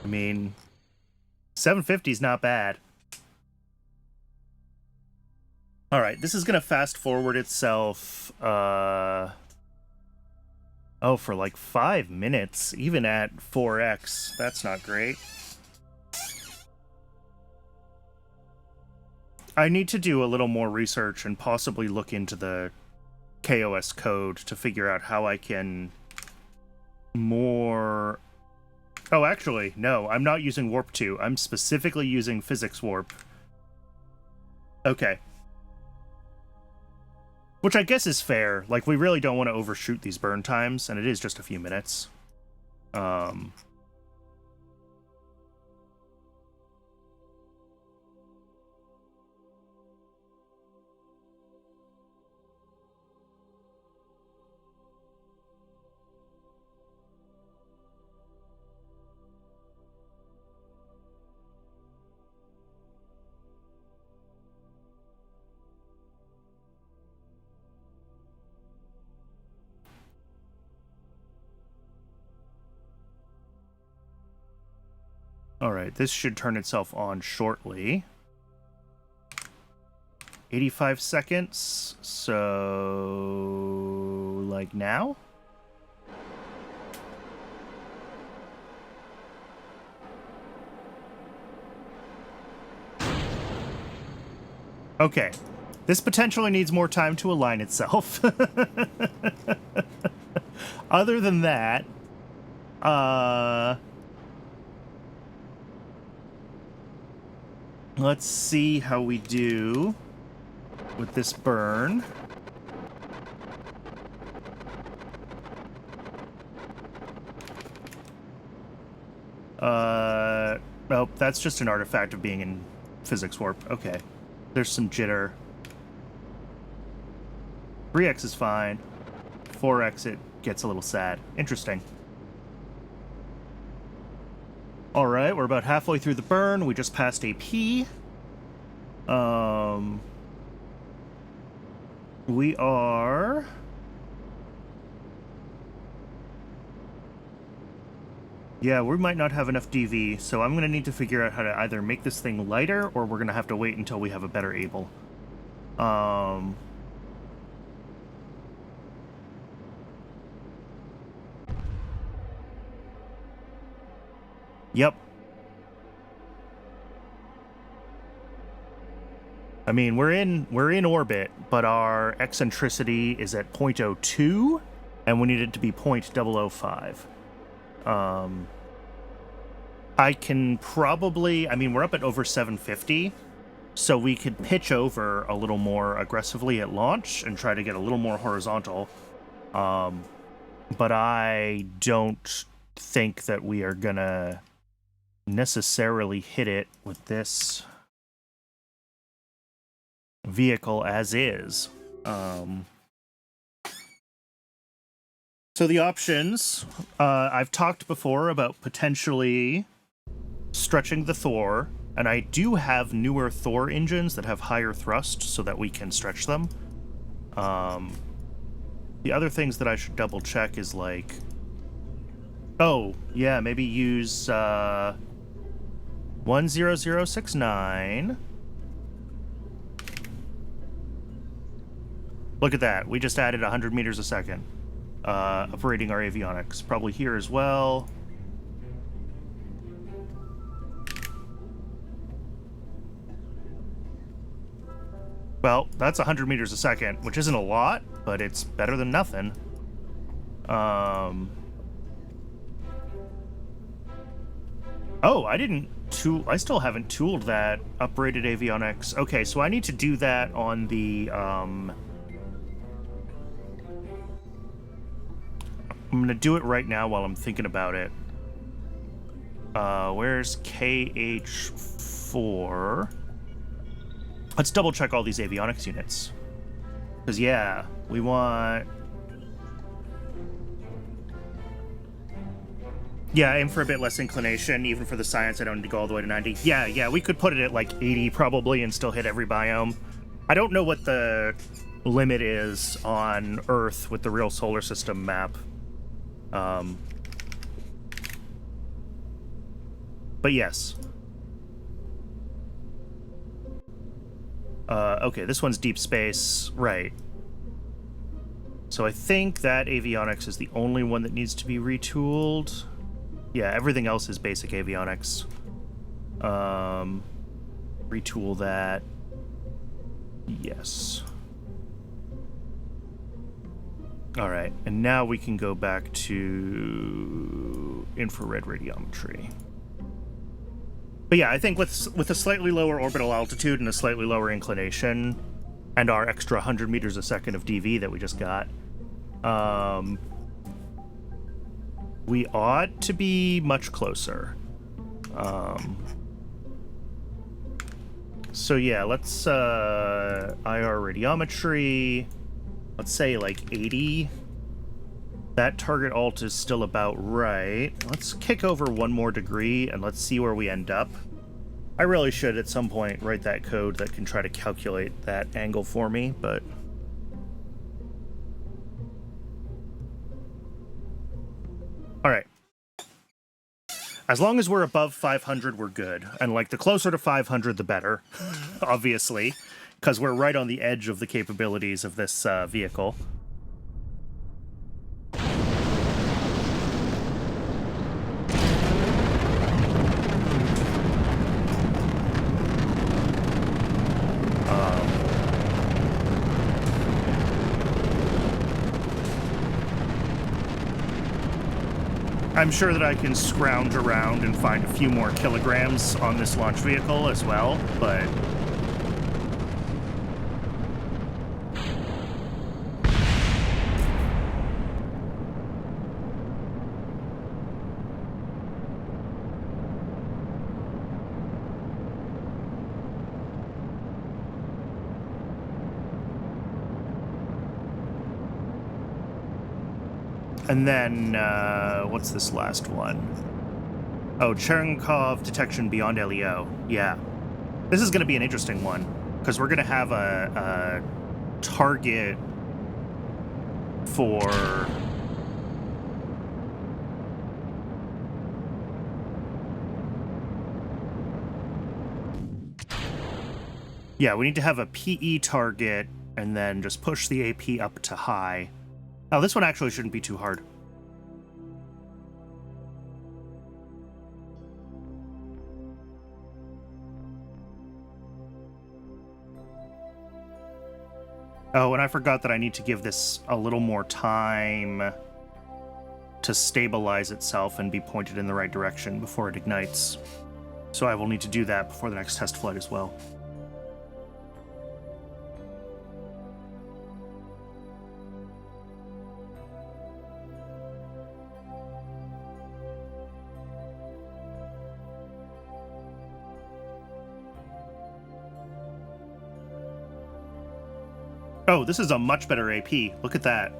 I mean, 750 is not bad. All right, this is going to fast forward itself, oh, for like 5 minutes, even at 4x. That's not great. I need to do a little more research and possibly look into the KOS code to figure out how I can more... Oh, actually, no, I'm not using Warp 2. I'm specifically using Physics Warp. Okay. Which I guess is fair. Like, we really don't want to overshoot these burn times, and it is just a few minutes. All right, this should turn itself on shortly. 85 seconds, so like now? Okay, this potentially needs more time to align itself. Other than that, let's see how we do with this burn. Oh, that's just an artifact of being in Physics Warp. Okay. There's some jitter. 3x is fine. 4x, it gets a little sad. Interesting. Alright, we're about halfway through the burn. We just passed AP. We are... Yeah, we might not have enough DV, so I'm going to need to figure out how to either make this thing lighter, or we're going to have to wait until we have a better able. Yep. I mean, we're in orbit, but our eccentricity is at 0.02, and we need it to be 0.005. I can probably, I mean, we're up at over 750, so we could pitch over a little more aggressively at launch and try to get a little more horizontal. But I don't think that we are gonna necessarily hit it with this vehicle as is. So the options, I've talked before about potentially stretching the Thor, and I do have newer Thor engines that have higher thrust so that we can stretch them. The other things that I should double check is like, oh yeah, maybe use 10069. Look at that, we just added 100 meters a second, operating our avionics. Probably here as well. Well, that's 100 meters a second, which isn't a lot, but it's better than nothing. Oh, I still haven't tooled that uprated avionics. Okay, so I need to do that on the, I'm gonna do it right now while I'm thinking about it. Where's KH4? Let's double check all these avionics units. Because, yeah, we want... Yeah, aim for a bit less inclination. Even for the science, I don't need to go all the way to 90. Yeah, we could put it at like 80 probably and still hit every biome. I don't know what the limit is on Earth with the real solar system map. But yes. Okay, this one's deep space. Right. So I think that avionics is the only one that needs to be retooled. Yeah, everything else is basic avionics. Retool that. Yes. Alright, and now we can go back to infrared radiometry. But yeah, I think with a slightly lower orbital altitude and a slightly lower inclination, and our extra 100 meters a second of DV that we just got, we ought to be much closer. So yeah, let's IR radiometry, let's say like 80. That target alt is still about right. Let's kick over one more degree and let's see where we end up. I really should at some point write that code that can try to calculate that angle for me, but... Alright. As long as we're above 500, we're good. And, like, the closer to 500, the better, obviously, because we're right on the edge of the capabilities of this vehicle. I'm sure that I can scrounge around and find a few more kilograms on this launch vehicle as well, but... And then, what's this last one? Oh, Cherenkov detection beyond LEO. Yeah. This is going to be an interesting one, because we're going to have a target for... Yeah, we need to have a PE target and then just push the AP up to high. Oh, this one actually shouldn't be too hard. Oh, and I forgot that I need to give this a little more time to stabilize itself and be pointed in the right direction before it ignites. So I will need to do that before the next test flight as well. Oh, this is a much better AP. Look at that.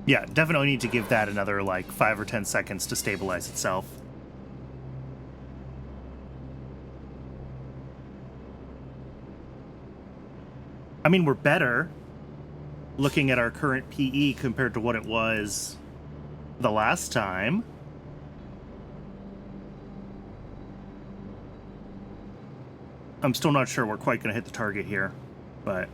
Yeah, definitely need to give that another, like, 5 or 10 seconds to stabilize itself. I mean, we're better looking at our current PE compared to what it was the last time. I'm still not sure we're quite going to hit the target here, but...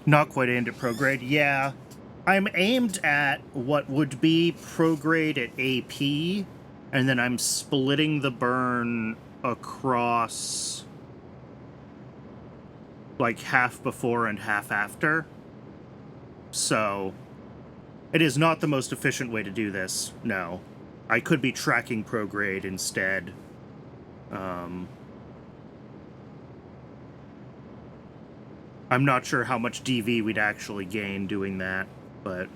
Not quite aimed at prograde. Yeah. I'm aimed at what would be prograde at AP, and then I'm splitting the burn across like half before and half after. So it is not the most efficient way to do this, no. I could be tracking prograde instead. I'm not sure how much DV we'd actually gain doing that, but...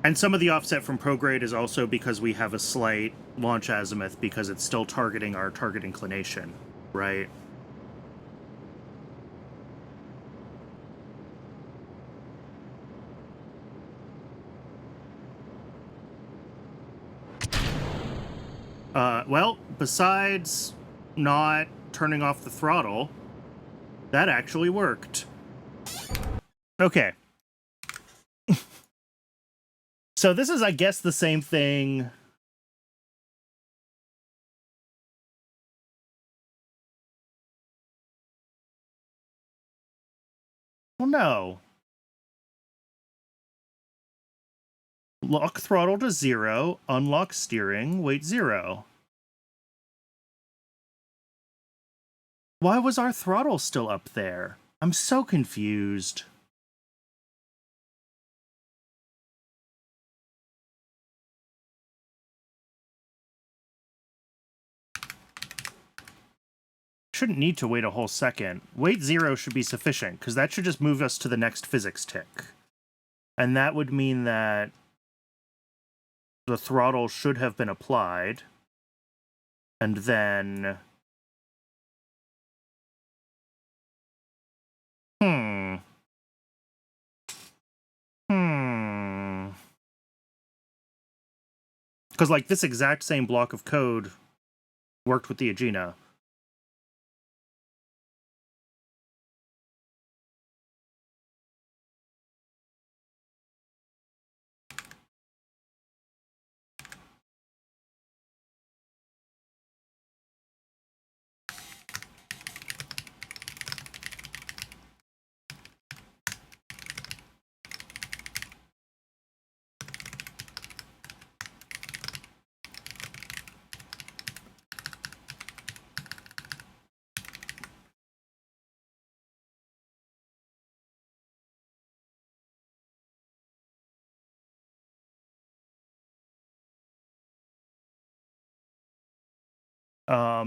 and some of the offset from prograde is also because we have a slight launch azimuth because it's still targeting our target inclination, right? Well, besides not turning off the throttle, that actually worked. Okay. So this is, I guess, the same thing. Well, no. Lock throttle to 0, unlock steering, wait 0. Why was our throttle still up there? I'm so confused. Shouldn't need to wait a whole second. Wait 0 should be sufficient, because that should just move us to the next physics tick. And that would mean that the throttle should have been applied. And then Hmm. Hmm. Because, like, this exact same block of code worked with the Agena.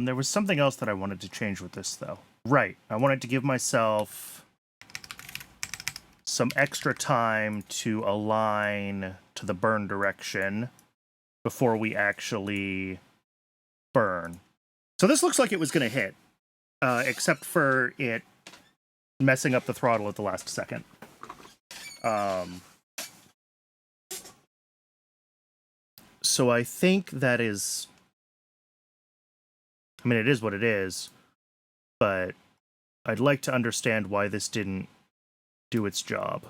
There was something else that I wanted to change with this, though. Right. I wanted to give myself some extra time to align to the burn direction before we actually burn. So this looks like it was going to hit, except for it messing up the throttle at the last second. So I think that is... I mean, it is what it is, but I'd like to understand why this didn't do its job.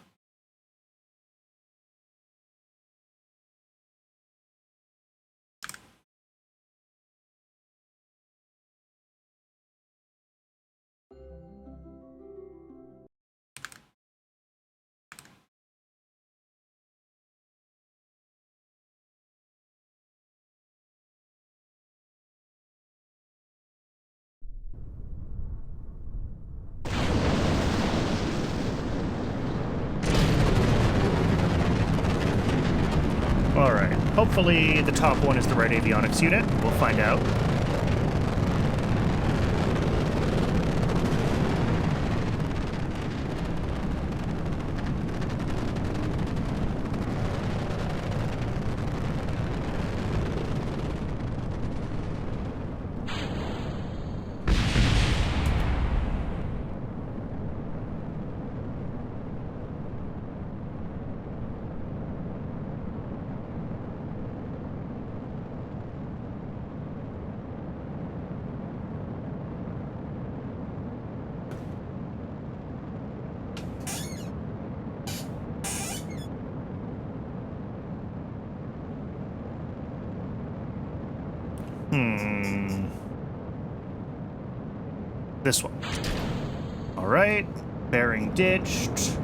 Alright, hopefully the top one is the right avionics unit. We'll find out. This one. Alright. Bearing ditched.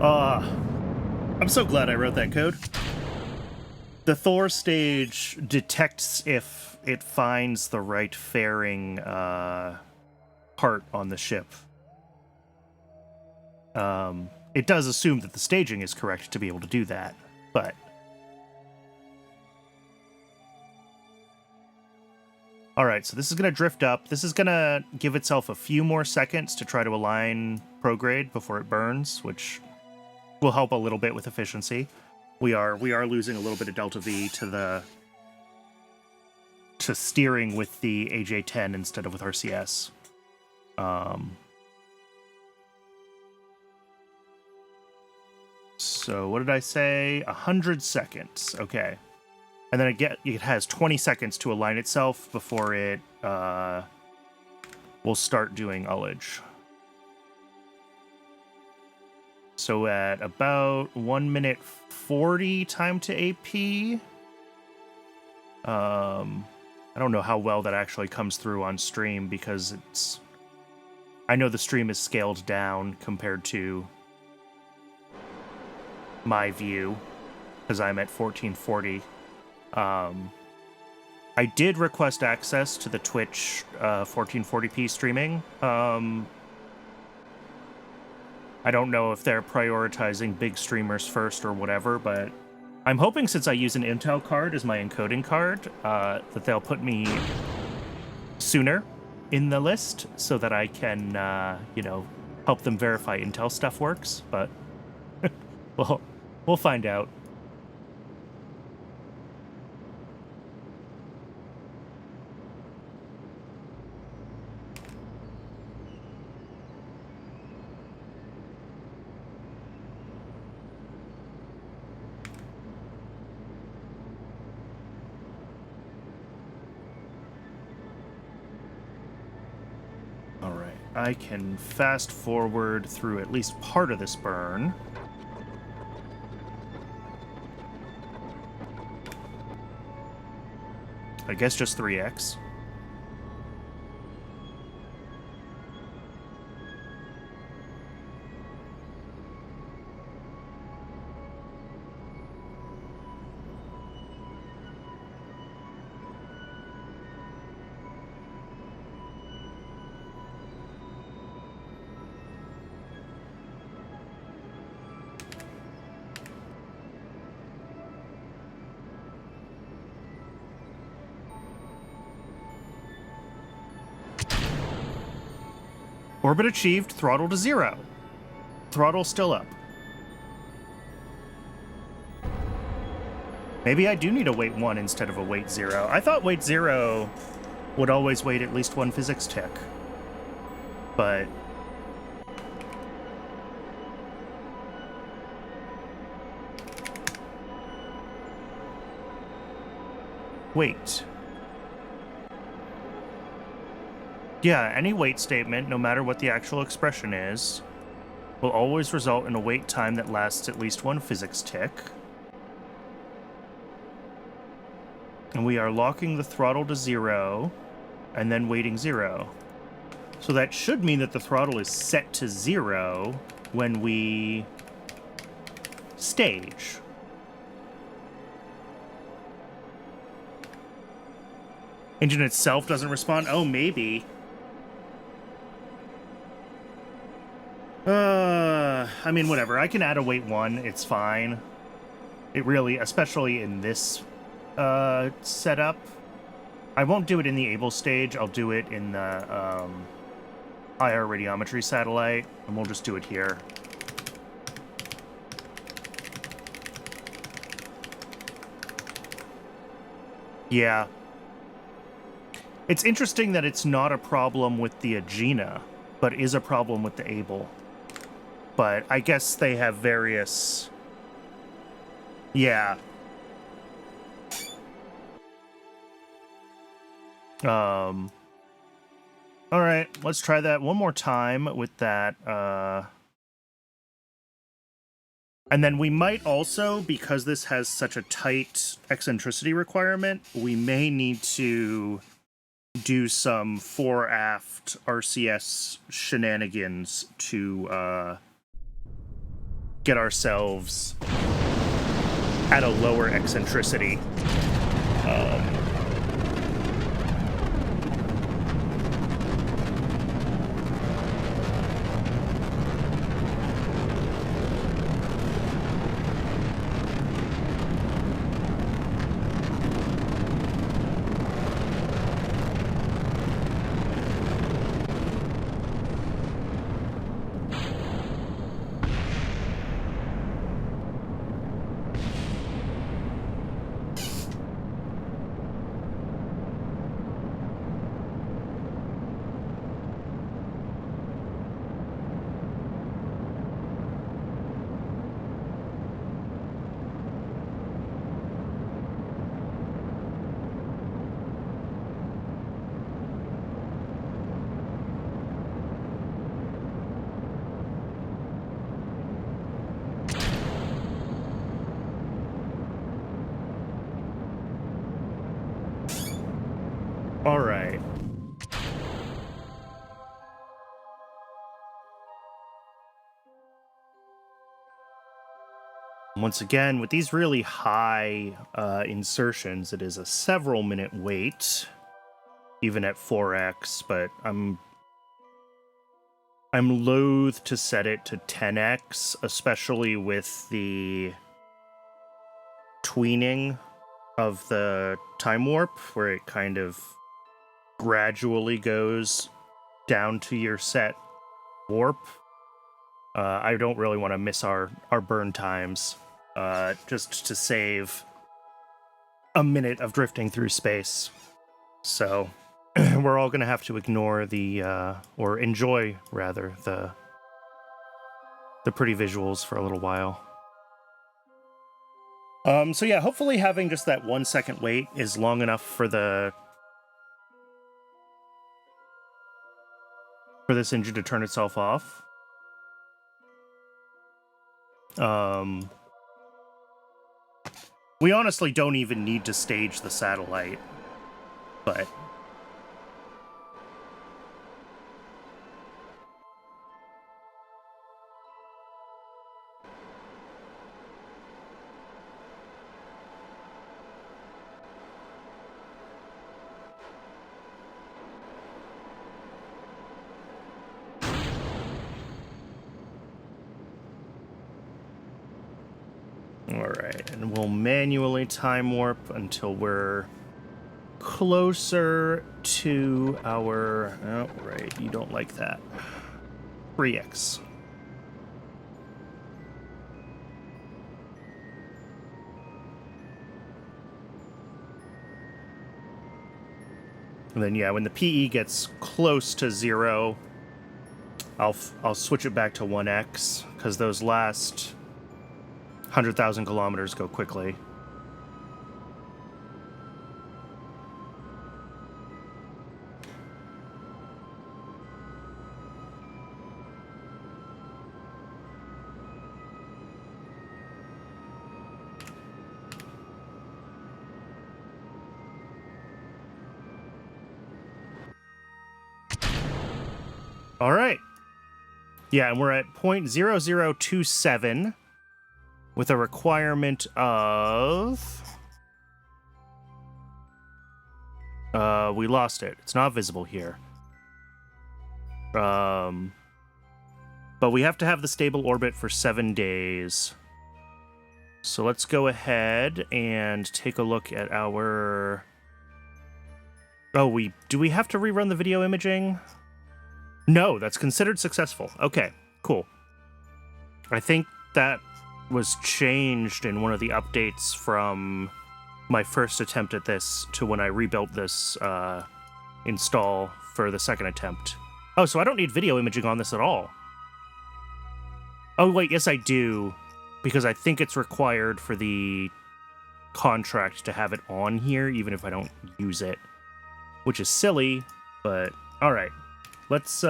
I'm so glad I wrote that code. The Thor stage detects if it finds the right fairing part on the ship. It does assume that the staging is correct to be able to do that, but... Alright, so this is going to drift up. This is going to give itself a few more seconds to try to align prograde before it burns, which will help a little bit with efficiency. We are losing a little bit of delta V to steering with the AJ10 instead of with RCS. So what did I say? 100 seconds. Okay. And then it has 20 seconds to align itself before it will start doing ullage. So at about 1 minute 40 time to AP. I don't know how well that actually comes through on stream because it's... I know the stream is scaled down compared to my view because I'm at 1440. I did request access to the Twitch 1440p streaming. I don't know if they're prioritizing big streamers first or whatever, but I'm hoping since I use an Intel card as my encoding card, that they'll put me sooner in the list so that I can, help them verify Intel stuff works, but we'll find out. I can fast forward through at least part of this burn. I guess just 3x. Orbit achieved, throttle to 0. Throttle still up. Maybe I do need a weight 1 instead of a weight 0. I thought weight 0 would always weight at least 1 physics tick. But... wait. Yeah, any weight statement, no matter what the actual expression is, will always result in a wait time that lasts at least 1 physics tick. And we are locking the throttle to 0, and then waiting 0. So that should mean that the throttle is set to 0 when we stage. Engine itself doesn't respond? Oh, maybe. I mean, whatever. I can add a weight 1. It's fine. It really, especially in this setup. I won't do it in the able stage. I'll do it in the IR radiometry satellite, and we'll just do it here. Yeah. It's interesting that it's not a problem with the Agena, but is a problem with the able. But I guess they have various... yeah. Alright, let's try that one more time with that, and then we might also, because this has such a tight eccentricity requirement, we may need to do some fore-aft RCS shenanigans to, get ourselves at a lower eccentricity. All right. Once again, with these really high insertions, it is a several minute wait, even at 4x, but I'm loath to set it to 10x, especially with the tweening of the time warp, where it kind of gradually goes down to your set warp. I don't really want to miss our burn times, just to save a minute of drifting through space. So we're all going to have to ignore the, or enjoy, rather, the pretty visuals for a little while. So yeah, hopefully having just that 1 second wait is long enough for the for this engine to turn itself off. We honestly don't even need to stage the satellite, but... Alright, and we'll manually time warp until we're closer to our... Oh, right, you don't like that. 3x. And then, yeah, when the PE gets close to 0, I'll switch it back to 1x, because those last 100,000 kilometers go quickly. All right. Yeah, and we're at 0.0027 with a requirement of... we lost it. It's not visible here. But we have to have the stable orbit for 7 days. So let's go ahead and take a look at our... Oh, do we have to rerun the video imaging? No, that's considered successful. Okay, cool. I think that was changed in one of the updates from my first attempt at this to when I rebuilt this install for the second attempt. Oh, so I don't need video imaging on this at all. Oh, wait, yes I do, because I think it's required for the contract to have it on here, even if I don't use it, which is silly, but all right. Let's,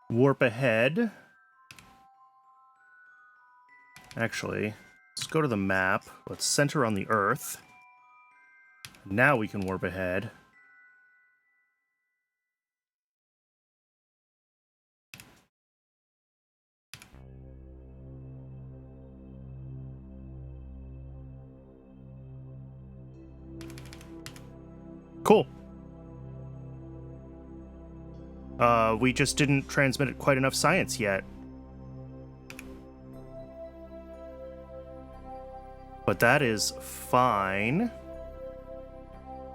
warp ahead. Actually, let's go to the map. Let's center on the Earth. Now we can warp ahead. Cool. We just didn't transmit quite enough science yet. But that is fine.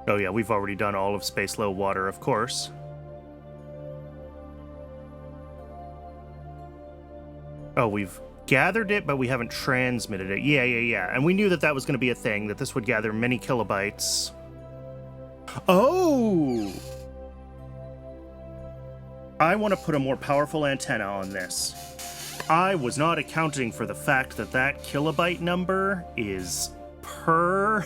Oh yeah, we've already done all of space low water, of course. Oh, we've gathered it, but we haven't transmitted it. Yeah. And we knew that that was going to be a thing, that this would gather many kilobytes. Oh! I want to put a more powerful antenna on this. I was not accounting for the fact that that kilobyte number is per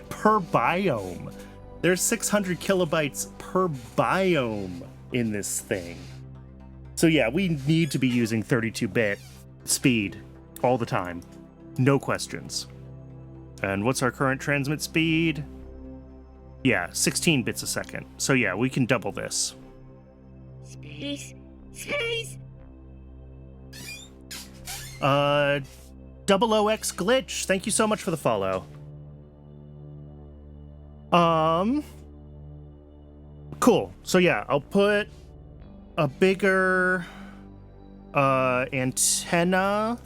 biome. There's 600 kilobytes per biome in this thing. So yeah, we need to be using 32-bit speed all the time. No questions. And what's our current transmit speed? Yeah, 16 bits a second. So yeah, we can double this. Space. Double OX Glitch, thank you so much for the follow. Cool. So yeah, I'll put a bigger antenna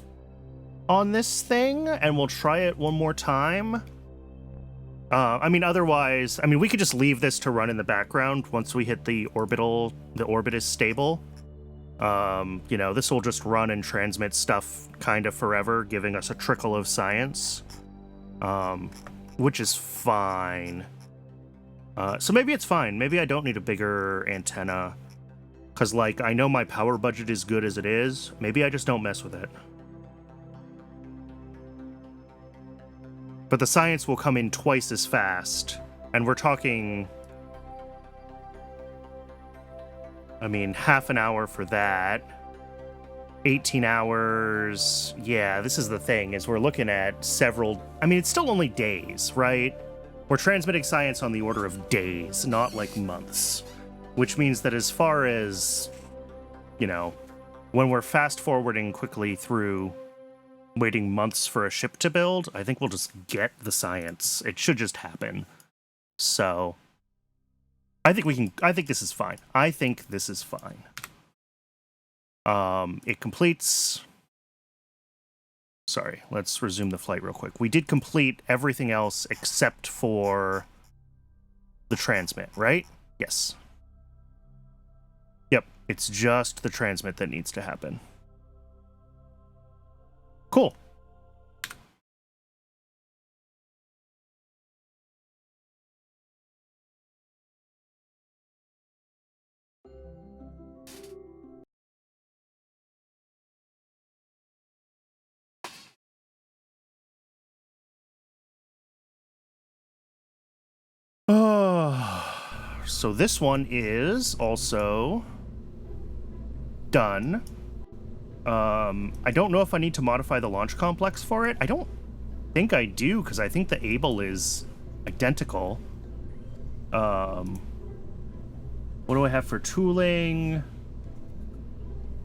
on this thing, and we'll try it one more time. Otherwise, we could just leave this to run in the background once we hit the orbit is stable. This will just run and transmit stuff kind of forever, giving us a trickle of science, which is fine. So maybe it's fine. Maybe I don't need a bigger antenna, because, I know my power budget is good as it is. Maybe I just don't mess with it. But the science will come in twice as fast. And we're talking... I mean, half an hour for that. 18 hours. Yeah, this is the thing, is we're looking at several... I mean, it's still only days, right? We're transmitting science on the order of days, not like months. Which means that as far as, you know, when we're fast-forwarding quickly through waiting months for a ship to build, I think we'll just get the science. It should just happen. So, I think this is fine. I think this is fine. It completes... Sorry, let's resume the flight real quick. We did complete everything else except for the transmit, right? Yes. Yep, it's just the transmit that needs to happen. Cool. So this one is also done. I don't know if I need to modify the launch complex for it. I don't think I do, because I think the Able is identical. What do I have for tooling?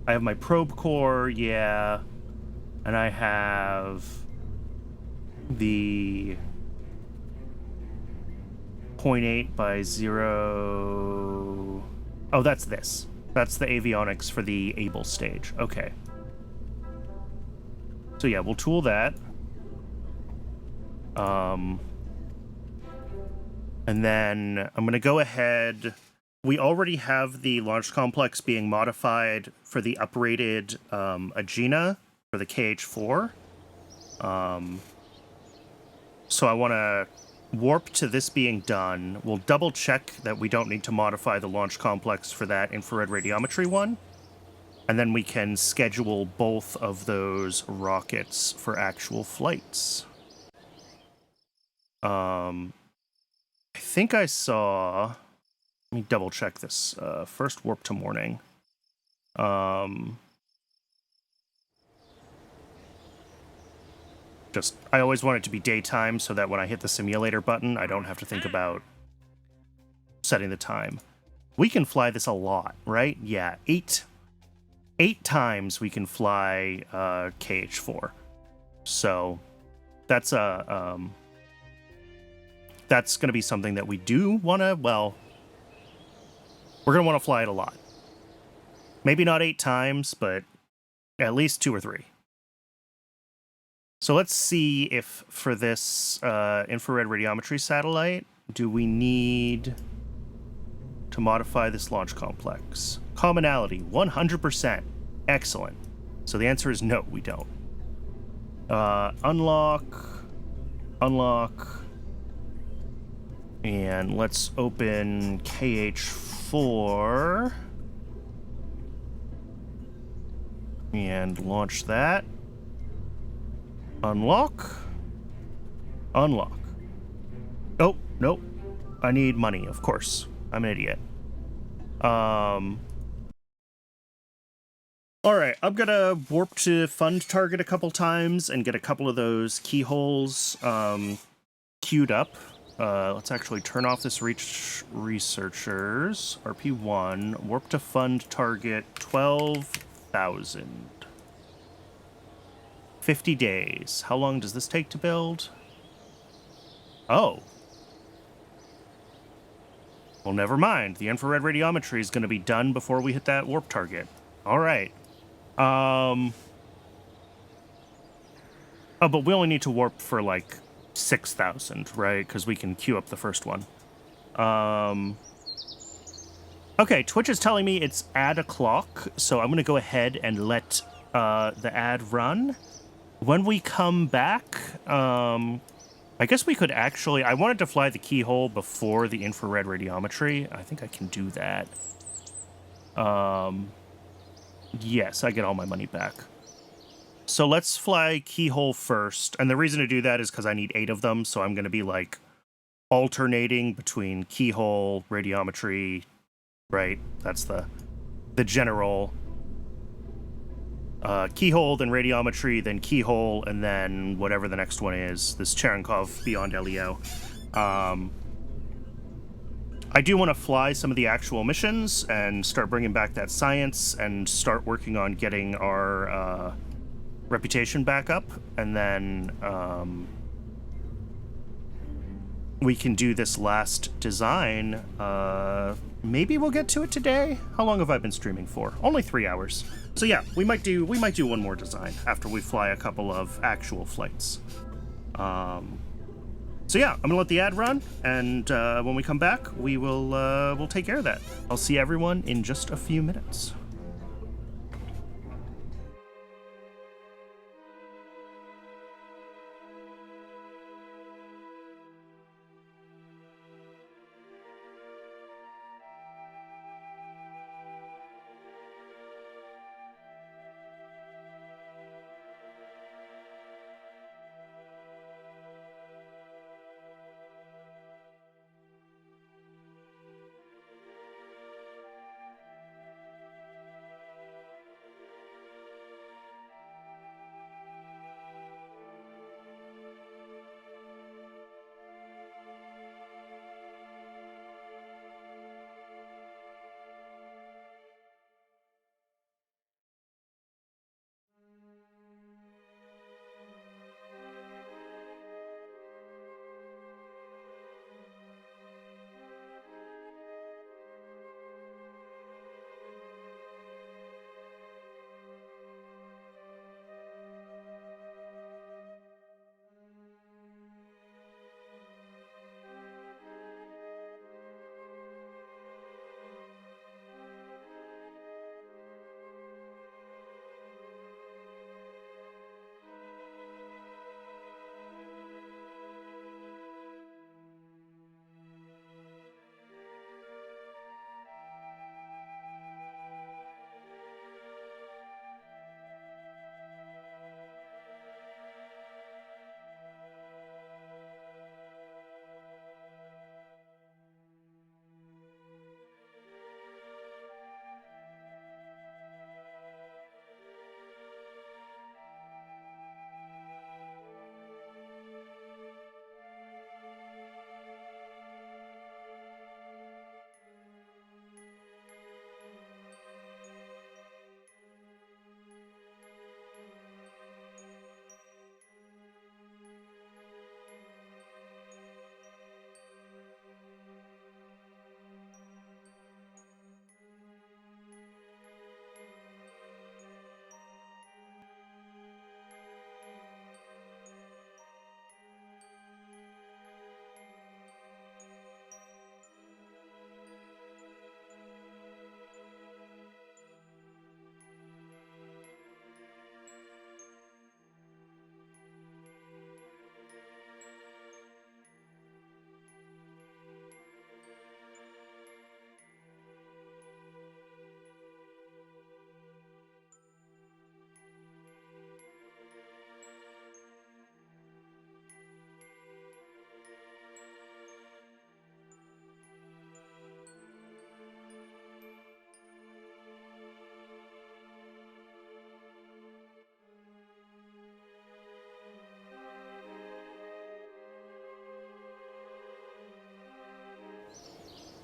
I have my probe core, yeah. And I have the 0.8 by 0... Oh, that's this. That's the avionics for the Able stage. Okay. So yeah, we'll tool that. And then I'm going to go ahead... We already have the launch complex being modified for the uprated Agena for the KH4. So I want to warp to this being done. We'll double check that we don't need to modify the launch complex for that infrared radiometry one. And then we can schedule both of those rockets for actual flights. I think I saw... Let me double check this. First warp to morning. I always want it to be daytime so that when I hit the simulator button, I don't have to think about setting the time. We can fly this a lot, right? Yeah, eight times we can fly KH4. So that's going to be something that we do want to, well, we're going to want to fly it a lot. Maybe not 8 times, but at least 2 or 3. So let's see if for this infrared radiometry satellite, do we need to modify this launch complex? Commonality, 100%. Excellent. So the answer is no, we don't. Unlock. And let's open KH4. And launch that. Unlock. Oh, nope. I need money, of course. I'm an idiot. Alright, I'm gonna warp to fund target a couple times and get a couple of those keyholes queued up. Let's actually turn off this reach researchers. RP-1, warp to fund target 12,000. 50 days. How long does this take to build? Oh. Well, never mind. The infrared radiometry is going to be done before we hit that warp target. All right. Oh, but we only need to warp for like 6,000, right? Because we can queue up the first one. Okay, Twitch is telling me it's ad o'clock, so I'm going to go ahead and let the ad run. When we come back, I guess we could actually... I wanted to fly the keyhole before the infrared radiometry. I think I can do that. Yes, I get all my money back. So let's fly keyhole first. And the reason to do that is because I need 8 of them. So I'm going to be like alternating between keyhole, radiometry, right? That's the general keyhole, then radiometry, then keyhole, and then whatever the next one is, this Cherenkov Beyond LEO. I do want to fly some of the actual missions and start bringing back that science and start working on getting our reputation back up, and then we can do this last design. Maybe we'll get to it today. How long have I been streaming for? Only 3 hours. So yeah, we might do one more design after we fly a couple of actual flights. So yeah, I'm gonna let the ad run, and when we come back, we'll take care of that. I'll see everyone in just a few minutes.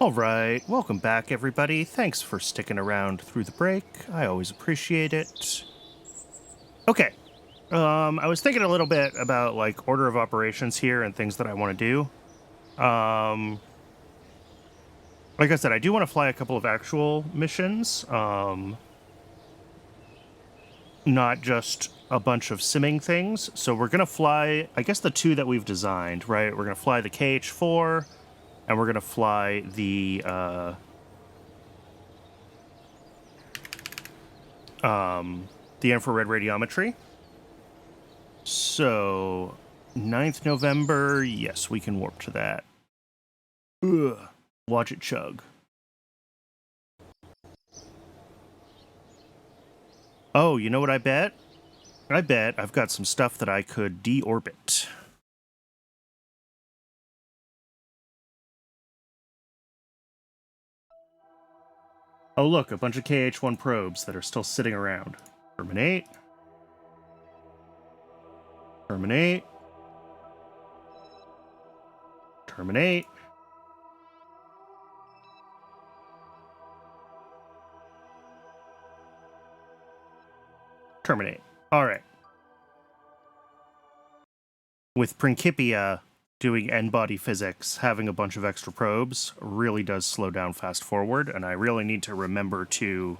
All right, welcome back, everybody. Thanks for sticking around through the break. I always appreciate it. Okay, I was thinking a little bit about like order of operations here and things that I want to do. Like I said, I do want to fly a couple of actual missions, not just a bunch of simming things. So we're gonna fly, I guess, the 2 that we've designed, right? We're gonna fly the KH-4. And we're going to fly the infrared radiometry. So, 9th November, yes, we can warp to that. Ugh. Watch it chug. Oh, you know what I bet? I bet I've got some stuff that I could deorbit. Oh look, a bunch of KH-1 probes that are still sitting around. Terminate. Terminate. Terminate. Terminate. All right. With Principia doing n-body physics, having a bunch of extra probes really does slow down fast forward, and I really need to remember to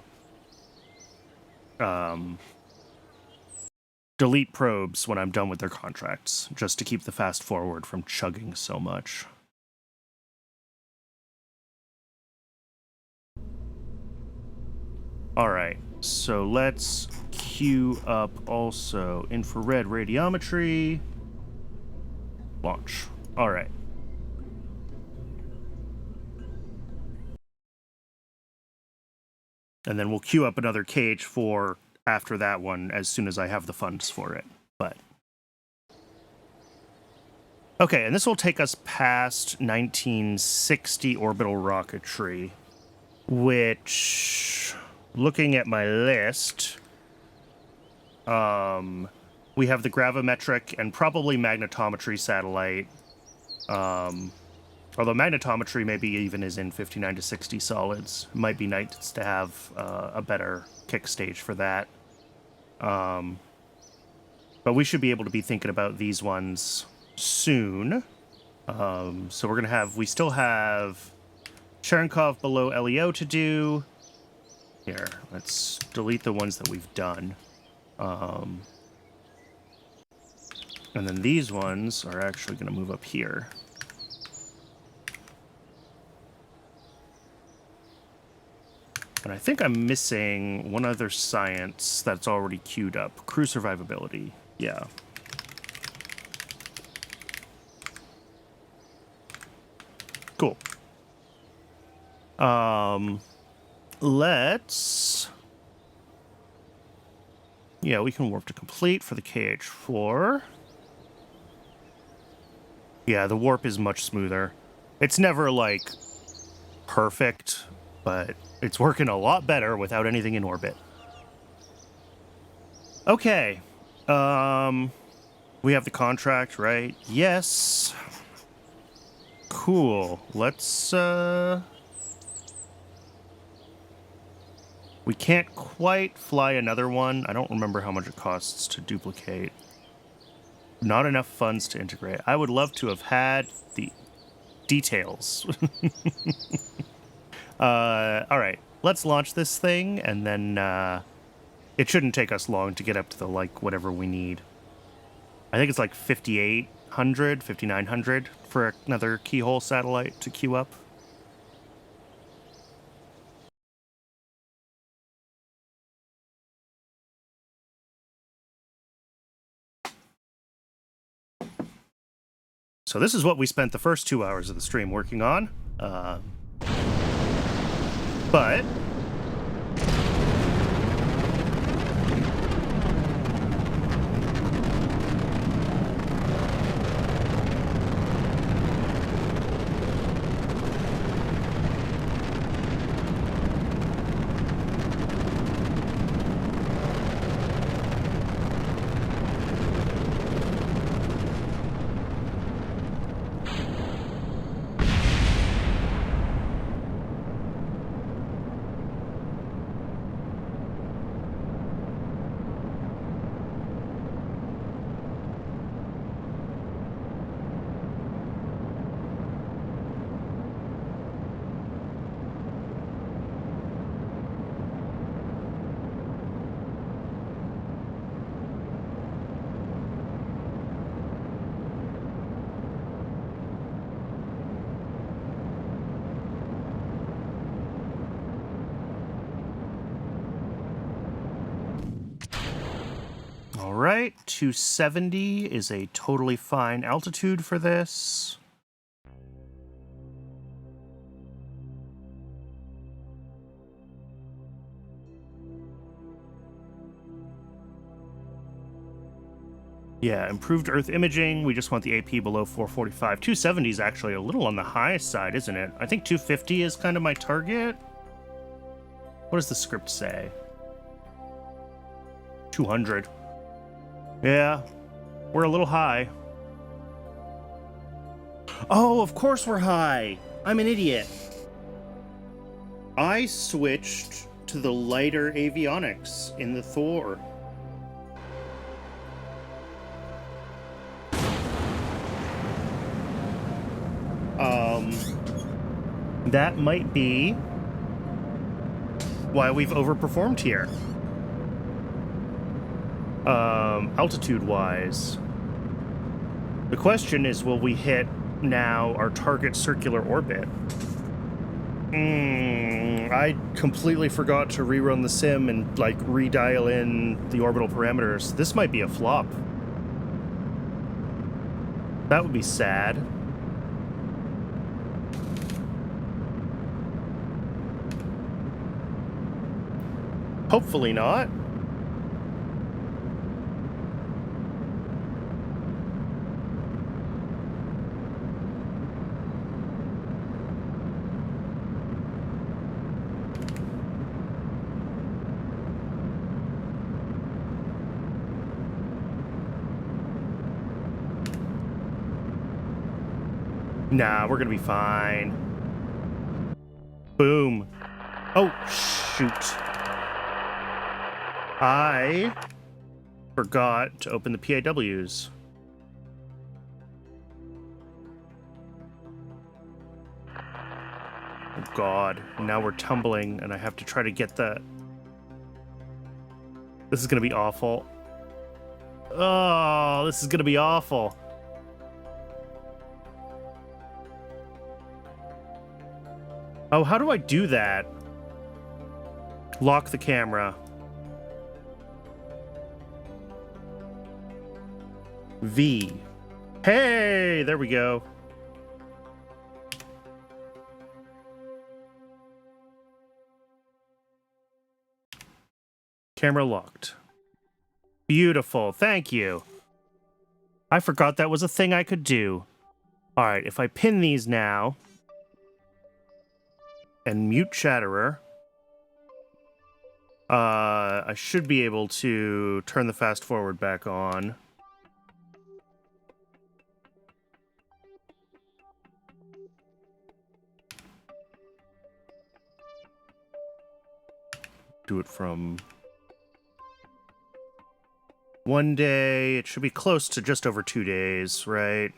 delete probes when I'm done with their contracts, just to keep the fast forward from chugging so much. Alright, so let's queue up also infrared radiometry. Launch. Alright. And then we'll queue up another KH4 after that one as soon as I have the funds for it. But okay, and this will take us past 1960 orbital rocketry, which, looking at my list, we have the gravimetric and probably magnetometry satellite. Although magnetometry maybe even is in 59 to 60 solids. It might be nice to have a better kick stage for that. But we should be able to be thinking about these ones soon. So we're going to have... We still have Cherenkov below LEO to do. Here, let's delete the ones that we've done. And then these ones are actually going to move up here. And I think I'm missing one other science that's already queued up. Crew survivability. Yeah. Cool. Let's... Yeah, we can warp to complete for the KH4. Yeah, the warp is much smoother. It's never, like, perfect, but it's working a lot better without anything in orbit. Okay. We have the contract, right? Yes. Cool. Let's, we can't quite fly another one. I don't remember how much it costs to duplicate. Not enough funds to integrate. I would love to have had the details. Alright. Let's launch this thing, and then, it shouldn't take us long to get up to the, like, whatever we need. I think it's like 5,800, 5,900 for another keyhole satellite to queue up. So this is what we spent the first 2 hours of the stream working on. But... Alright, 270 is a totally fine altitude for this. Yeah, improved Earth imaging. We just want the AP below 445. 270 is actually a little on the high side, isn't it? I think 250 is kind of my target. What does the script say? 200. Yeah, we're a little high. Oh, of course we're high. I'm an idiot. I switched to the lighter avionics in the Thor. That might be why we've overperformed here. Altitude-wise. The question is, will we hit now our target circular orbit? I completely forgot to rerun the sim and, like, redial in the orbital parameters. This might be a flop. That would be sad. Hopefully not. Nah, we're gonna be fine. Boom. Oh, shoot. I forgot to open the PAWs. Oh god, now we're tumbling and I have to try to get the... This is gonna be awful. Oh, this is gonna be awful. Oh, how do I do that? Lock the camera. V. Hey, there we go. Camera locked. Beautiful, thank you. I forgot that was a thing I could do. All right, if I pin these now and mute Chatterer, I should be able to turn the fast forward back on. Do it from 1 day. It should be close to just over 2 days, right?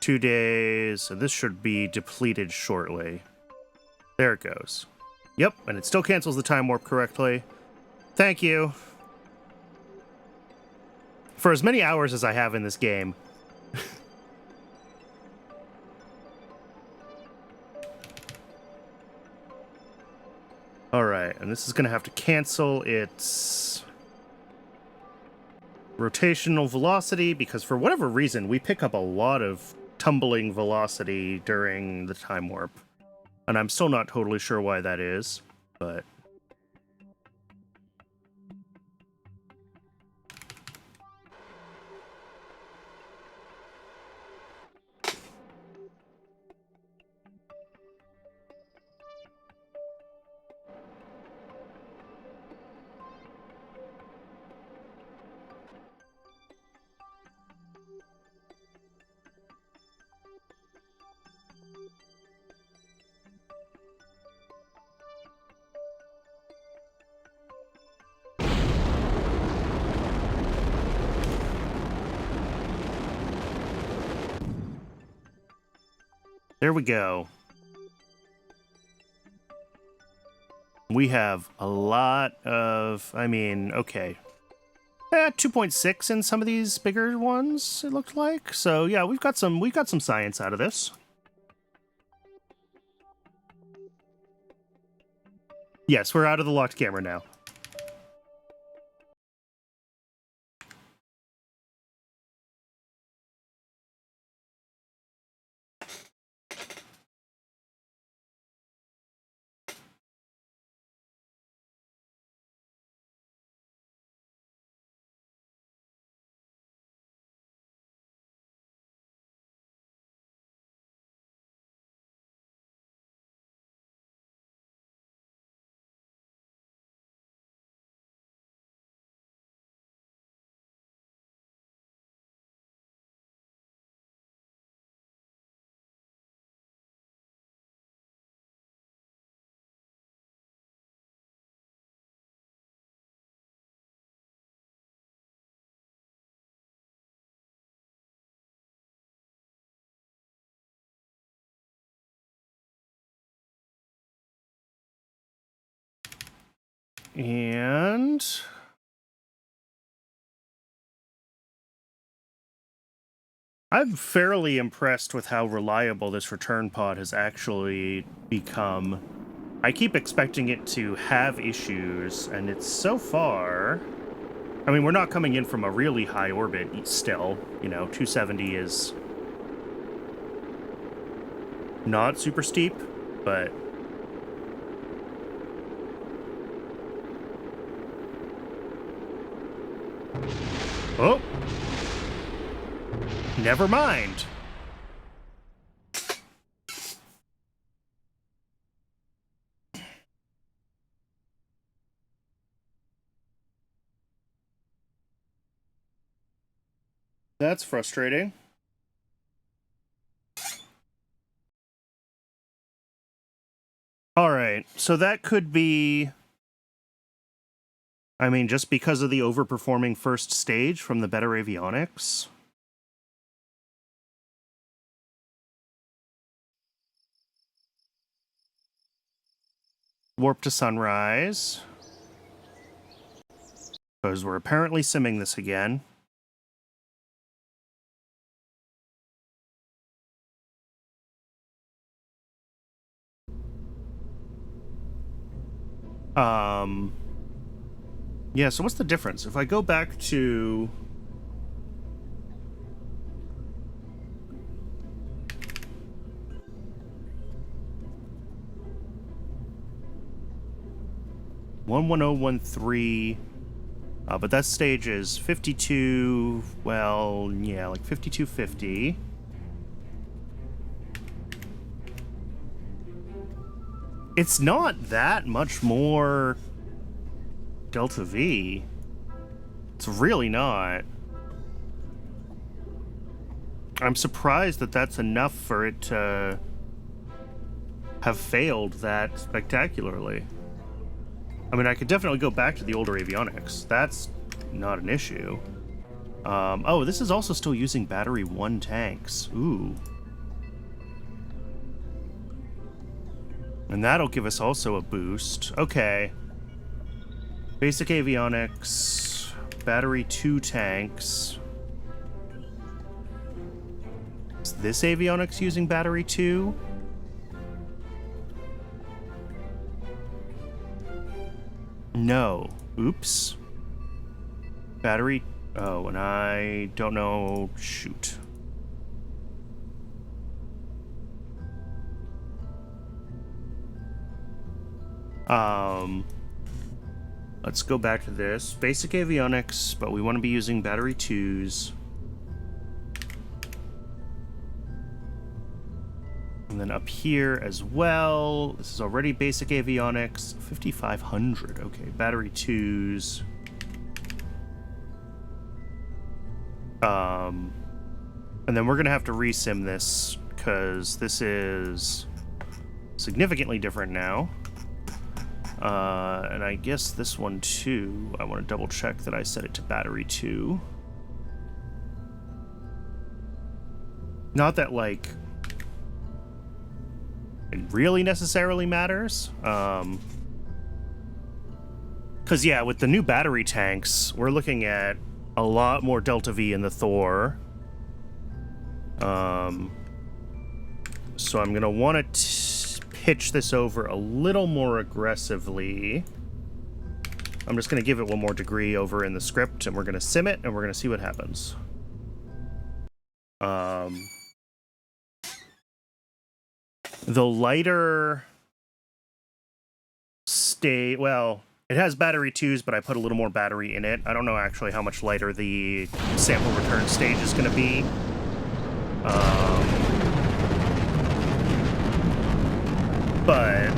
Two days, and this should be depleted shortly. There it goes. Yep, and it still cancels the time warp correctly. Thank you. For as many hours as I have in this game. Alright, and this is going to have to cancel its rotational velocity, because for whatever reason, we pick up a lot of tumbling velocity during the time warp. And I'm still not totally sure why that is, but... There we go. We have a lot of, I mean, okay. 2.6 in some of these bigger ones, it looked like. So yeah, we've got some science out of this. Yes, we're out of the locked camera now. and I'm fairly impressed with how reliable this return pod has actually become. I keep expecting it to have issues, and it's so far... I mean, we're not coming in from a really high orbit still. You know, 270 is not super steep, but... Oh! Never mind. That's frustrating. All right, so that could be... I mean, just because of the overperforming first stage from the better avionics. Warp to Sunrise. Because we're apparently simming this again. Yeah, so what's the difference? If I go back to... (11013), but that stage is 52, well, yeah, like 5250. It's not that much more Delta V. It's really not. I'm surprised that that's enough for it to have failed that spectacularly. I mean, I could definitely go back to the older avionics. That's not an issue. Oh, this is also still using battery 1 tanks. Ooh. And that'll give us also a boost. Okay. Basic avionics, battery 2 tanks. Is this avionics using battery 2? No. Oops. Battery... Oh, and I don't know... Shoot. Let's go back to this. Basic avionics, but we want to be using battery 2s. And then up here as well, this is already basic avionics, 5500. Okay, battery 2s. And then we're going to have to resim this, because this is significantly different now. And I guess this one too, I want to double check that I set it to battery 2. Not that, like, it really necessarily matters. Because, yeah, with the new battery tanks, we're looking at a lot more Delta V in the Thor. So I'm going to want to pitch this over a little more aggressively. I'm just going to give it one more degree over in the script, and we're going to sim it, and we're going to see what happens. The lighter well, it has battery 2s, but I put a little more battery in it. I don't know actually how much lighter the sample return stage is going to be. But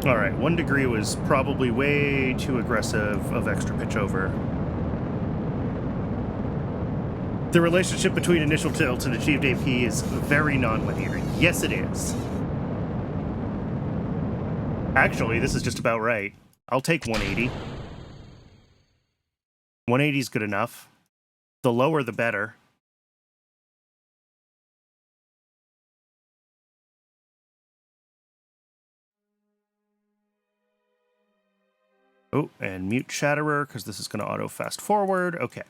All right, 1 degree was probably way too aggressive of extra pitch over. The relationship between initial tilt and achieved AP is very nonlinear. Yes, it is. Actually, this is just about right. I'll take 180. 180 is good enough. The lower, the better. Oh, and mute Chatterer, because this is going to auto fast forward. Okay.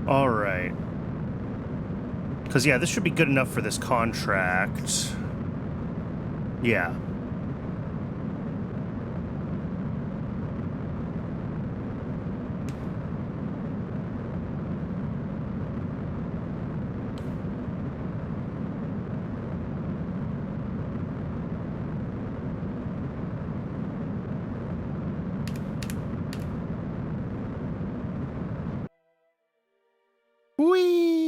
All right. Because, yeah, this should be good enough for this contract. Yeah. Whee!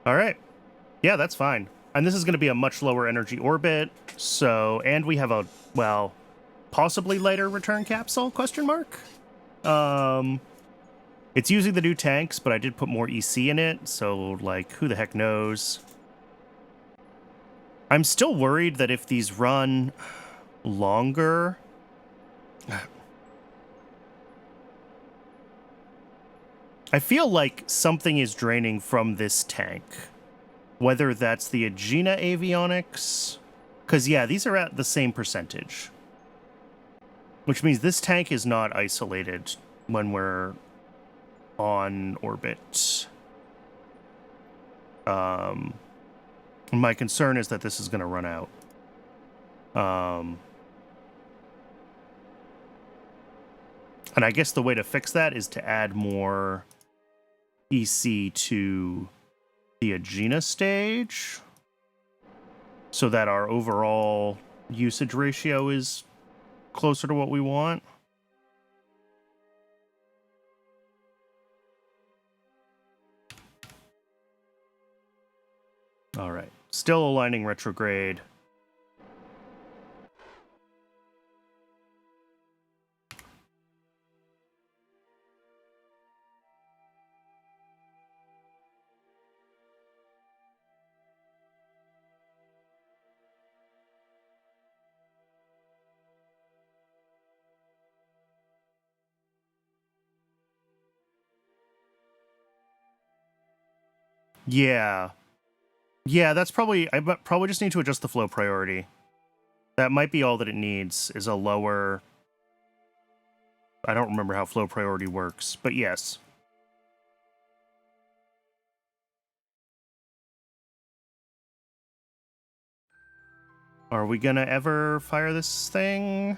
All right. Yeah, that's fine. And this is going to be a much lower energy orbit, so, and we have a, well, possibly lighter return capsule, question mark? It's using the new tanks, but I did put more EC in it, so, like, who the heck knows? I'm still worried that if these run longer... I feel like something is draining from this tank. Whether that's the Agena avionics... Because, yeah, these are at the same percentage. Which means this tank is not isolated when we're on orbit. My concern is that this is going to run out. And I guess the way to fix that is to add more EC to the Agena stage so that our overall usage ratio is closer to what we want. All right, still aligning retrograde. Yeah. Yeah, that's probably... I probably just need to adjust the flow priority. That might be all that it needs, is a lower... I don't remember how flow priority works, but yes. Are we gonna ever fire this thing?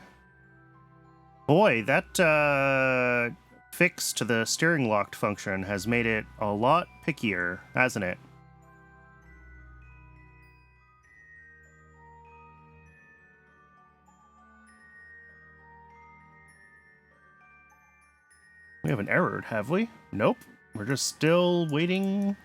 Boy, that fix to the steering locked function has made it a lot pickier, hasn't it? We haven't errored, have we? Nope. We're just still waiting.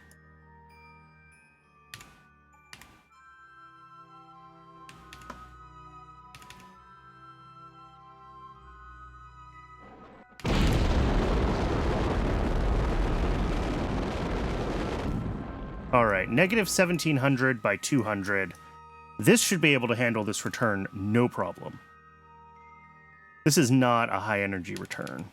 All right, negative 1700 by 200. This should be able to handle this return no problem. This is not a high energy return.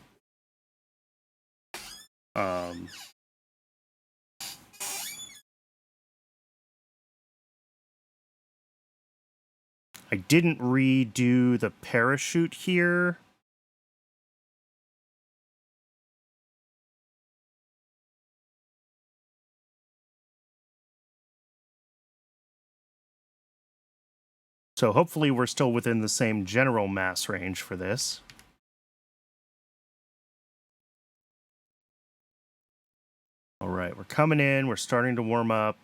I didn't redo the parachute here. So hopefully we're still within the same general mass range for this. All right, we're coming in. We're starting to warm up.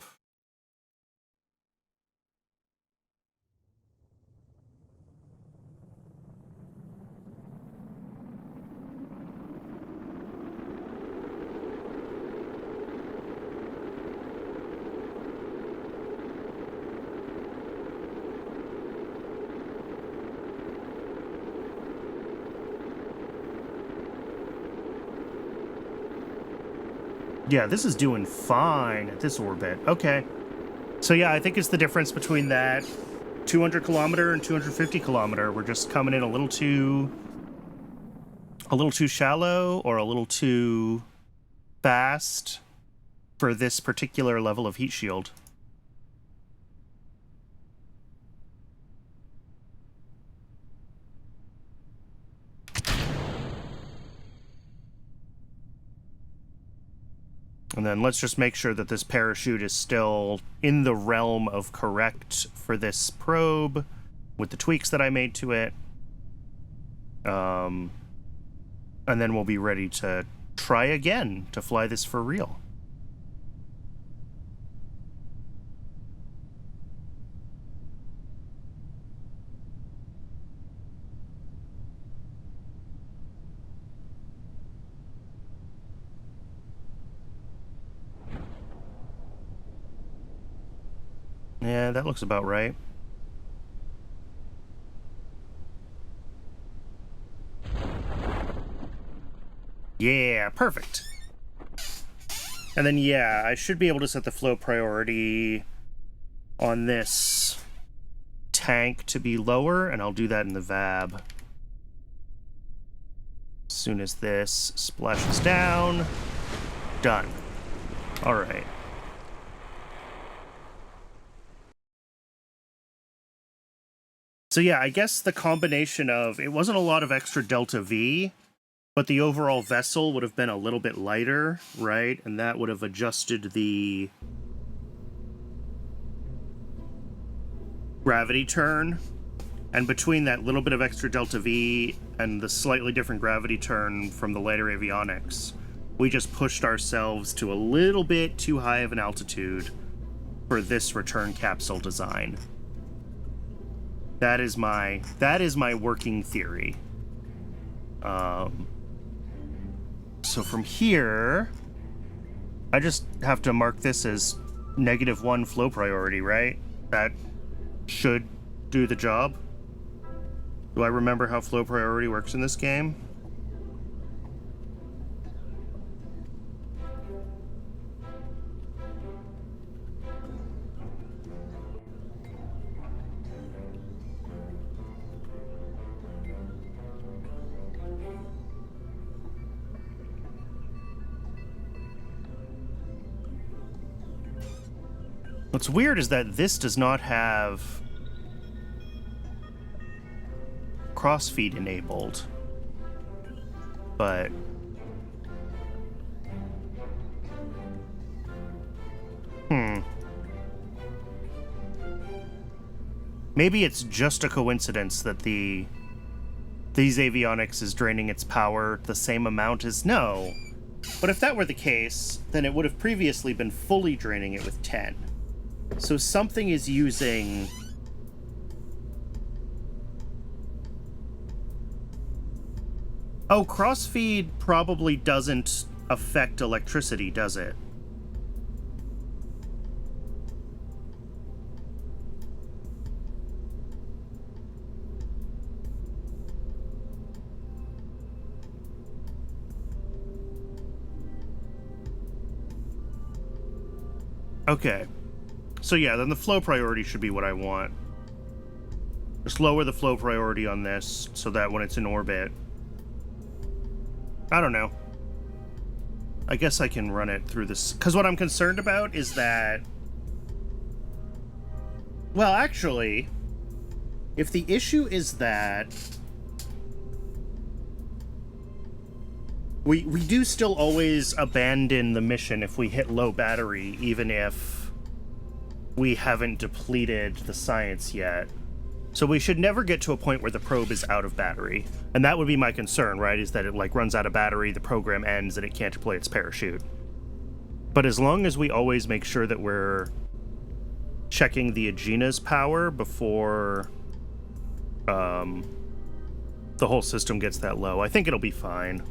Yeah, this is doing fine at this orbit. Okay. So yeah, I think it's the difference between that 200 kilometer and 250 kilometer. We're just coming in a little too shallow or a little too fast for this particular level of heat shield. And then let's just make sure that this parachute is still in the realm of correct for this probe with the tweaks that I made to it. And then we'll be ready to try again to fly this for real. Yeah, that looks about right. Yeah, perfect. And then, yeah, I should be able to set the flow priority on this tank to be lower, and I'll do that in the VAB. As soon as this splashes down, done. All right. So yeah, I guess the combination of, it wasn't a lot of extra delta V, but the overall vessel would have been a little bit lighter, right? And that would have adjusted the gravity turn. And between that little bit of extra delta V and the slightly different gravity turn from the lighter avionics, we just pushed ourselves to a little bit too high of an altitude for this return capsule design. That is my working theory. So from here, I just have to mark this as -1 flow priority, right? That should do the job. Do I remember how flow priority works in this game? What's weird is that this does not have crossfeed enabled, but maybe it's just a coincidence that these avionics is draining its power the same amount as no. But if that were the case, then it would have previously been fully draining it with 10. So something is using... Oh, crossfeed probably doesn't affect electricity, does it? Okay. So yeah, then the flow priority should be what I want. Just lower the flow priority on this so that when it's in orbit... I don't know. I guess I can run it through this... Because what I'm concerned about is that... Well, actually... if the issue is that we do still always abandon the mission if we hit low battery, even if we haven't depleted the science yet. So we should never get to a point where the probe is out of battery. And that would be my concern, right? Is that it like runs out of battery, the program ends, and it can't deploy its parachute. But as long as we always make sure that we're checking the Aegina's power before the whole system gets that low, I think it'll be fine.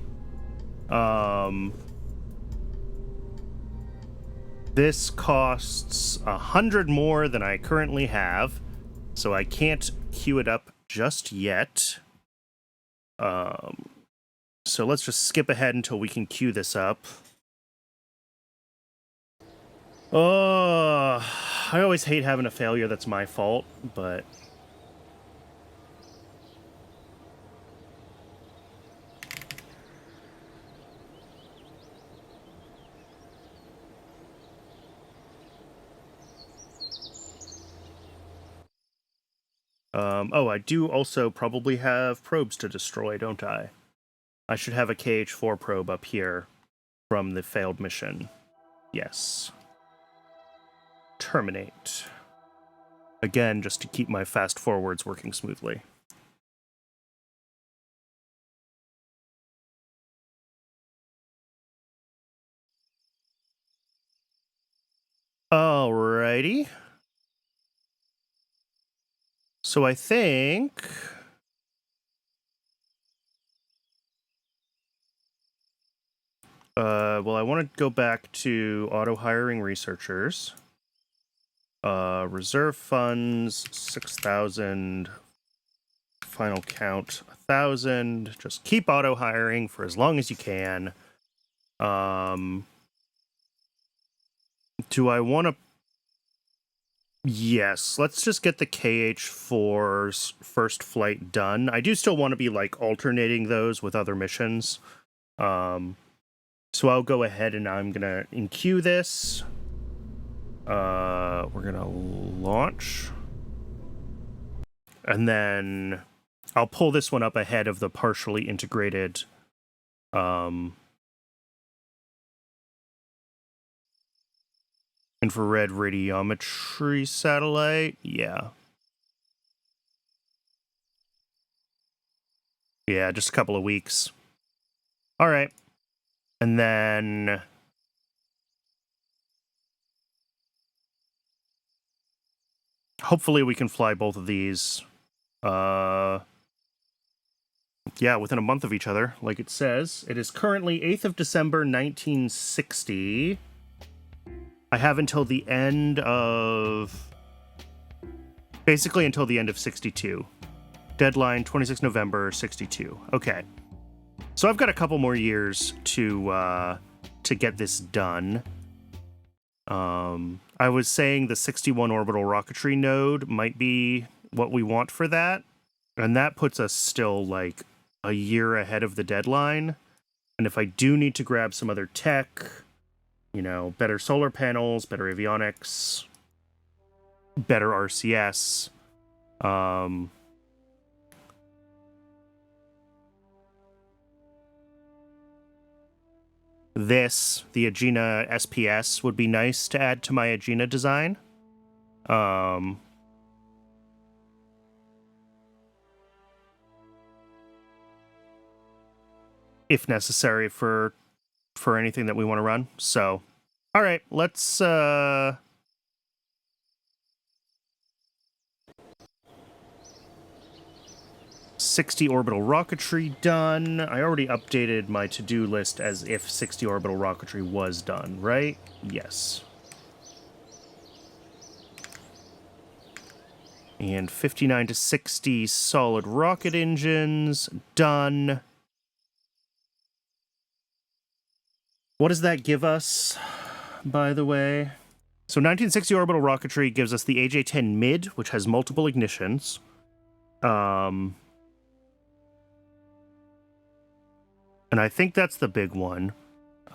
This costs 100 more than I currently have, so I can't queue it up just yet. So let's just skip ahead until we can queue this up. Oh, I always hate having a failure that's my fault, but... oh, I do also probably have probes to destroy, don't I? I should have a KH-4 probe up here from the failed mission. Yes. Terminate. Again, just to keep my fast forwards working smoothly. Alrighty. So I think... well, I want to go back to auto-hiring researchers. Reserve funds, 6,000. Final count, 1,000. Just keep auto-hiring for as long as you can. Do I want to... Yes, let's just get the KH-4's first flight done. I do still want to be, like, alternating those with other missions. So I'll go ahead and I'm going to in-queue this. We're going to launch. And then I'll pull this one up ahead of the partially integrated infrared radiometry satellite. Yeah. Yeah, just a couple of weeks. All right. And then hopefully we can fly both of these. Yeah, within a month of each other, like it says. It is currently 8th of December, 1960. I have until the end of... Basically until the end of 62. Deadline, 26 November, 62. Okay. So I've got a couple more years to get this done. I was saying the 61 orbital rocketry node might be what we want for that. And that puts us still, like, a year ahead of the deadline. And if I do need to grab some other tech, you know, better solar panels, better avionics, better RCS, this, the Aegina SPS, would be nice to add to my Aegina design. If necessary for anything that we want to run. So, all right, let's 60 orbital rocketry done. I already updated my to-do list as if 60 orbital rocketry was done, right? Yes. And 59 to 60 solid rocket engines done. What does that give us, by the way? So 1960 orbital rocketry gives us the AJ-10 mid, which has multiple ignitions. And I think that's the big one.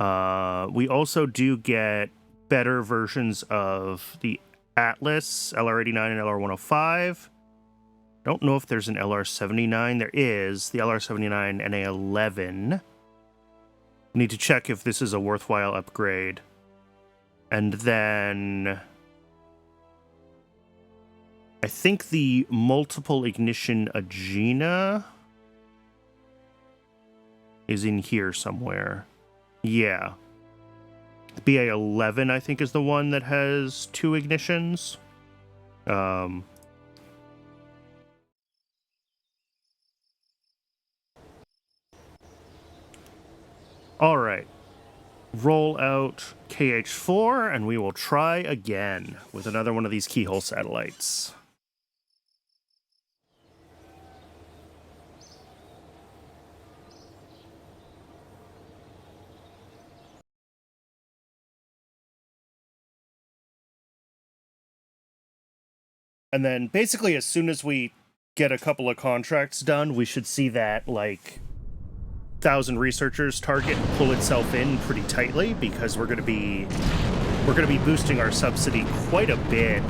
We also do get better versions of the Atlas, LR-89 and LR-105. Don't know if there's an LR79. There is the LR79 NA11. Need to check if this is a worthwhile upgrade. And then I think the multiple ignition Agena is in here somewhere. Yeah. The BA11, I think, is the one that has 2 ignitions. All right. Roll out KH4, and we will try again with another one of these keyhole satellites. And then basically as soon as we get a couple of contracts done, we should see that, like, 1,000 researchers target pull itself in pretty tightly, because we're going to be boosting our subsidy quite a bit.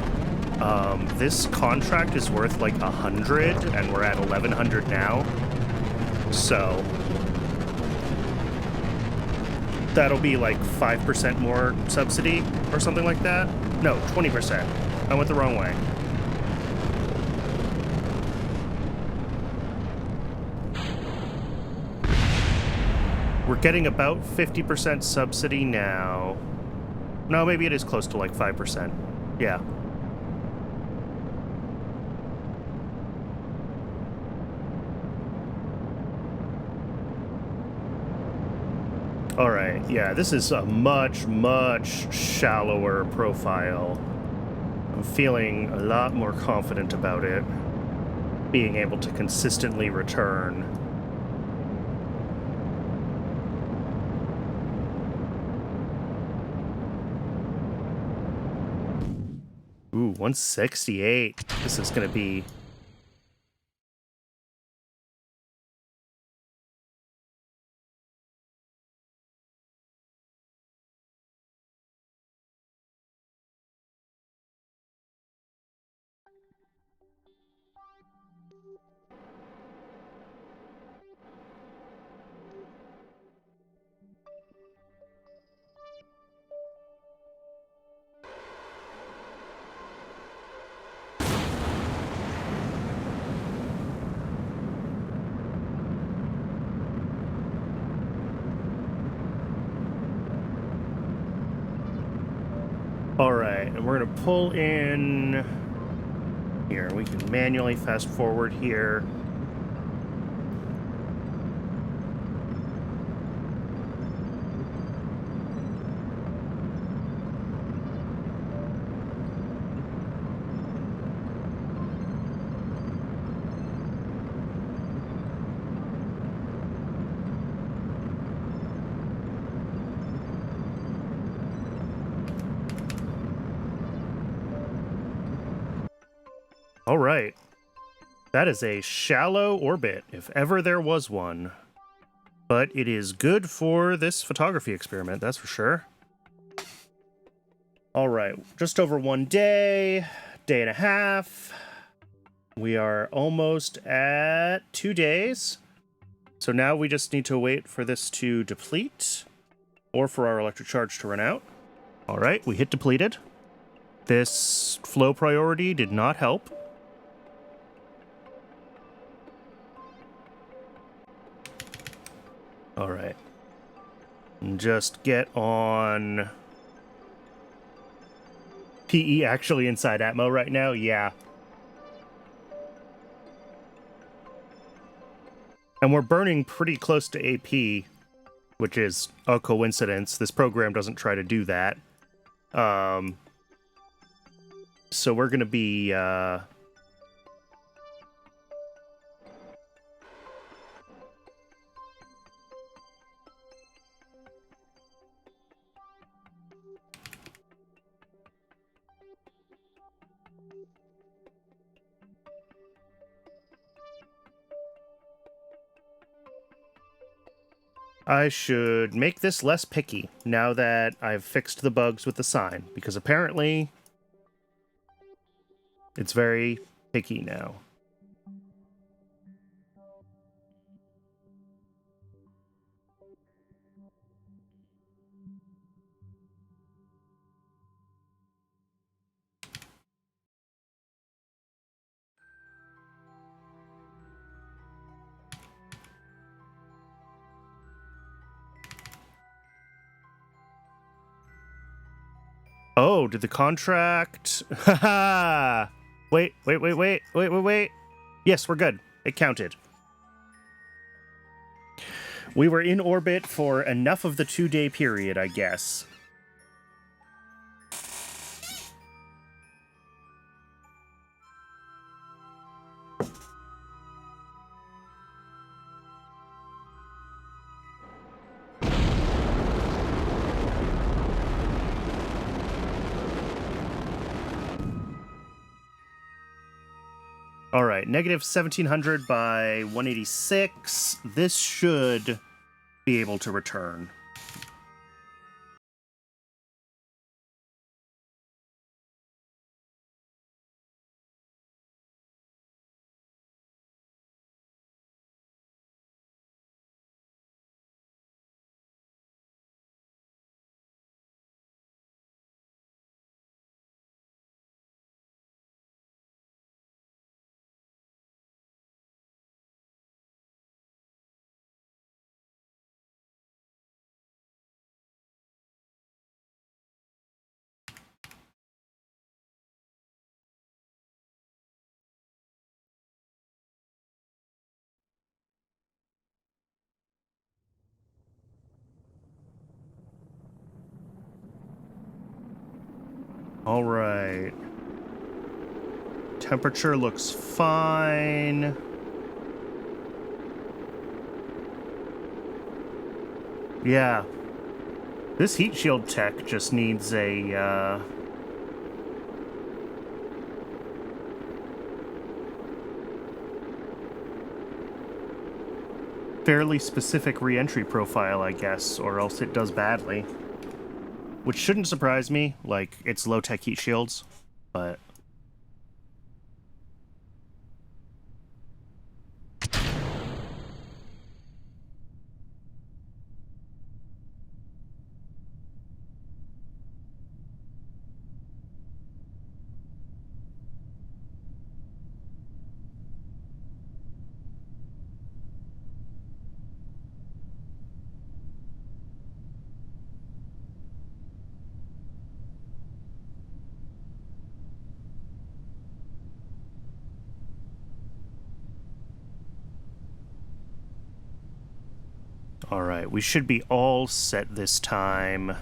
This contract is worth like 100, and we're at 1,100 now. So that'll be like 5% more subsidy or something like that. No, 20%. I went the wrong way. We're getting about 50% subsidy now. No, maybe it is close to like 5%. Yeah. All right, yeah, this is a much, much shallower profile. I'm feeling a lot more confident about it, being able to consistently return. Ooh, 168. This is going to be... All right, and we're going to pull in here. We can manually fast forward here. All right. That is a shallow orbit, if ever there was one. But it is good for this photography experiment, that's for sure. All right, just over 1 day, day and a half. We are almost at 2 days. So now we just need to wait for this to deplete, or for our electric charge to run out. All right, we hit depleted. This flow priority did not help. All right. And just get on... PE actually inside Atmo right now? Yeah. And we're burning pretty close to AP, which is a coincidence. This program doesn't try to do that. So we're going to be... I should make this less picky now that I've fixed the bugs with the sign, because apparently it's very picky now. Oh, did the contract... Haha! Wait. Yes, we're good. It counted. We were in orbit for enough of the 2-day period, I guess. All right, negative 1700 by 186. This should be able to return. All right. Temperature looks fine. Yeah. This heat shield tech just needs a, fairly specific re-entry profile, I guess, or else it does badly. Which shouldn't surprise me, like, it's low-tech heat shields, but... Alright, we should be all set this time.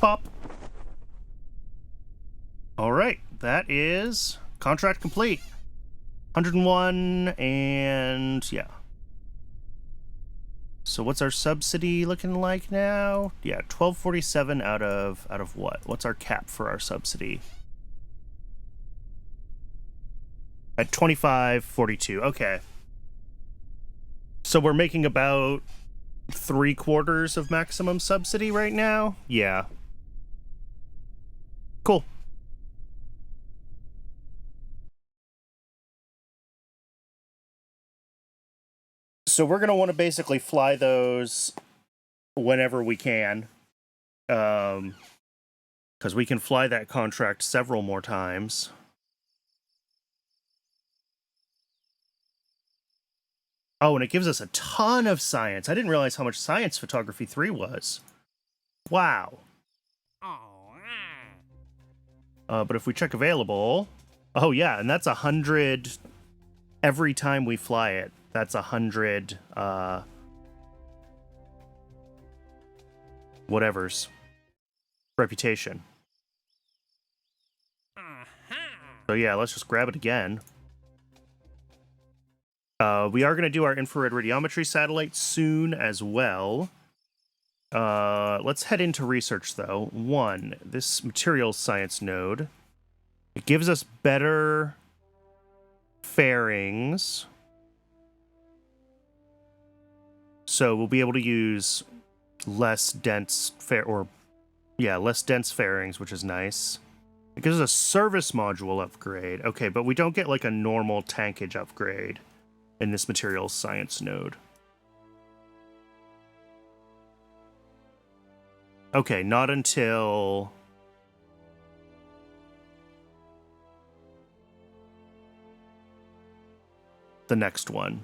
Pop! Alright, that is contract complete. 101, and yeah. So what's our subsidy looking like now? Yeah, 1247 out of what? What's our cap for our subsidy? At 2542. Okay. So we're making about 3/4 of maximum subsidy right now? Yeah. Cool. So we're going to want to basically fly those whenever we can. Because we can fly that contract several more times. Oh, and it gives us a ton of science. I didn't realize how much science Photography 3 was. Wow. But if we check available... Oh, yeah, and that's 100 every time we fly it. That's 100, whatever's. Reputation. So yeah, let's just grab it again. We are going to do our infrared radiometry satellite soon as well. Let's head into research, though. 1, this materials science node. It gives us better fairings. So we'll be able to use less dense less dense fairings, which is nice. It gives us a service module upgrade. Okay, but we don't get like a normal tankage upgrade in this materials science node. Okay, not until... the next one.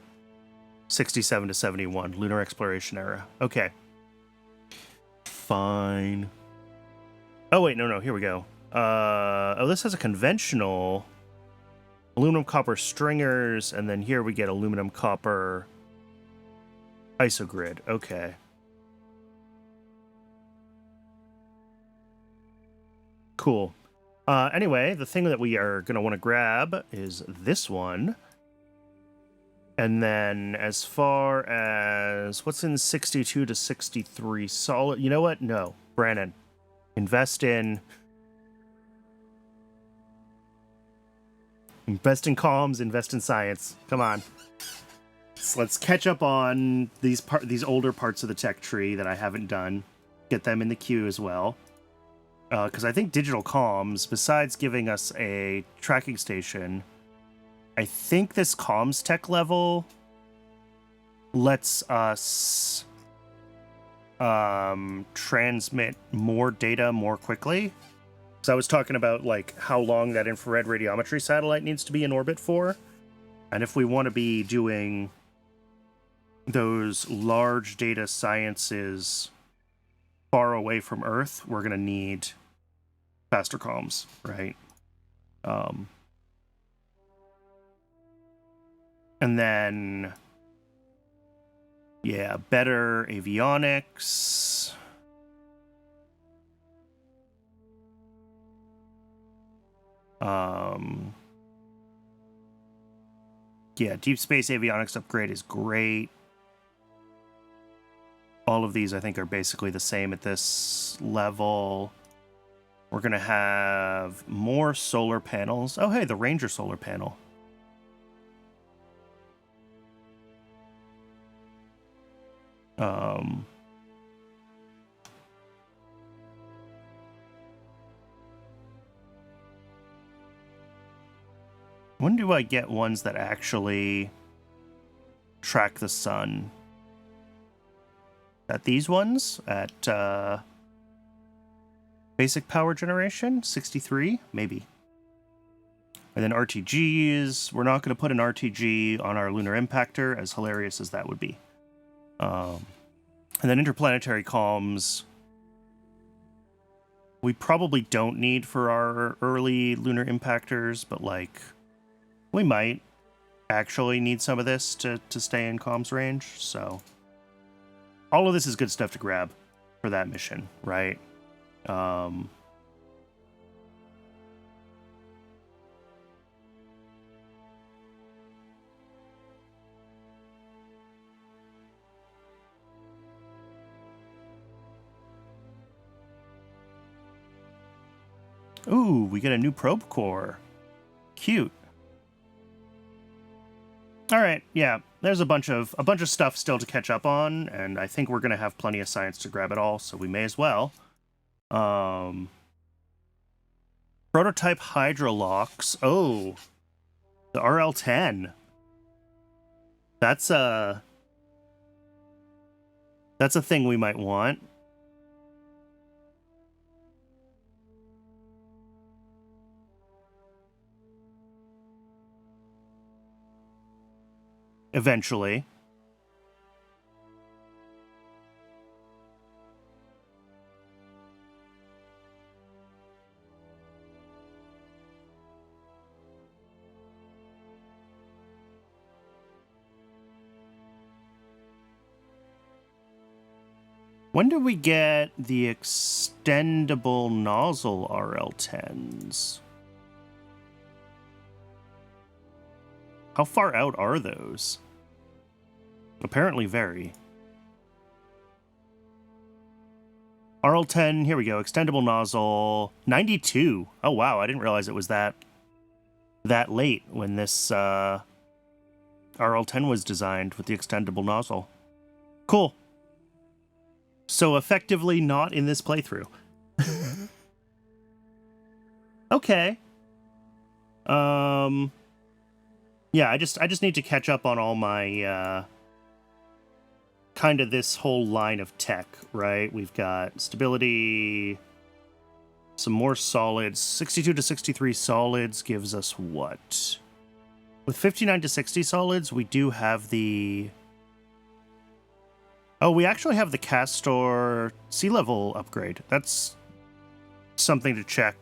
67 to 71, lunar exploration era. Okay. Fine. Oh, wait, no, here we go. Oh, this has a conventional aluminum copper stringers, and then here we get aluminum copper isogrid. Okay. Cool. Anyway, the thing that we are going to want to grab is this one. And then as far as what's in 62 to 63 solid, you know what? No, Brandon, invest in comms, invest in science. Come on. So let's catch up on these older parts of the tech tree that I haven't done. Get them in the queue as well. Because I think digital comms, besides giving us a tracking station, I think this comms tech level lets us transmit more data more quickly. So I was talking about like how long that infrared radiometry satellite needs to be in orbit for. And if we want to be doing those large data sciences far away from Earth, we're going to need faster comms, right? And then, yeah, better avionics. Yeah, deep space avionics upgrade is great. All of these, I think, are basically the same at this level. We're going to have more solar panels. Oh, hey, the Ranger solar panel. When do I get ones that actually track the sun? At these ones? At basic power generation? 63? Maybe. And then RTGs. We're not going to put an RTG on our lunar impactor, as hilarious as that would be. And then interplanetary comms. We probably don't need for our early lunar impactors, but like, we might actually need some of this to stay in comms range. So all of this is good stuff to grab for that mission, right? Ooh, we get a new probe core. Cute. All right, yeah. There's a bunch of stuff still to catch up on, and I think we're gonna have plenty of science to grab it all, so we may as well. Prototype hydrolocks. Oh, the RL-10. That's a thing we might want. Eventually. When do we get the extendable nozzle RL-10s? How far out are those? Apparently very. RL-10, here we go. Extendable nozzle, 92. Oh wow, I didn't realize it was that late when this RL-10 was designed with the extendable nozzle. Cool. So effectively not in this playthrough. Okay. Yeah, I just need to catch up on all my kind of this whole line of tech, right? We've got stability, some more solids. 62 to 63 solids gives us what? With 59 to 60 solids, we do have the... Oh, we actually have the Castor sea level upgrade. That's something to check,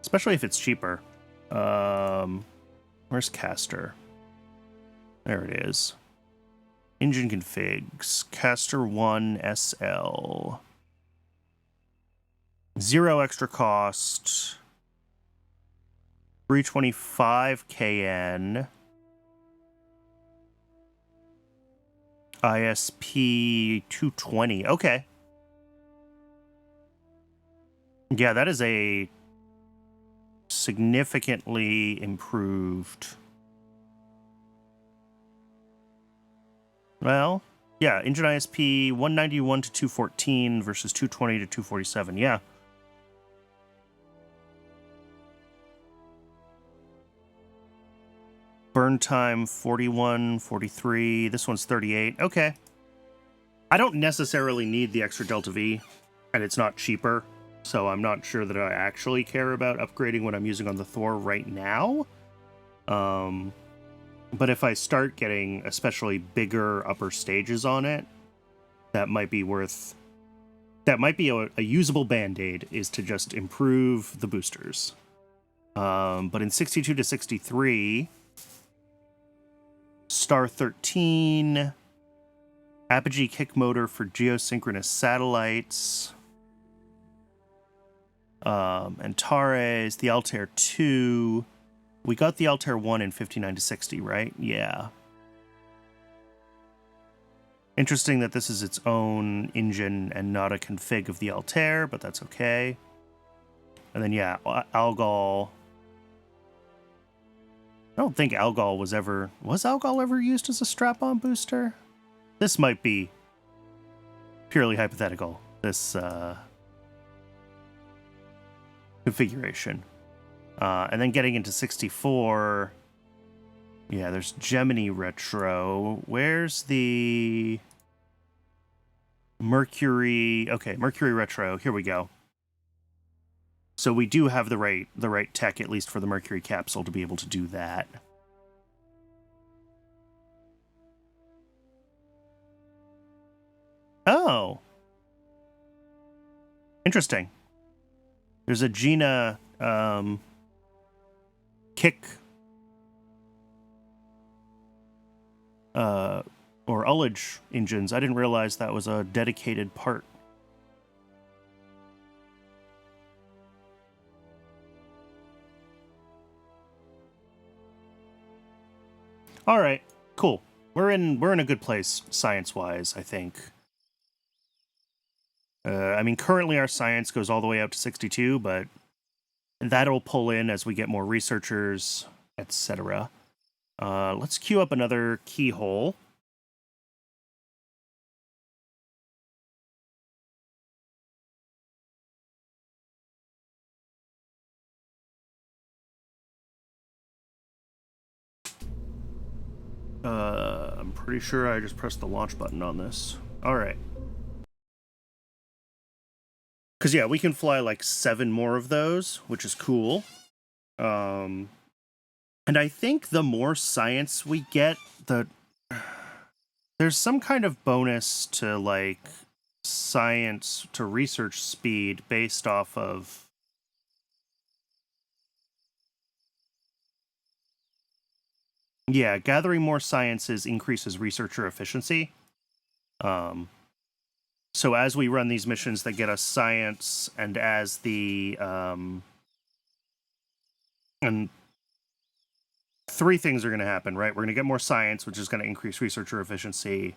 especially if it's cheaper. Where's Castor? There it is. Engine configs. Castor 1 SL. 0 extra cost. 325 KN. ISP 220. Okay. Yeah, that is a significantly improved. Well, yeah, engine ISP 191 to 214 versus 220 to 247. Yeah. Burn time 41, 43. This one's 38. Okay. I don't necessarily need the extra Delta V, and it's not cheaper, so I'm not sure that I actually care about upgrading what I'm using on the Thor right now. But if I start getting especially bigger upper stages on it, that might be worth... That might be a usable band-aid, is to just improve the boosters. But in 62 to 63... Star 13, Apogee kick motor for geosynchronous satellites, Antares, the Altair 2. We got the Altair 1 in 59 to 60, right? Yeah. Interesting that this is its own engine and not a config of the Altair, but that's okay. And then, yeah, Algol. I don't think Algol was ever... Was Algol ever used as a strap-on booster? This might be purely hypothetical, this configuration. And then getting into 64... Yeah, there's Gemini Retro. Where's the... Mercury... Okay, Mercury Retro. Here we go. So we do have the right tech, at least for the Mercury capsule, to be able to do that. Oh. Interesting. There's a Gina kick or ullage engines. I didn't realize that was a dedicated part. All right, cool. We're in a good place science-wise, I think. I mean, currently our science goes all the way up to 62, but that'll pull in as we get more researchers, etc. Let's queue up another keyhole. I'm pretty sure I just pressed the launch button on this. All right. Because, yeah, we can fly like 7 more of those, which is cool. And I think the more science we get, there's some kind of bonus to, like, science to research speed based off of... Yeah, gathering more sciences increases researcher efficiency. So as we run these missions that get us science, and as the... and 3 things are going to happen, right? We're going to get more science, which is going to increase researcher efficiency.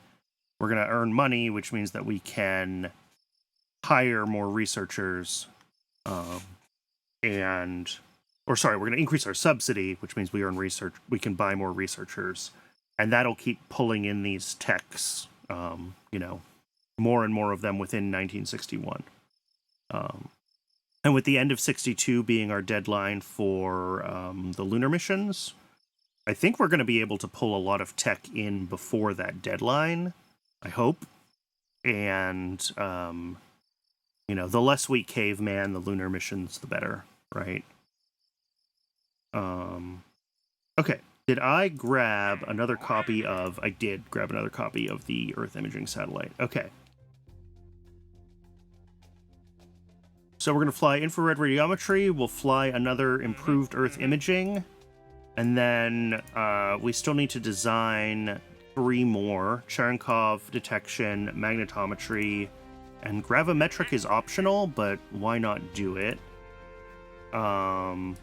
We're going to earn money, which means that we can hire more researchers. We're going to increase our subsidy, which means we earn research. We can buy more researchers. And that'll keep pulling in these techs, you know, more and more of them within 1961. And And with the end of 62 being our deadline for the lunar missions, I think we're going to be able to pull a lot of tech in before that deadline, I hope. And, the less we caveman the lunar missions, the better, right? Okay. Did I grab another copy of... I did grab another copy of the Earth imaging satellite. Okay. So we're going to fly infrared radiometry. We'll fly another improved Earth imaging. And then we still need to design 3 more. Cherenkov detection, magnetometry, and gravimetric is optional, but why not do it? And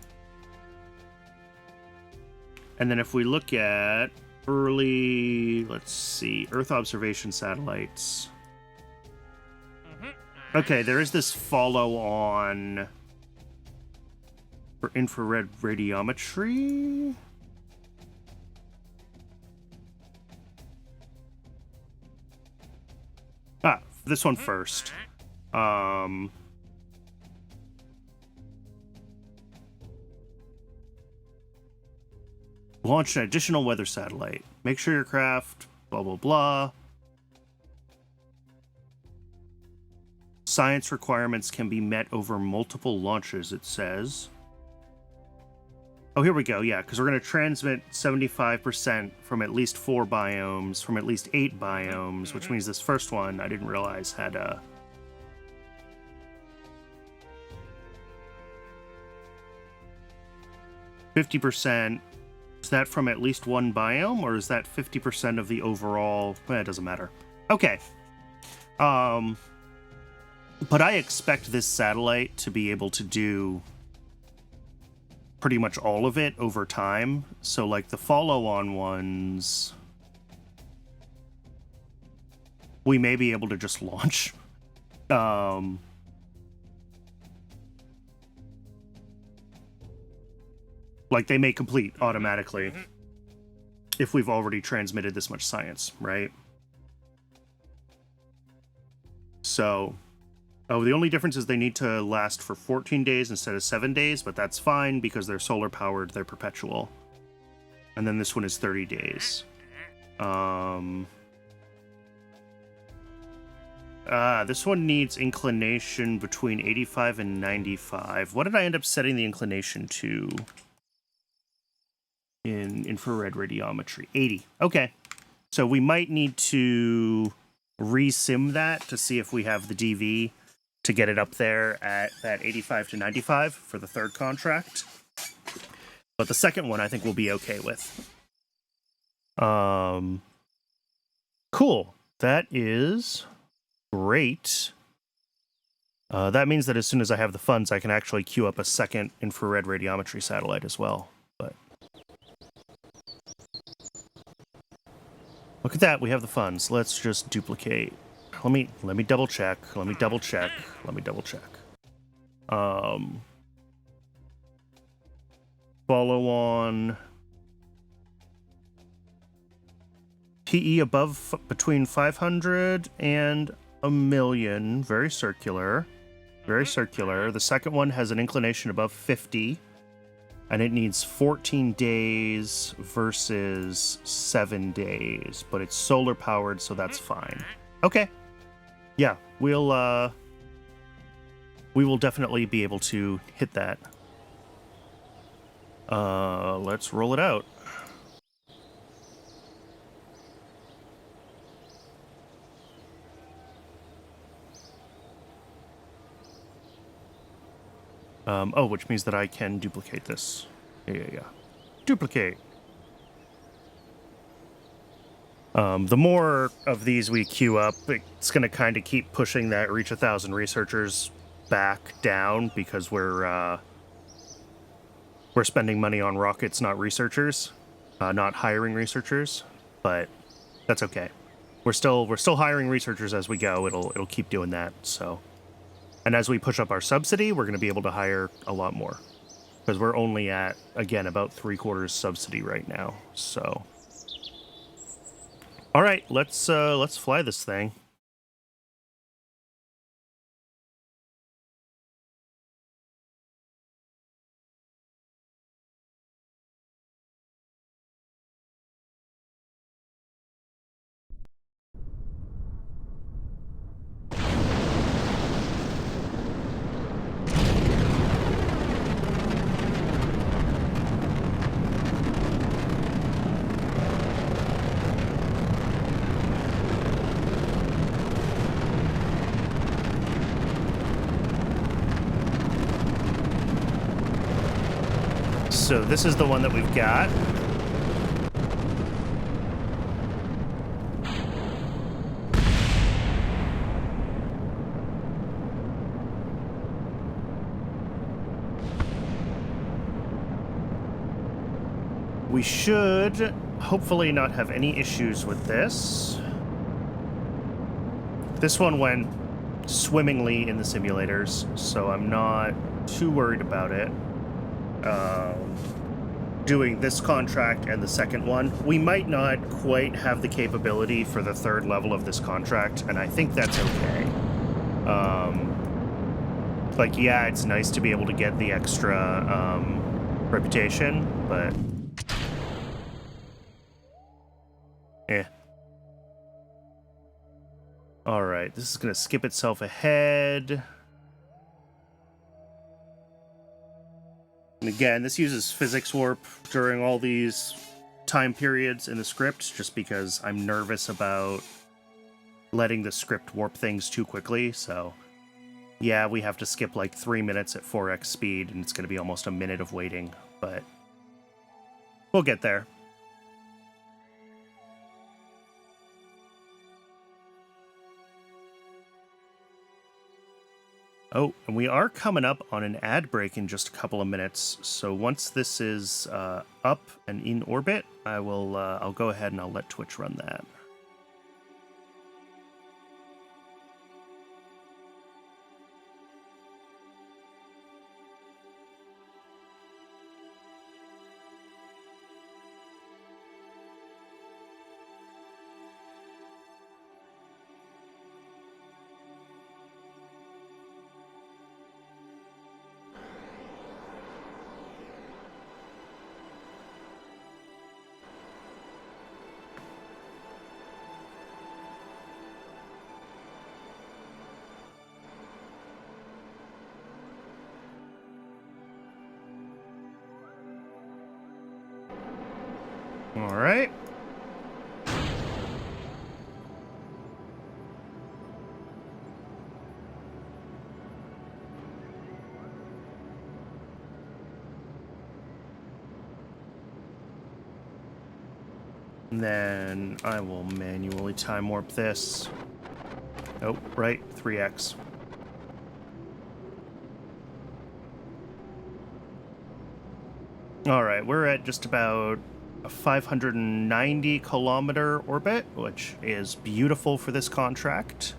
then if we look at early, let's see, Earth observation satellites. Okay, there is this follow-on for infrared radiometry. This one first. Launch an additional weather satellite. Make sure your craft, blah, blah, blah. Science requirements can be met over multiple launches, it says. Oh, here we go, yeah, because we're going to transmit 75% from at least 4 biomes, from at least 8 biomes, which means this first one, I didn't realize, had a... %. Is that from at least 1 biome, or is that 50% of the overall? It doesn't matter. Okay. But I expect this satellite to be able to do pretty much all of it over time. So, like, the follow-on ones, we may be able to just launch. Like, they may complete automatically if we've already transmitted this much science, right? So, the only difference is they need to last for 14 days instead of 7 days, but that's fine because they're solar powered, they're perpetual. And then this one is 30 days. This one needs inclination between 85 and 95. What did I end up setting the inclination to in infrared radiometry? 80. Okay. So we might need to resim that to see if we have the DV to get it up there at that 85 to 95 for the third contract. But the second one I think we'll be okay with. Cool. That is great. That means that as soon as I have the funds, I can actually queue up a second infrared radiometry satellite as well. But look at that, we have the funds. Let's just duplicate. Let me double check. Let me double check. Follow on. PE above between 500 and 1 million. Very circular. Very circular. The second one has an inclination above 50. And it needs 14 days versus 7 days. But it's solar powered, so that's fine. Okay. Yeah, we will definitely be able to hit that. Let's roll it out. Which means that I can duplicate this. Yeah. Duplicate. The more of these we queue up, it's going to kind of keep pushing that reach 1,000 researchers back down because we're spending money on rockets, not researchers, not hiring researchers. But that's okay. We're still hiring researchers as we go. It'll keep doing that. So, and as we push up our subsidy, we're going to be able to hire a lot more because we're only at, again, about 3/4 subsidy right now. So. All right, let's fly this thing. So this is the one that we've got. We should hopefully not have any issues with this. This one went swimmingly in the simulators, so I'm not too worried about it. Doing this contract and the second one, we might not quite have the capability for the third level of this contract, and I think that's okay. Like, yeah, it's nice to be able to get the extra reputation, but Alright, this is going to skip itself ahead. And again, this uses physics warp during all these time periods in the script, just because I'm nervous about letting the script warp things too quickly, so yeah, we have to skip like 3 minutes at 4x speed, and it's going to be almost a minute of waiting, but we'll get there. Oh, and we are coming up on an ad break in just a couple of minutes, so once this is up and in orbit, I'll go ahead and I'll let Twitch run that. All right. And then I will manually time warp this. Oh, right, 3x. All right, we're at just about a 590 kilometer orbit, which is beautiful for this contract.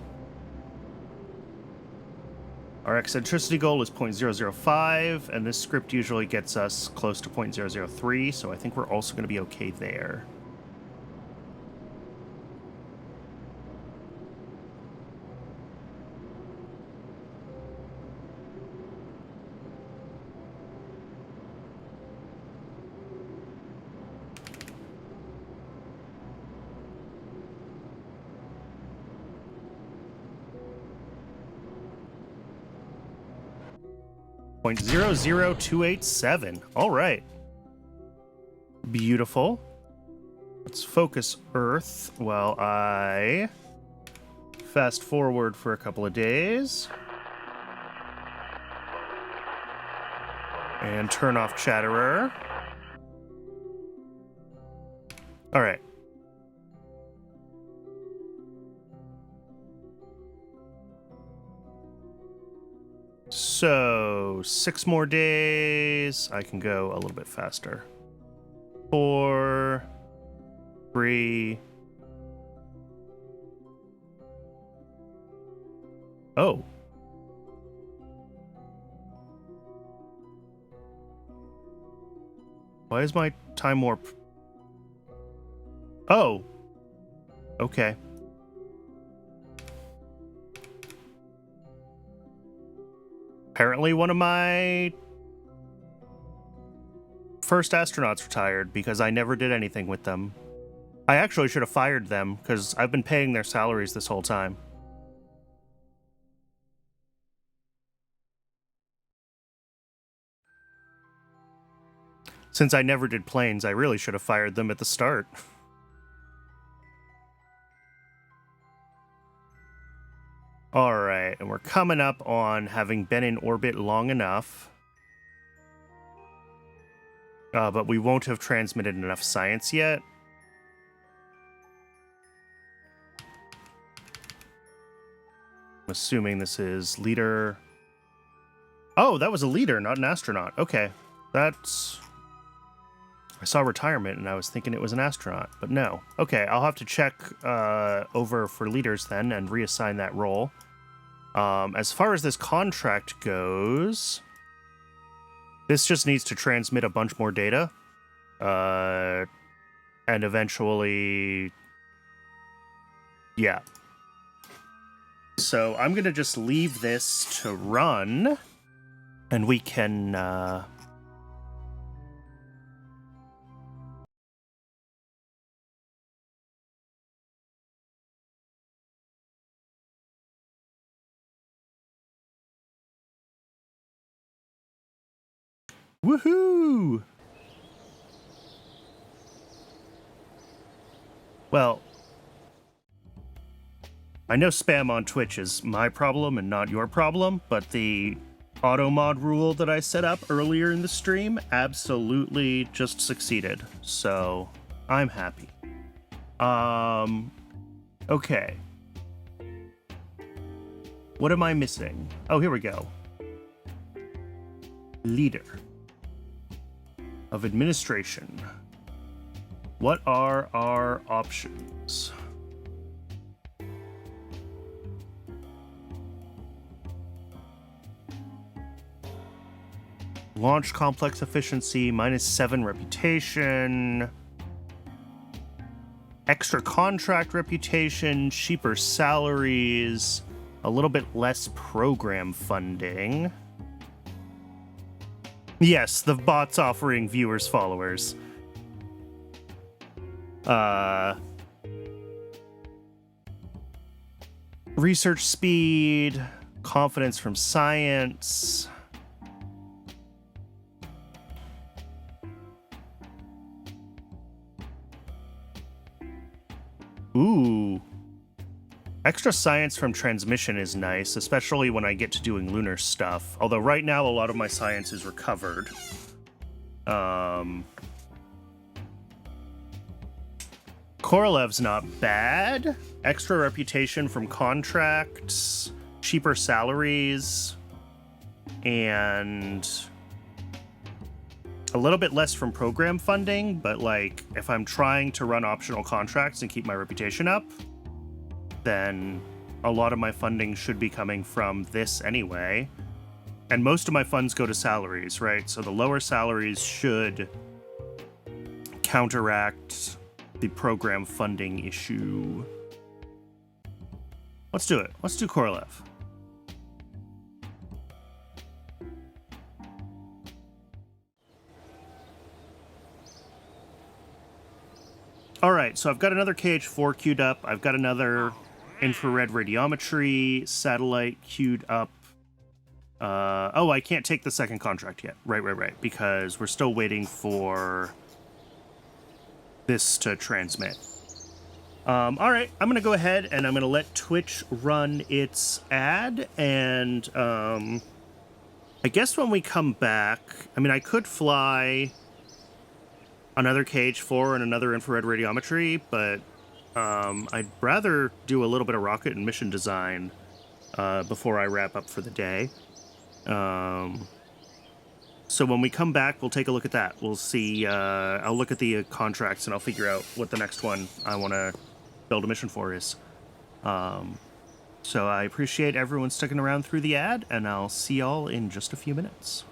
Our eccentricity goal is 0.005, and this script usually gets us close to 0.003, so I think we're also going to be okay there. .00287. All right. Beautiful. Let's focus Earth while I fast forward for a couple of days. And turn off Chatterer. All right. So, 6 more days. I can go a little bit faster. 4, 3. Oh. Why is my time warp? Oh. Okay. Apparently one of my first astronauts retired because I never did anything with them. I actually should have fired them because I've been paying their salaries this whole time. Since I never did planes, I really should have fired them at the start. Alright, and we're coming up on having been in orbit long enough. But we won't have transmitted enough science yet. I'm assuming this is leader. Oh, that was a leader, not an astronaut. Okay. That's... I saw retirement and I was thinking it was an astronaut, but no. Okay, I'll have to check over for leaders then and reassign that role. As far as this contract goes, this just needs to transmit a bunch more data. And eventually... Yeah. So I'm going to just leave this to run, and we can... Woohoo! Well, I know spam on Twitch is my problem and not your problem, but the auto mod rule that I set up earlier in the stream absolutely just succeeded. So I'm happy. Okay. What am I missing? Oh, here we go. Leader of administration. What are our options? Launch complex efficiency, -7 reputation. Extra contract reputation, cheaper salaries, a little bit less program funding. Yes, the bot's offering viewers followers. Research speed, confidence from science. Ooh. Extra science from transmission is nice, especially when I get to doing lunar stuff. Although right now a lot of my science is recovered. Korolev's not bad. Extra reputation from contracts, cheaper salaries, and a little bit less from program funding, but like if I'm trying to run optional contracts and keep my reputation up, then a lot of my funding should be coming from this anyway. And most of my funds go to salaries, right? So the lower salaries should counteract the program funding issue. Let's do it. Let's do Korolev. All right, so I've got another KH4 queued up. I've got another infrared radiometry satellite queued up. Oh, I can't take the second contract yet. Right, because we're still waiting for this to transmit. All right, I'm going to go ahead and I'm going to let Twitch run its ad. And I guess when we come back, I mean, I could fly another KH4 and another infrared radiometry, but I'd rather do a little bit of rocket and mission design before I wrap up for the day. So when we come back, we'll take a look at that. We'll see, I'll look at the contracts and I'll figure out what the next one I want to build a mission for is. So I appreciate everyone sticking around through the ad, and I'll see y'all in just a few minutes.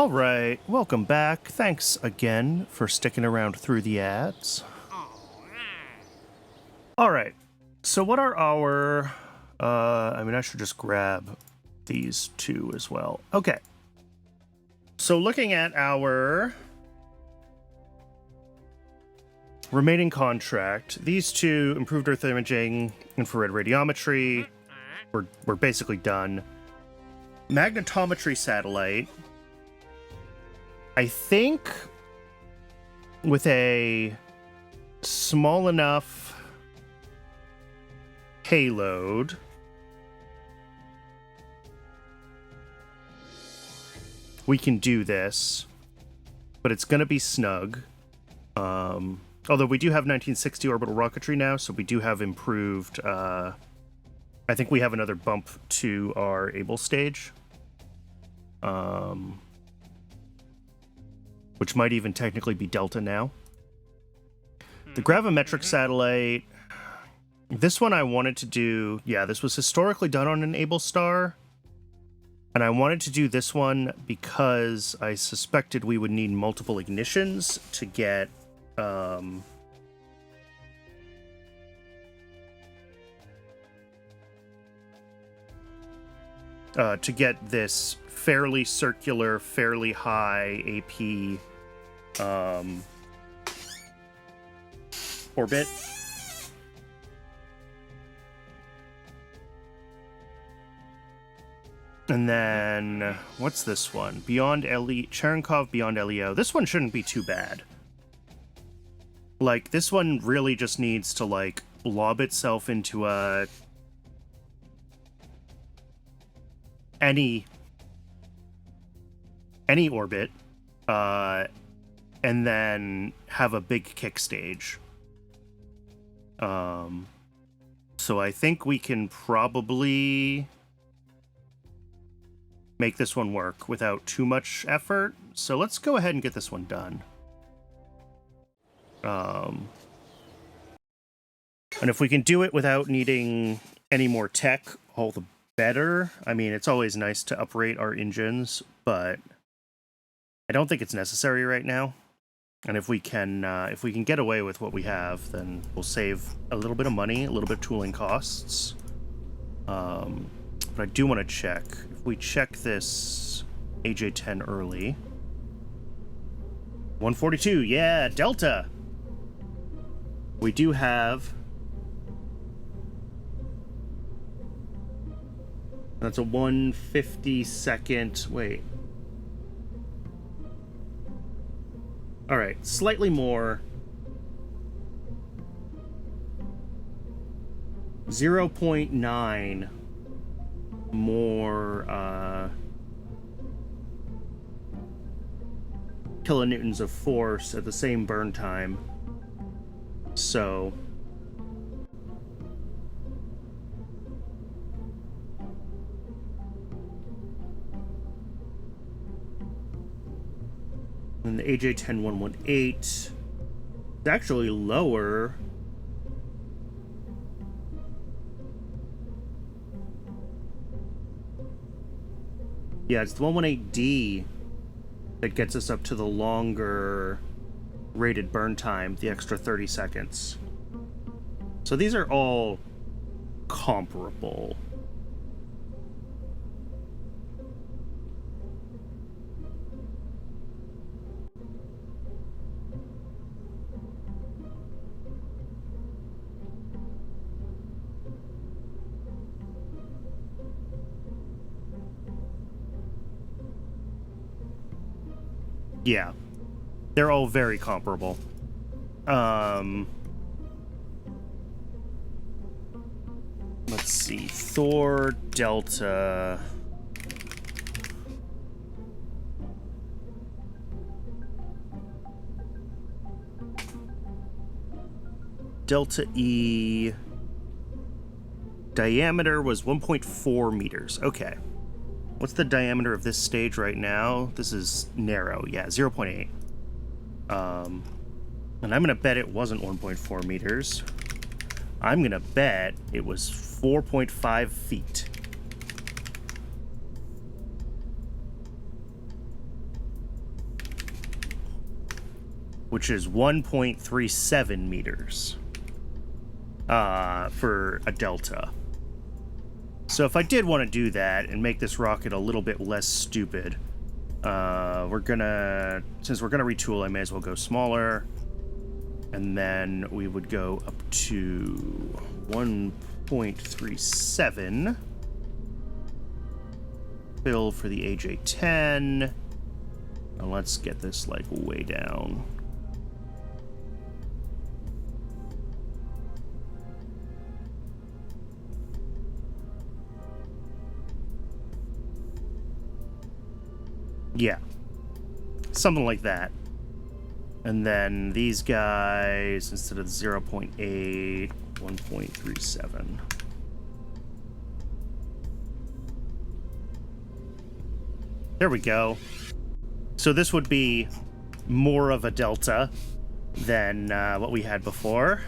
All right, welcome back. Thanks again for sticking around through the ads. All right, so what are our... I should just grab these two as well. Okay. So looking at our remaining contract, these two, improved Earth imaging, infrared radiometry, we're basically done. Magnetometry satellite, I think with a small enough payload, we can do this, but it's going to be snug. Although we do have 1960 orbital rocketry now, so we do have improved... I think we have another bump to our able stage. Which might even technically be Delta now. The gravimetric satellite... This one I wanted to do... Yeah, this was historically done on an able star. And I wanted to do this one because I suspected we would need multiple ignitions to get... to get this fairly circular, fairly high AP orbit. And then, what's this one? Beyond Cherenkov, Beyond LEO. This one shouldn't be too bad. Like, this one really just needs to, like, lob itself into a... any orbit, and then have a big kick stage. So I think we can probably make this one work without too much effort. So let's go ahead and get this one done. And if we can do it without needing any more tech, all the better. I mean, it's always nice to uprate our engines, but I don't think it's necessary right now. And if we can get away with what we have, then we'll save a little bit of money, a little bit of tooling costs. But I do want to check. If we check this AJ-10 early. 142, yeah, Delta! We do have... That's a 1/52nd... Wait. Alright, slightly more. 0.9 more kilonewtons of force at the same burn time. So... And the AJ-10-118 is actually lower. Yeah, it's the 118D that gets us up to the longer rated burn time, the extra 30 seconds. So these are all comparable. Yeah, they're all very comparable. Let's see, Thor, Delta. Delta E. Diameter was 1.4 meters. Okay. What's the diameter of this stage right now? This is narrow. Yeah, 0.8. And I'm going to bet it wasn't 1.4 meters. I'm going to bet it was 4.5 feet. which is 1.37 meters for a delta. So if I did want to do that and make this rocket a little bit less stupid, since we're gonna retool, I may as well go smaller, and then we would go up to 1.37. Fill for the AJ-10. Now let's get this like way down. Yeah, something like that. And then these guys, instead of 0.8, 1.37. There we go. So this would be more of a delta than what we had before.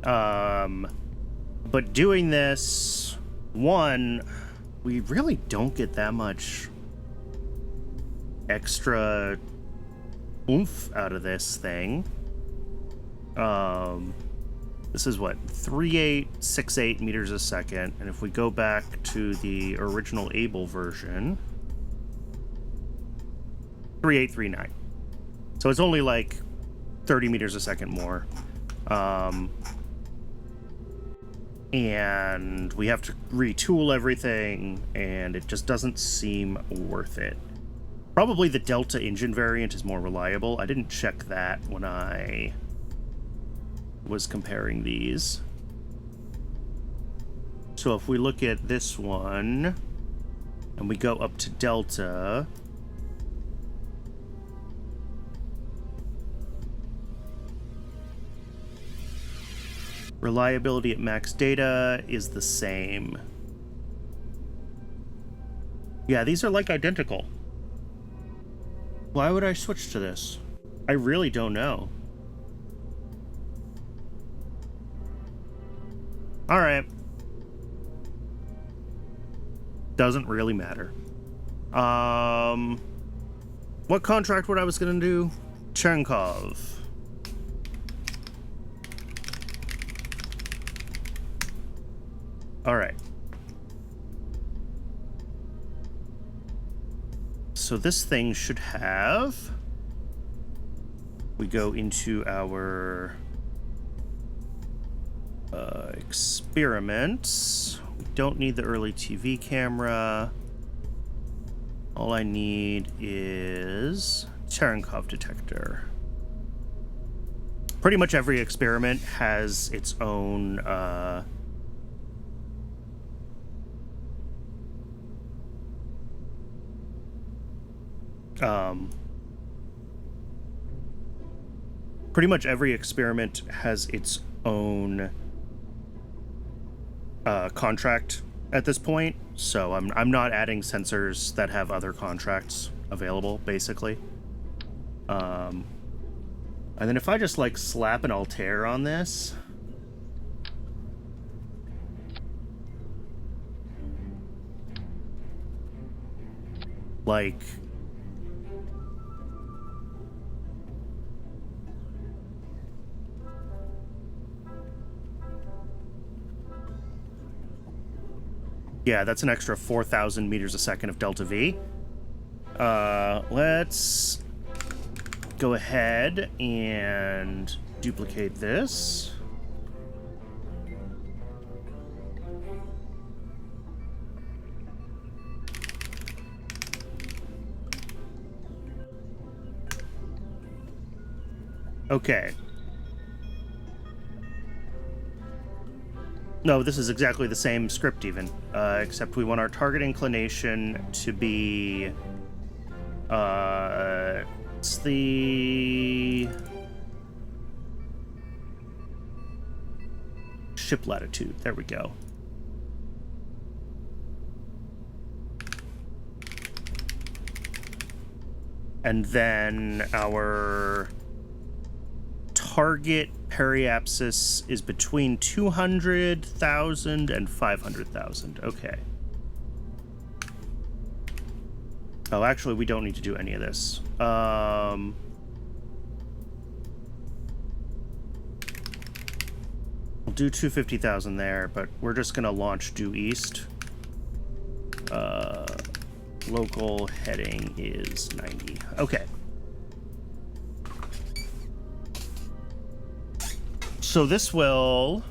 But doing this, one, we really don't get that much extra oomph out of this thing. This is what, 3868 meters a second, and if we go back to the original Able version, 3839. So it's only like 30 meters a second more. And we have to retool everything, and it just doesn't seem worth it. Probably the Delta engine variant is more reliable. I didn't check that when I was comparing these. So if we look at this one, and we go up to Delta, reliability at max data is the same. Yeah, these are like identical. Why would I switch to this? I really don't know. All right. Doesn't really matter. What contract what I was gonna do? Cherenkov. All right. So this thing should have, we go into our experiments. We don't need the early TV camera. All I need is Cherenkov detector. Pretty much every experiment has its own pretty much every experiment has its own contract at this point, so I'm not adding sensors that have other contracts available, basically. And then if I just like slap an Altair on this, like, yeah, that's an extra 4,000 meters a second of delta V. Let's go ahead and duplicate this. Okay. No, this is exactly the same script even, except we want our target inclination to be, it's the ship latitude. There we go. And then our target periapsis is between 200,000 and 500,000. Okay. Oh, actually, we don't need to do any of this. We'll do 250,000 there, but we're just gonna launch due east. Local heading is 90. Okay. So this will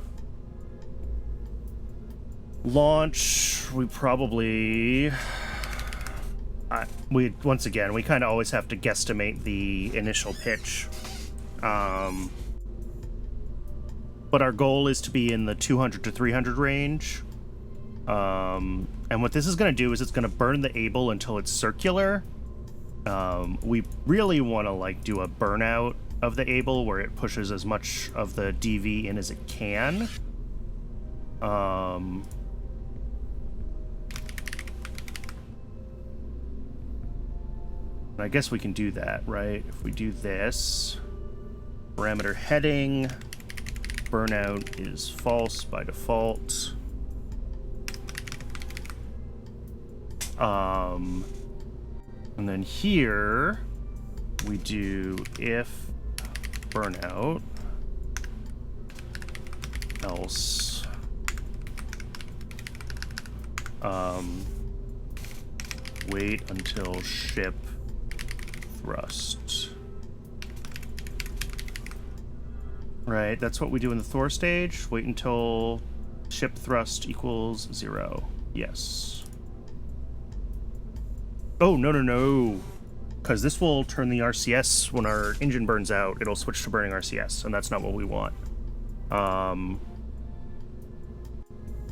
launch. We probably once again we kind of always have to guesstimate the initial pitch, but our goal is to be in the 200 to 300 range. And what this is going to do is it's going to burn the able until it's circular. We really want to like do a burnout of the able where it pushes as much of the DV in as it can. I guess we can do that, right? If we do this, parameter heading, burnout is false by default. And then here we do if burnout else wait until ship thrust. Right, that's what we do in the Thor stage. Wait until ship thrust equals 0. Yes. Oh, no. Because this will turn the RCS when our engine burns out. It'll switch to burning RCS, and that's not what we want.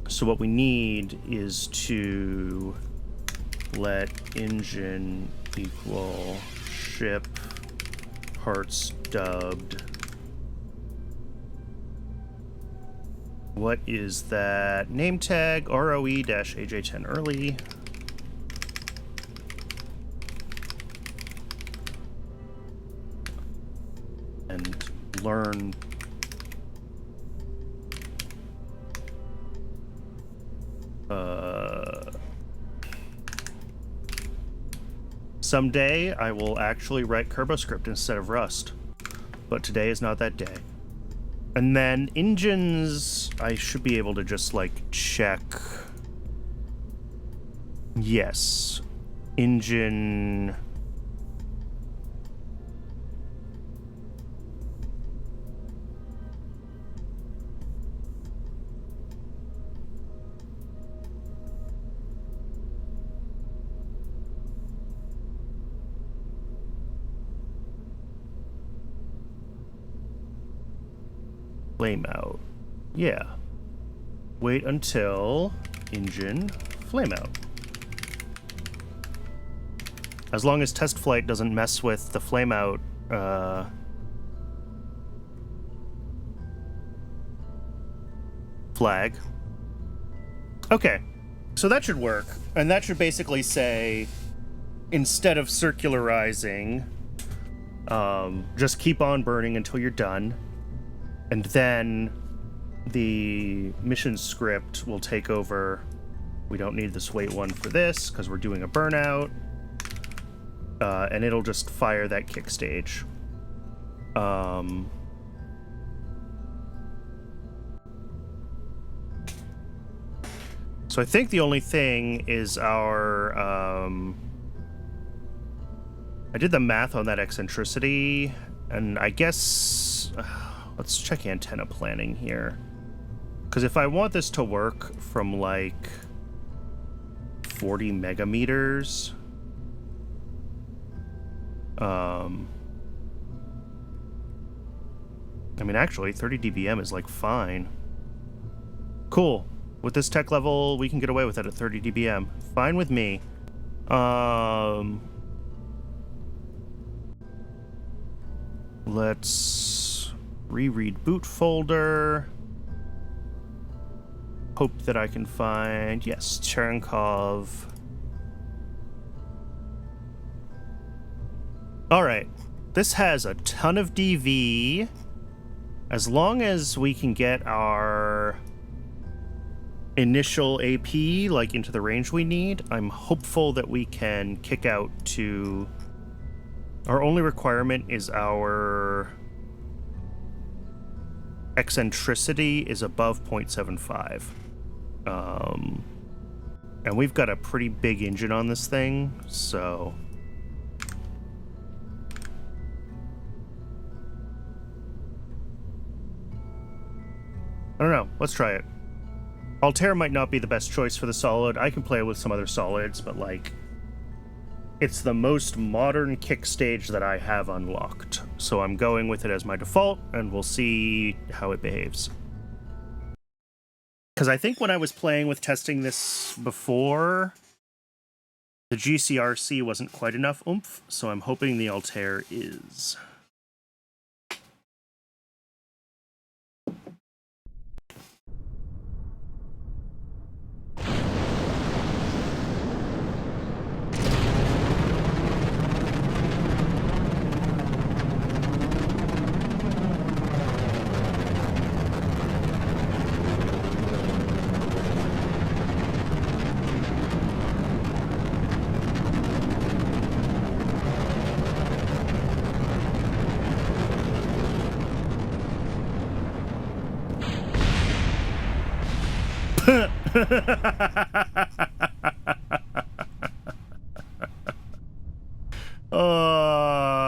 So what we need is to let engine equal ship parts dubbed. What is that? Name tag ROE-AJ10 early. And learn someday I will actually write CurboScript instead of Rust, but today is not that day. And then engines, I should be able to just like check. Yes, engine. Flame out. Yeah. Wait until engine flame out. As long as test flight doesn't mess with the flame out flag. Okay. So that should work. And that should basically say, instead of circularizing, just keep on burning until you're done. And then the mission script will take over. We don't need this wait one for this because we're doing a burnout. And it'll just fire that kick stage. So I think the only thing is our... I did the math on that eccentricity, and I guess... let's check antenna planning here. Because if I want this to work from, like, 40 megameters... I mean, actually, 30 dBm is, like, fine. Cool. With this tech level, we can get away with it at 30 dBm. Fine with me. Let's reread boot folder. Hope that I can find, yes, Cherenkov. Alright, this has a ton of DV. As long as we can get our initial AP, like into the range we need. I'm hopeful that we can kick out to... Our only requirement is our eccentricity is above 0.75. And we've got a pretty big engine on this thing, so... I don't know. Let's try it. Altair might not be the best choice for the solid. I can play with some other solids, but, like, it's the most modern kick stage that I have unlocked. So I'm going with it as my default, and we'll see how it behaves. Because I think when I was playing with testing this before, the GCRC wasn't quite enough oomph, so I'm hoping the Altair is.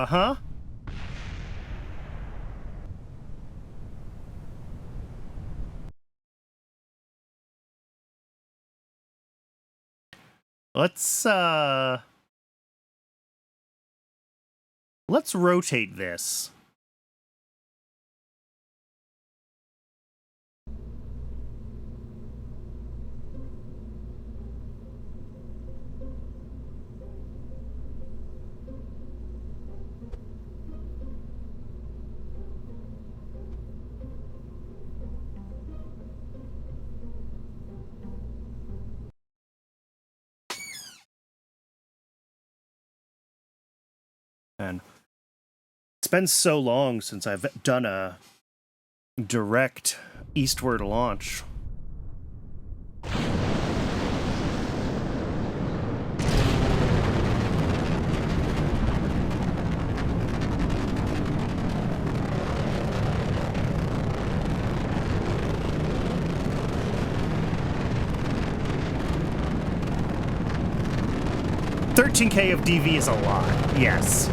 Huh? Let's rotate this. And it's been so long since I've done a direct eastward launch. $13K of DV is a lot, yes.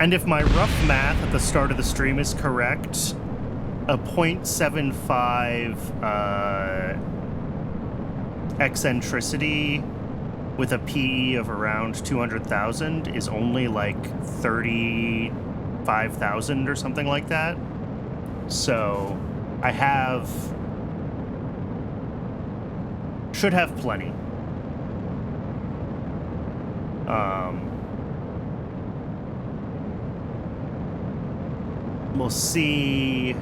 And if my rough math at the start of the stream is correct, a 0.75 eccentricity with a PE of around 200,000 is only like 35,000 or something like that. So I should have plenty. We'll see.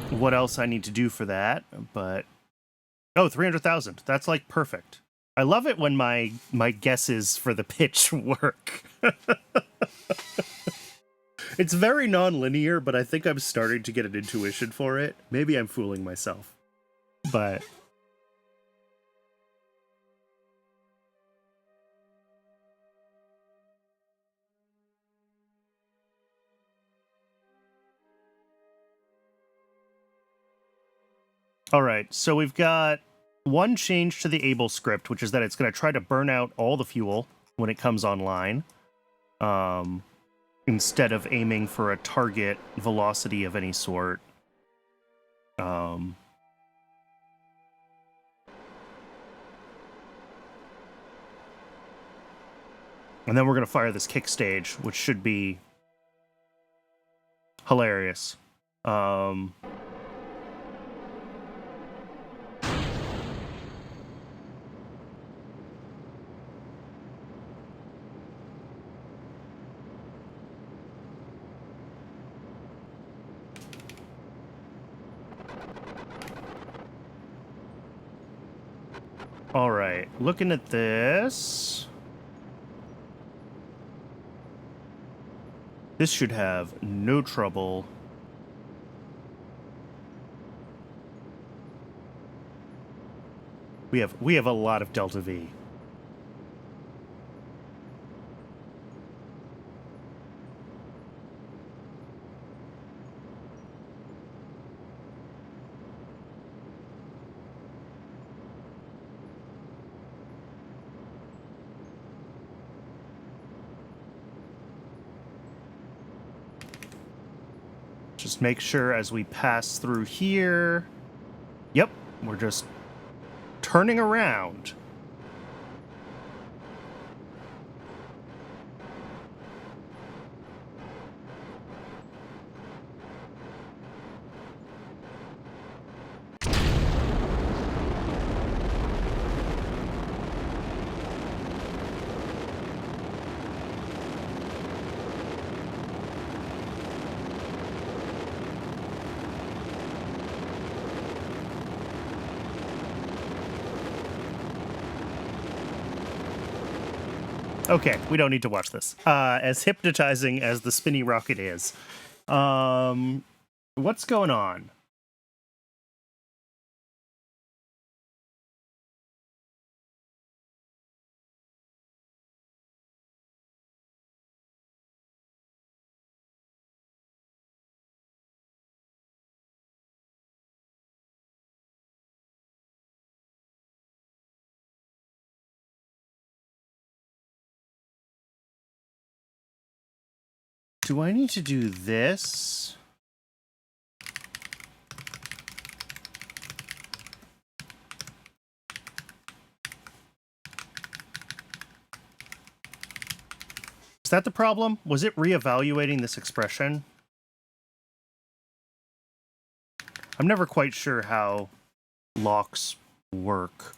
What else I need to do for that, but... Oh, 300,000. That's, like, perfect. I love it when my guesses for the pitch work. It's very non-linear, but I think I'm starting to get an intuition for it. Maybe I'm fooling myself. But... Alright, so we've got one change to the Able script, which is that it's going to try to burn out all the fuel when it comes online, instead of aiming for a target velocity of any sort. And then we're going to fire this kick stage, which should be hilarious. All right, looking at this. This should have no trouble. We have a lot of delta V. Just make sure as we pass through here. Yep, we're just turning around. Okay, we don't need to watch this. As hypnotizing as the spinny rocket is. What's going on? Do I need to do this? Is that the problem? Was it reevaluating this expression? I'm never quite sure how locks work.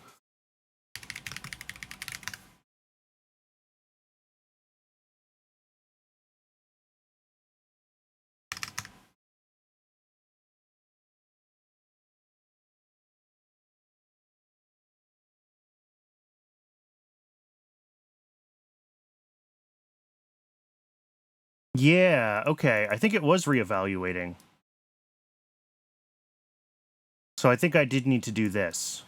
Yeah, okay. I think it was reevaluating. So I think I did need to do this.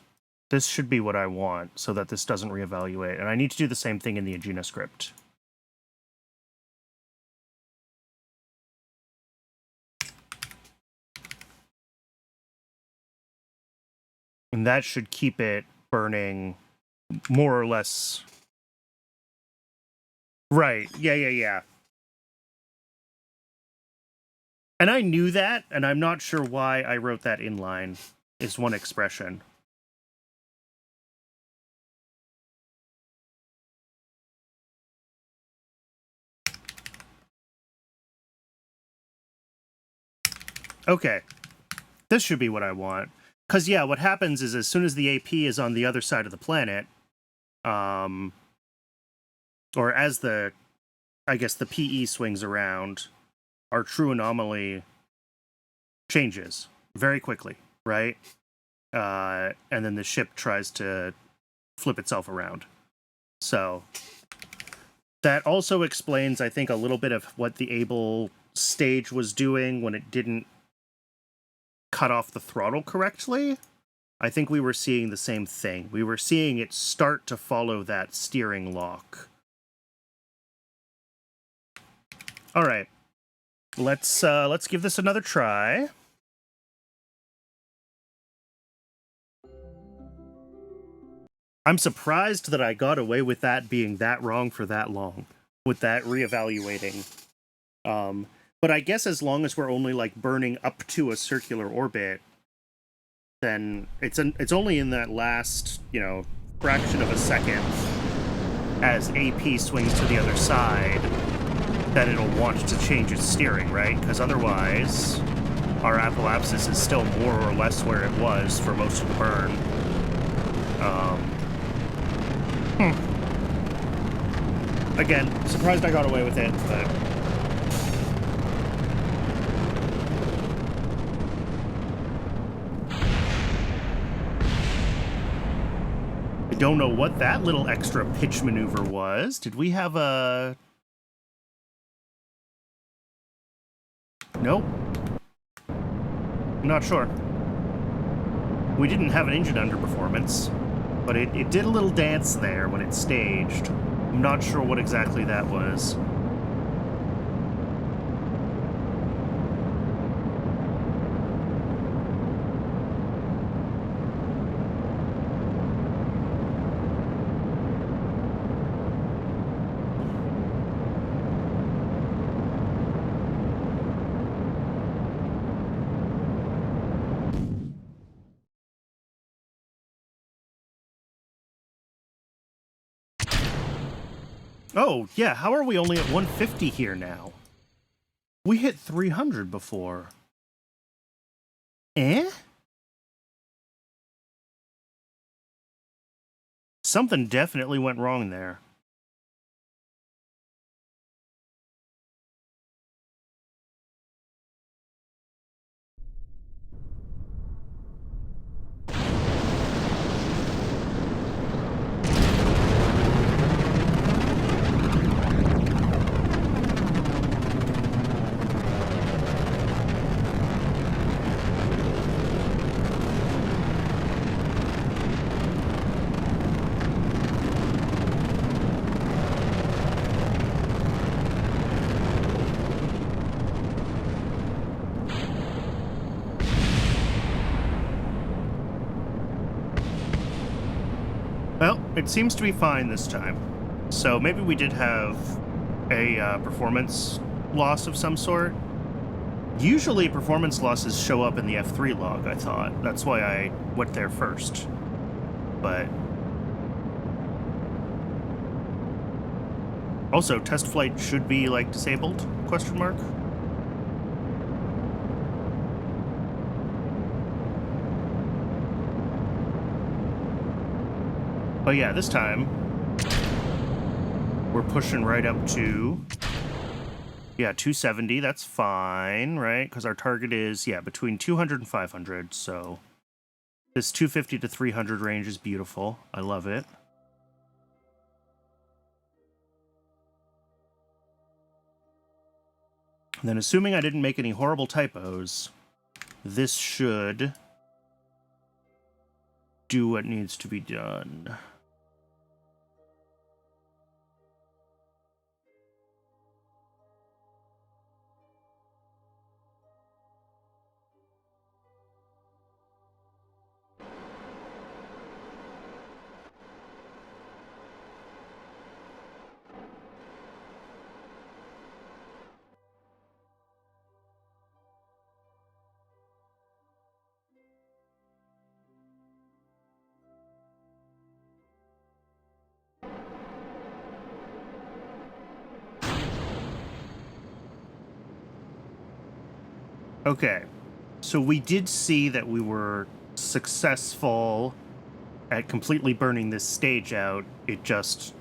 This should be what I want so that this doesn't reevaluate. And I need to do the same thing in the Agena script. And that should keep it burning more or less. Right. Yeah. And I knew that, and I'm not sure why I wrote that in line. Is one expression. Okay. This should be what I want. Because, yeah, what happens is as soon as the AP is on the other side of the planet, or as the, I guess, the PE swings around, our true anomaly changes very quickly, right? And then the ship tries to flip itself around. So that also explains, I think, a little bit of what the Able stage was doing when it didn't cut off the throttle correctly. I think we were seeing the same thing. We were seeing it start to follow that steering lock. All right. Let's give this another try. I'm surprised that I got away with that being that wrong for that long, with that reevaluating. But I guess as long as we're only like burning up to a circular orbit, then it's only in that last, fraction of a second as AP swings to the other side that it'll want to change its steering, right? Because otherwise, our apoapsis is still more or less where it was for most of the burn. Again, surprised I got away with it, but... Don't know what that little extra pitch maneuver was. Did we have a... Nope. I'm not sure. We didn't have an engine underperformance, but it did a little dance there when it staged. I'm not sure what exactly that was. Oh, yeah, how are we only at 150 here now? We hit 300 before. Eh? Something definitely went wrong there. Well, it seems to be fine this time. So maybe we did have a performance loss of some sort. Usually performance losses show up in the F3 log, I thought. That's why I went there first. But... Also, test flight should be, like, disabled? Question mark? But yeah, this time, we're pushing right up to, yeah, 270, that's fine, right? Because our target is, yeah, between 200 and 500, so this 250 to 300 range is beautiful. I love it. And then assuming I didn't make any horrible typos, this should do what needs to be done. Okay, so we did see that we were successful at completely burning this stage out. It just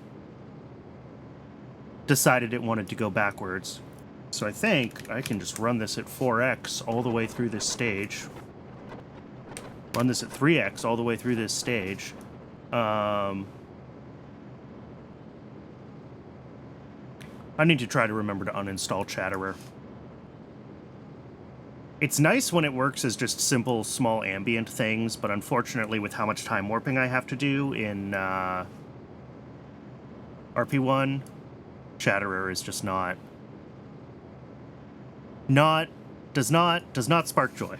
decided it wanted to go backwards. So I think I can just run this at 4x all the way through this stage. Run this at 3x all the way through this stage. I need to try to remember to uninstall Chatterer. It's nice when it works as just simple, small ambient things, but unfortunately with how much time warping I have to do in RP-1, Chatterer is just does not spark joy.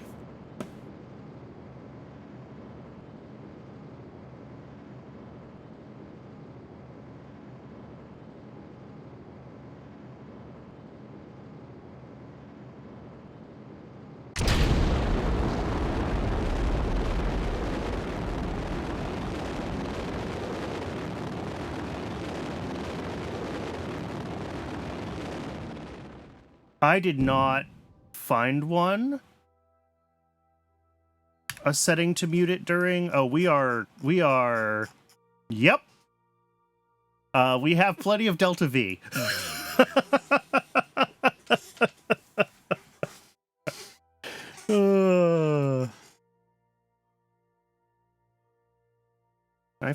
I did not find a setting to mute it during. Oh, we are, yep. We have plenty of Delta V.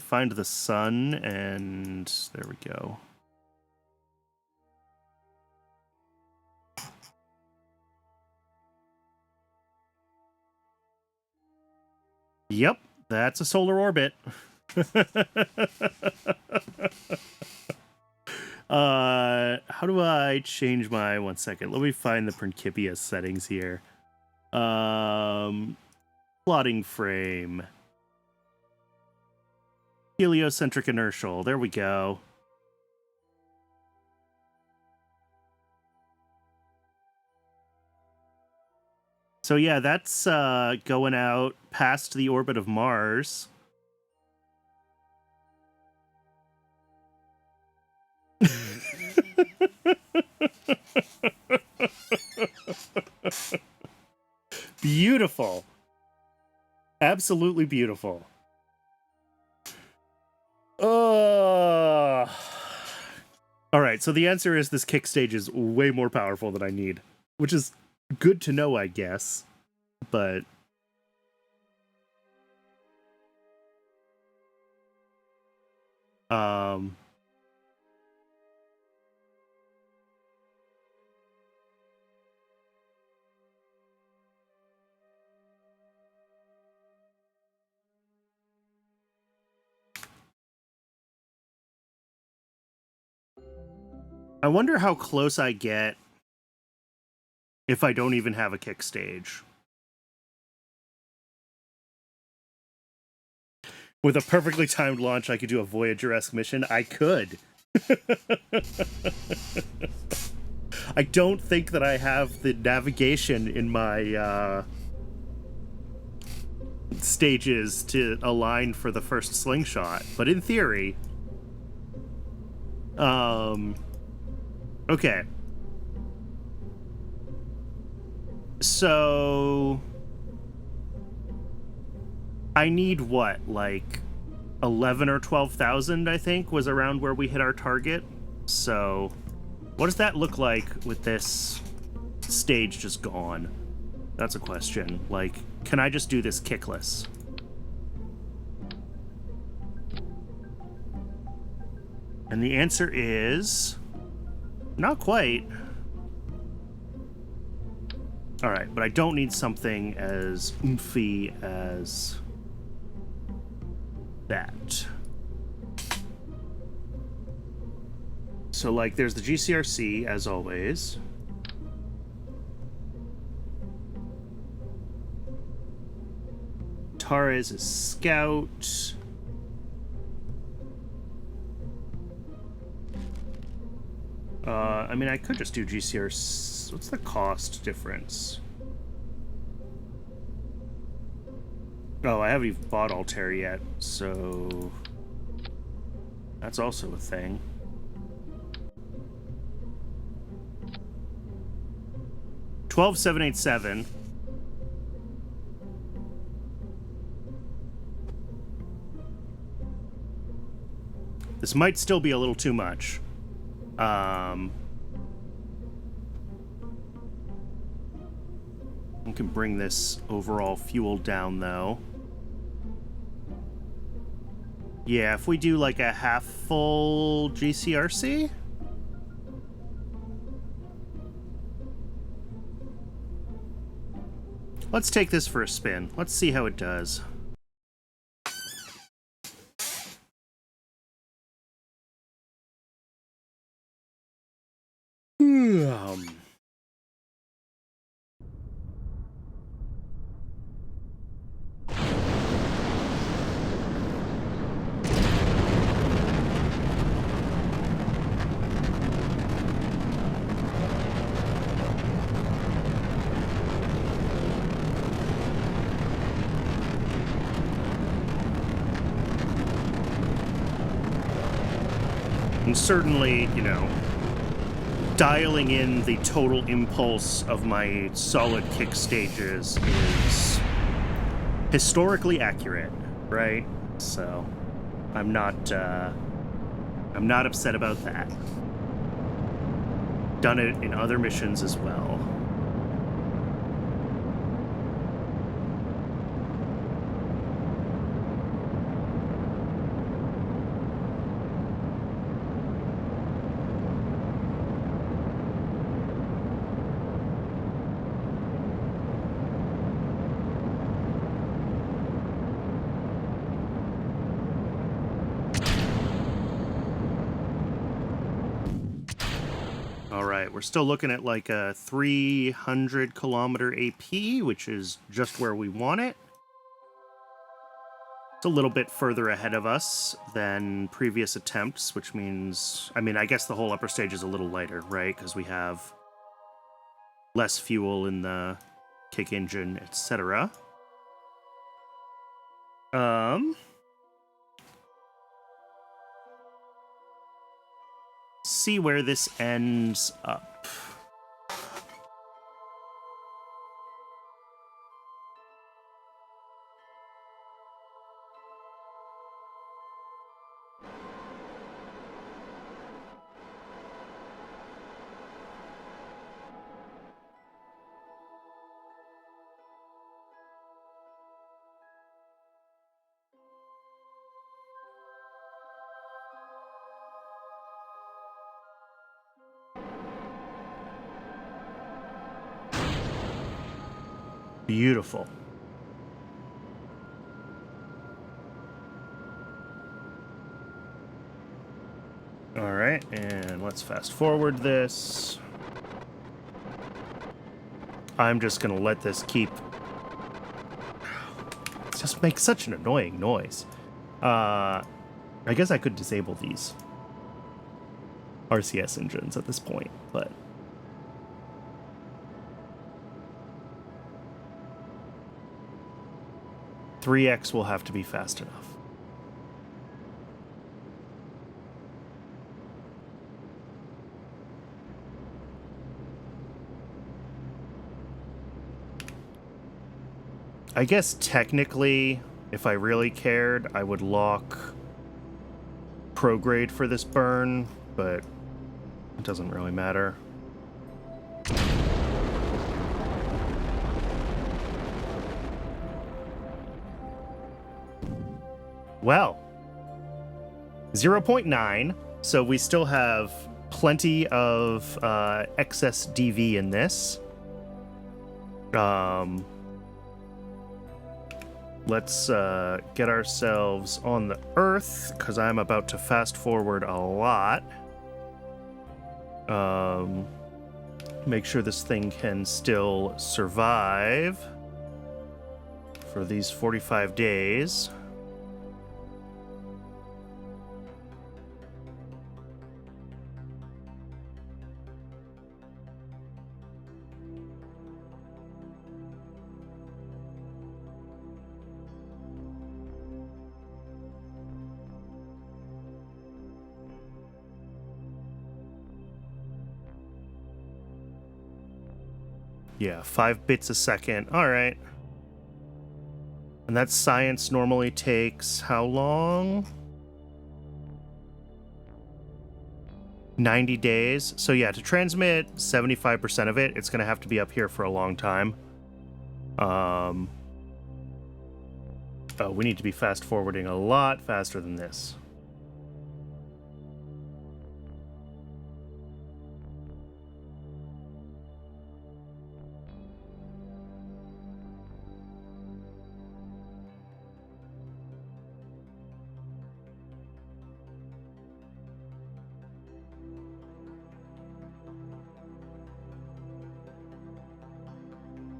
find the sun, and there we go. Yep, that's a solar orbit. How do I change my... One second. Let me find the Principia settings here. Plotting frame. Heliocentric inertial. There we go. So yeah, that's going out past the orbit of Mars. Beautiful. Absolutely beautiful. All right, so the answer is this kick stage is way more powerful than I need, which is good to know, I guess. But I wonder how close I get if I don't even have a kick stage. With a perfectly timed launch, I could do a Voyager-esque mission. I could. I don't think that I have the navigation in my stages to align for the first slingshot, but in theory. Okay. So I need what, like 11 or 12,000, I think, was around where we hit our target. So what does that look like with this stage just gone? That's a question. Like, can I just do this kickless? And the answer is not quite. All right, but I don't need something as oomphy as that. So, like, there's the GCRC, as always. Tares is Scout. I mean, I could just do GCRC. What's the cost difference? Oh, I haven't even bought Altair yet, so that's also a thing. $12,787. This might still be a little too much. We can bring this overall fuel down, though. Yeah, if we do like a half full GCRC. Let's take this for a spin. Let's see how it does. And certainly, you know, dialing in the total impulse of my solid kick stages is historically accurate, right? So I'm not upset about that. Done it in other missions as well. right, we're still looking at like a 300 kilometer AP, which is just where we want it. It's a little bit further ahead of us than previous attempts, which means, I mean, I guess the whole upper stage is a little lighter, right? Because we have less fuel in the kick engine, etc. See where this ends up. Beautiful. All right, and let's fast forward this. I'm just going to let this keep... It just makes such an annoying noise. I guess I could disable these RCS engines at this point, but... 3x will have to be fast enough. I guess technically, if I really cared, I would lock prograde for this burn, but it doesn't really matter. Well, 0.9, so we still have plenty of excess DV in this. Let's get ourselves on the Earth, because I'm about to fast forward a lot. Make sure this thing can still survive for these 45 days. Yeah, 5 bits a second. All right. And that science normally takes how long? 90 days. So yeah, to transmit 75% of it, it's going to have to be up here for a long time. Oh, we need to be fast forwarding a lot faster than this.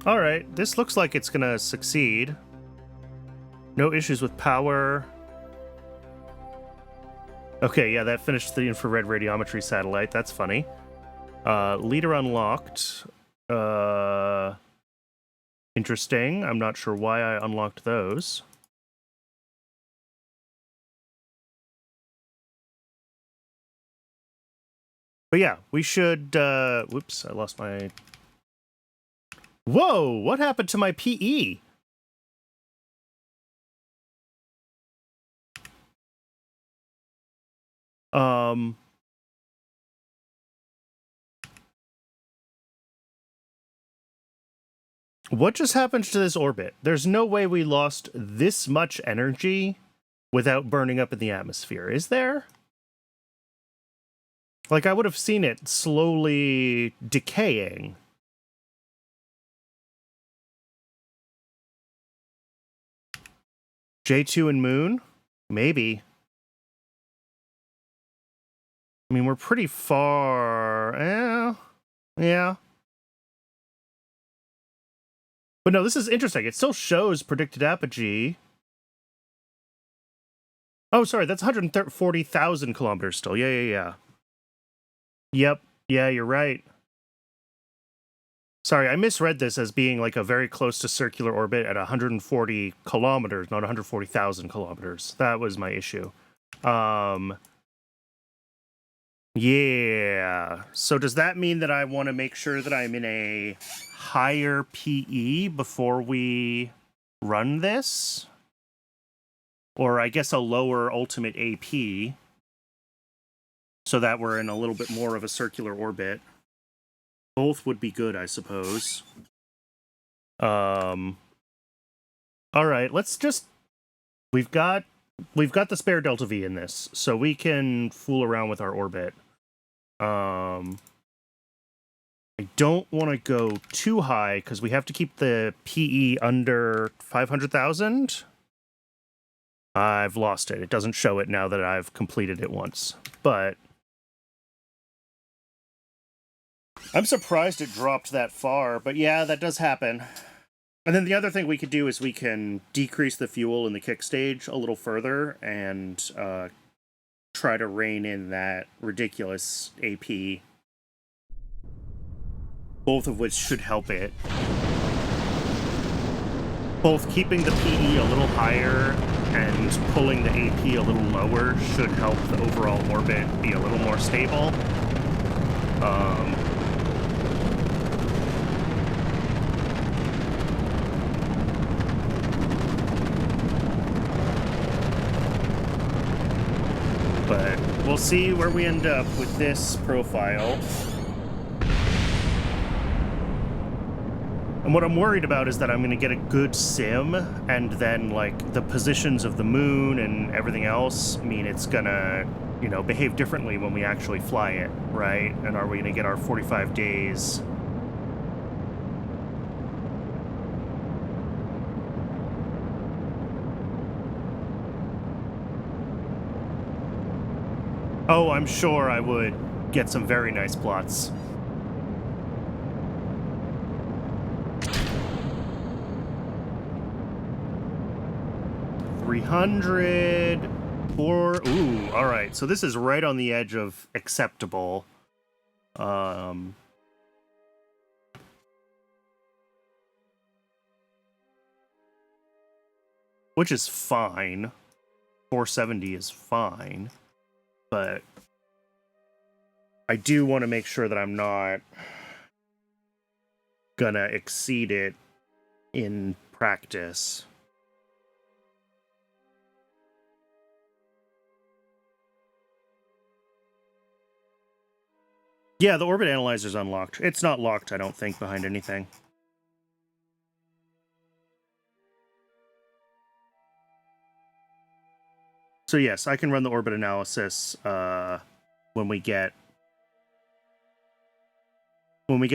All right, this looks like it's gonna succeed. No issues with power. Okay, yeah, that finished the infrared radiometry satellite. That's funny. Leader unlocked. Interesting. I'm not sure why I unlocked those. But yeah, we should... whoops, I lost my... Whoa, what happened to my PE? What just happened to this orbit? There's no way we lost this much energy without burning up in the atmosphere, is there? Like, I would have seen it slowly decaying. J2 and Moon? Maybe. I mean, we're pretty far... Yeah. But no, this is interesting. It still shows predicted apogee. Oh, sorry, that's 140,000 kilometers still. Yeah. Yep. Yeah, you're right. Sorry, I misread this as being like a very close to circular orbit at 140 kilometers, not 140,000 kilometers. That was my issue. Yeah. So does that mean that I want to make sure that I'm in a higher PE before we run this? Or I guess a lower ultimate AP, so that we're in a little bit more of a circular orbit. Both would be good, I suppose. All right, let's just... We've got the spare delta V in this, so we can fool around with our orbit. I don't want to go too high, because we have to keep the PE under 500,000. I've lost it. It doesn't show it now that I've completed it once. But I'm surprised it dropped that far, but yeah, that does happen. And then the other thing we could do is we can decrease the fuel in the kick stage a little further and try to rein in that ridiculous AP. Both of which should help it. Both keeping the PE a little higher and pulling the AP a little lower should help the overall orbit be a little more stable. But we'll see where we end up with this profile. And what I'm worried about is that I'm going to get a good sim, and then, like, the positions of the moon and everything else mean it's going to, you know, behave differently when we actually fly it, right? And are we going to get our 45 days? Oh, I'm sure I would get some very nice plots. 300, ooh, all right. So this is right on the edge of acceptable. Which is fine. 470 is fine. But I do want to make sure that I'm not gonna exceed it in practice. Yeah, the orbit analyzer's unlocked. It's not locked, I don't think, behind anything. So yes, I can run the orbit analysis when we get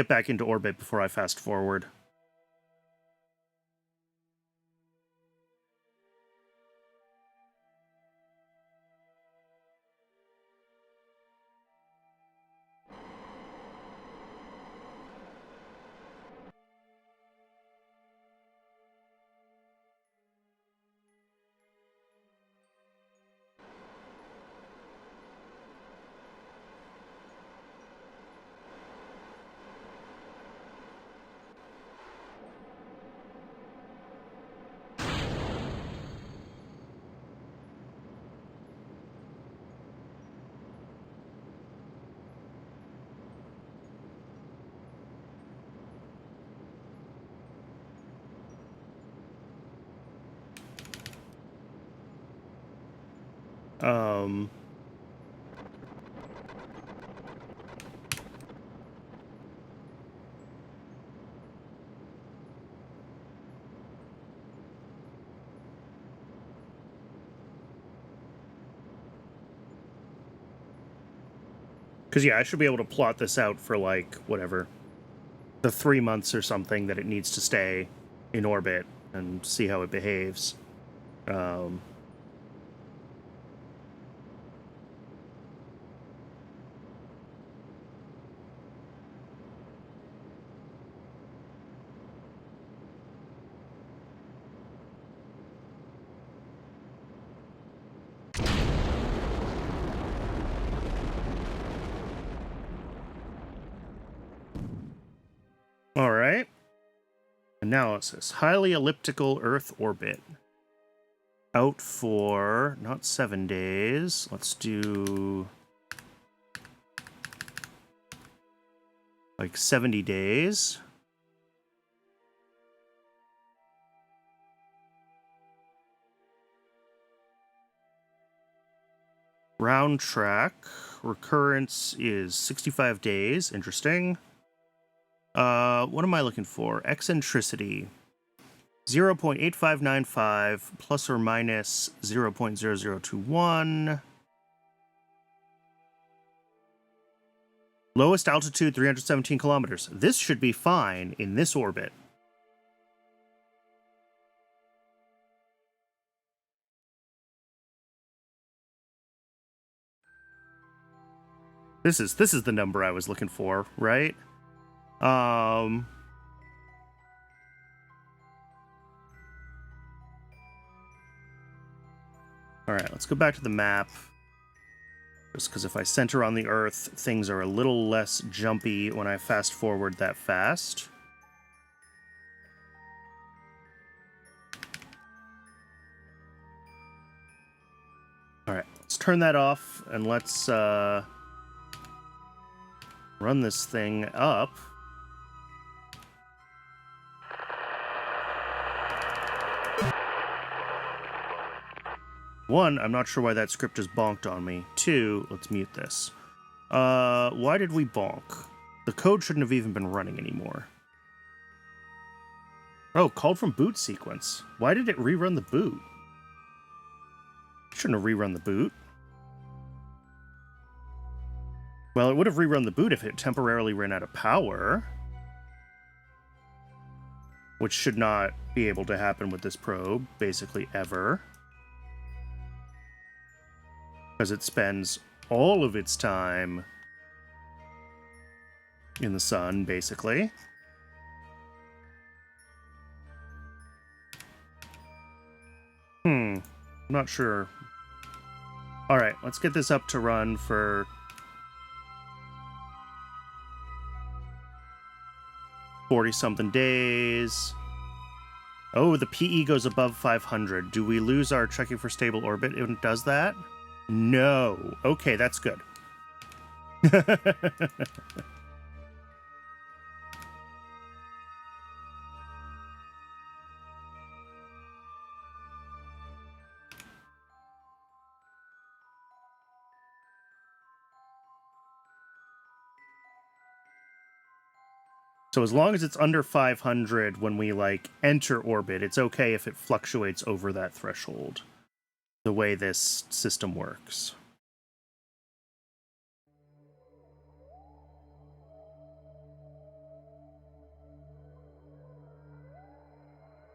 back into orbit before I fast forward. Because, yeah, I should be able to plot this out for, like, whatever, the 3 months or something that it needs to stay in orbit and see how it behaves. All right. Analysis. Highly elliptical Earth orbit. Out for not 7 days. Let's do like 70 days. Round track. Recurrence is 65 days. Interesting. What am I looking for? Eccentricity. 0.8595 plus or minus 0.0021. Lowest altitude 317 kilometers. This should be fine in this orbit. This is the number I was looking for, right? All right, let's go back to the map. Just because if I center on the Earth, things are a little less jumpy when I fast forward that fast. All right, let's turn that off and let's run this thing up. One, I'm not sure why that script just bonked on me. Two, let's mute this. Why did we bonk? The code shouldn't have even been running anymore. Oh, called from boot sequence. Why did it rerun the boot? Shouldn't have rerun the boot. Well, it would have rerun the boot if it temporarily ran out of power. Which should not be able to happen with this probe, basically ever. Because it spends all of its time in the sun, basically. I'm not sure. Alright, let's get this up to run for 40-something days. Oh, the PE goes above 500. Do we lose our checking for stable orbit when it does that? No. Okay, that's good. So as long as it's under 500 when we, like, enter orbit, it's okay if it fluctuates over that threshold. The way this system works.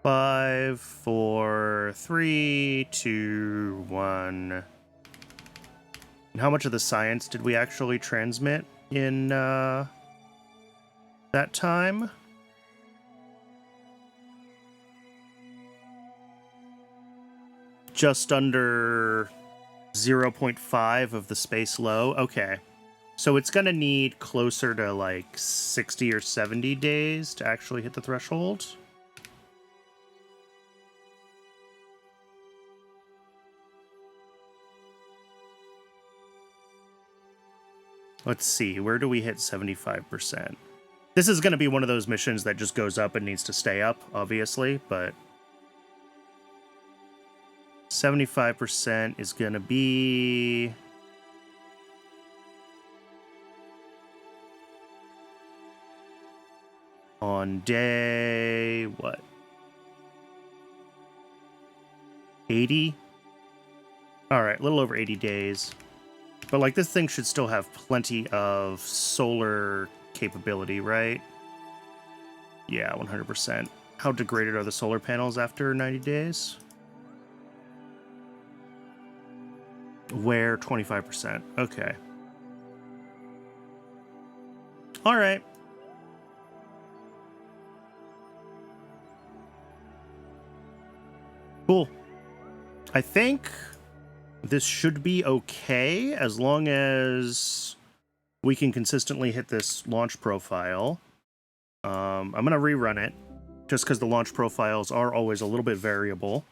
Five, four, three, two, one. And how much of the science did we actually transmit in that time? Just under 0.5 of the space low. Okay. So it's going to need closer to like 60 or 70 days to actually hit the threshold. Let's see. Where do we hit 75%? This is going to be one of those missions that just goes up and needs to stay up, obviously, but 75% is going to be on day, what? 80? All right, a little over 80 days. But, like, this thing should still have plenty of solar capability, right? Yeah, 100%. How degraded are the solar panels after 90 days? Where 25%. Okay. All right. Cool. I think this should be okay as long as we can consistently hit this launch profile. I'm going to rerun it, just because the launch profiles are always a little bit variable.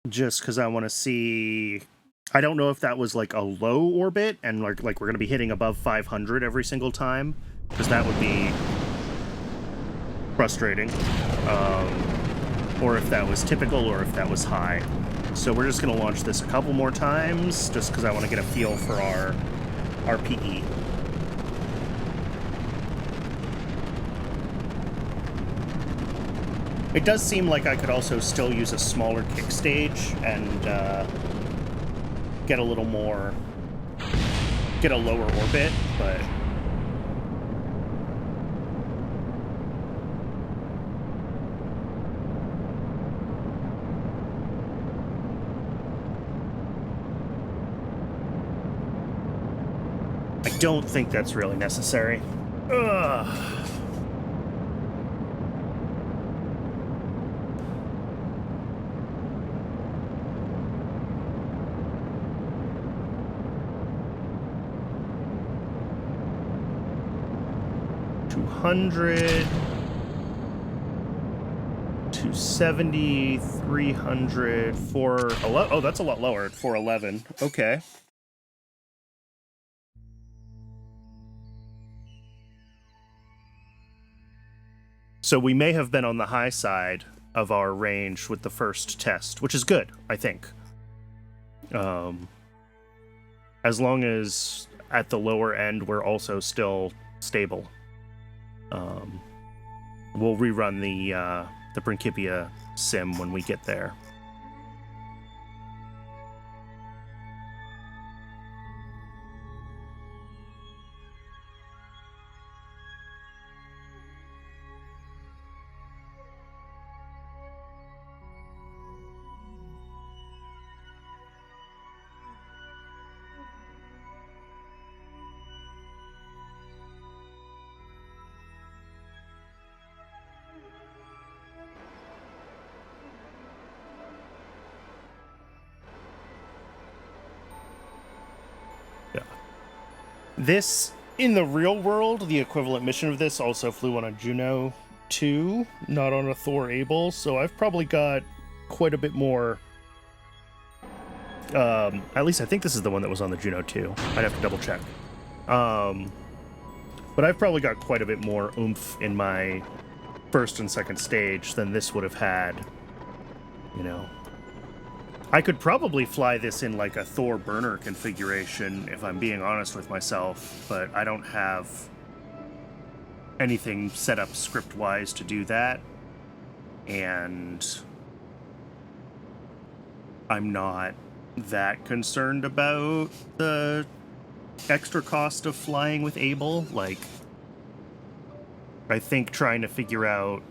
Just because I want to see... I don't know if that was like a low orbit, and like we're going to be hitting above 500 every single time, because that would be frustrating. Or if that was typical, or if that was high. So we're just going to launch this a couple more times, just because I want to get a feel for our RPE. It does seem like I could also still use a smaller kick stage and get a little more, get a lower orbit, but I don't think that's really necessary. Ugh. $200, 270, 300, 411. Oh, that's a lot lower at 411. Okay. So we may have been on the high side of our range with the first test, which is good, I think. As long as at the lower end we're also still stable. We'll rerun the Principia sim when we get there. This, in the real world, the equivalent mission of this also flew on a Juno 2, not on a Thor Able, so I've probably got quite a bit more... at least I think this is the one that was on the Juno 2. I'd have to double check. But I've probably got quite a bit more oomph in my first and second stage than this would have had, you know. I could probably fly this in like a Thor burner configuration, if I'm being honest with myself, but I don't have anything set up script-wise to do that, and I'm not that concerned about the extra cost of flying with Able. Like, I think trying to figure out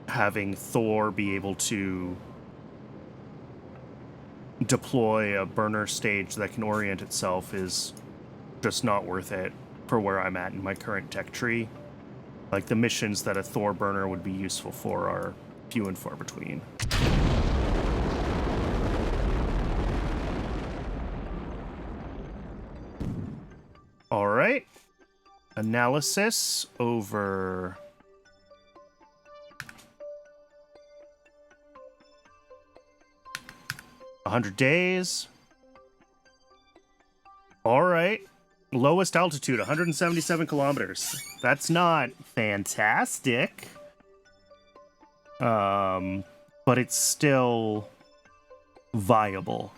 having Thor be able to deploy a burner stage that can orient itself is just not worth it for where I'm at in my current tech tree. Like, the missions that a Thor burner would be useful for are few and far between. All right. Analysis over... $100 days. All right. Lowest altitude, 177 kilometers. That's not fantastic. But it's still viable.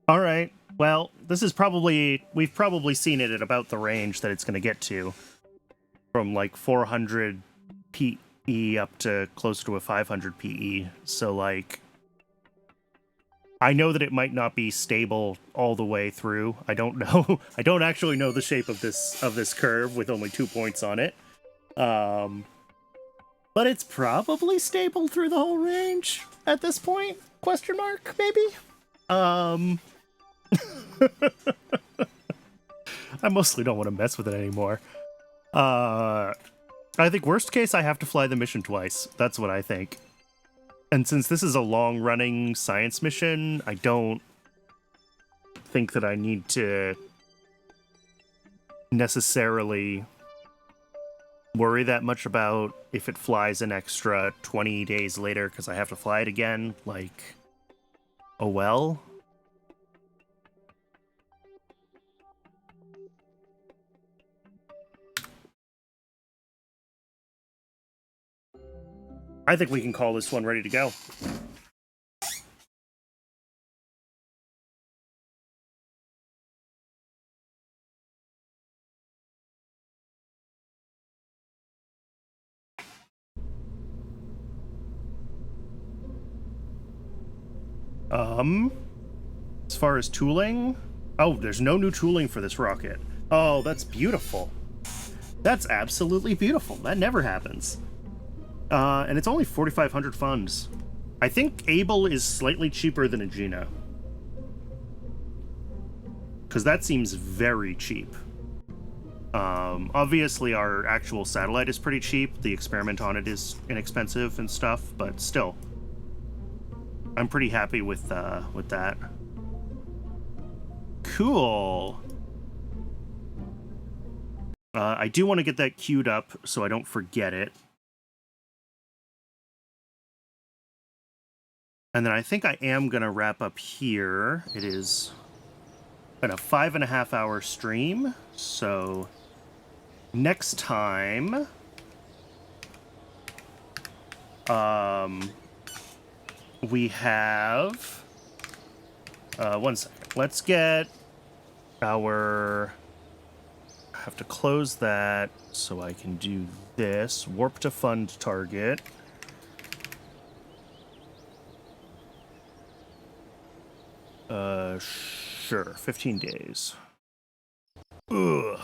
All right. Well, this is probably... We've probably seen it at about the range that it's going to get to. From like 400 PE up to close to a 500 PE. So, like... I know that it might not be stable all the way through. I don't know. I don't actually know the shape of this curve with only 2 points on it. But it's probably stable through the whole range at this point? Question mark, maybe? I mostly don't want to mess with it anymore. I think worst case, I have to fly the mission twice. That's what I think. And since this is a long-running science mission, I don't think that I need to necessarily worry that much about if it flies an extra 20 days later because I have to fly it again. Like, oh well. I think we can call this one ready to go. As far as tooling, oh, there's no new tooling for this rocket. Oh, that's beautiful. That's absolutely beautiful. That never happens. And it's only 4,500 funds. I think Able is slightly cheaper than Aegina. Because that seems very cheap. Obviously our actual satellite is pretty cheap. The experiment on it is inexpensive and stuff, but still. I'm pretty happy with that. Cool. I do want to get that queued up so I don't forget it. And then I think I am going to wrap up here. It is been a 5.5 hour stream. So next time, we have, 1 second. Let's get our, I have to close that so I can do this. Warp to fund target. Sure, 15 days. Ugh.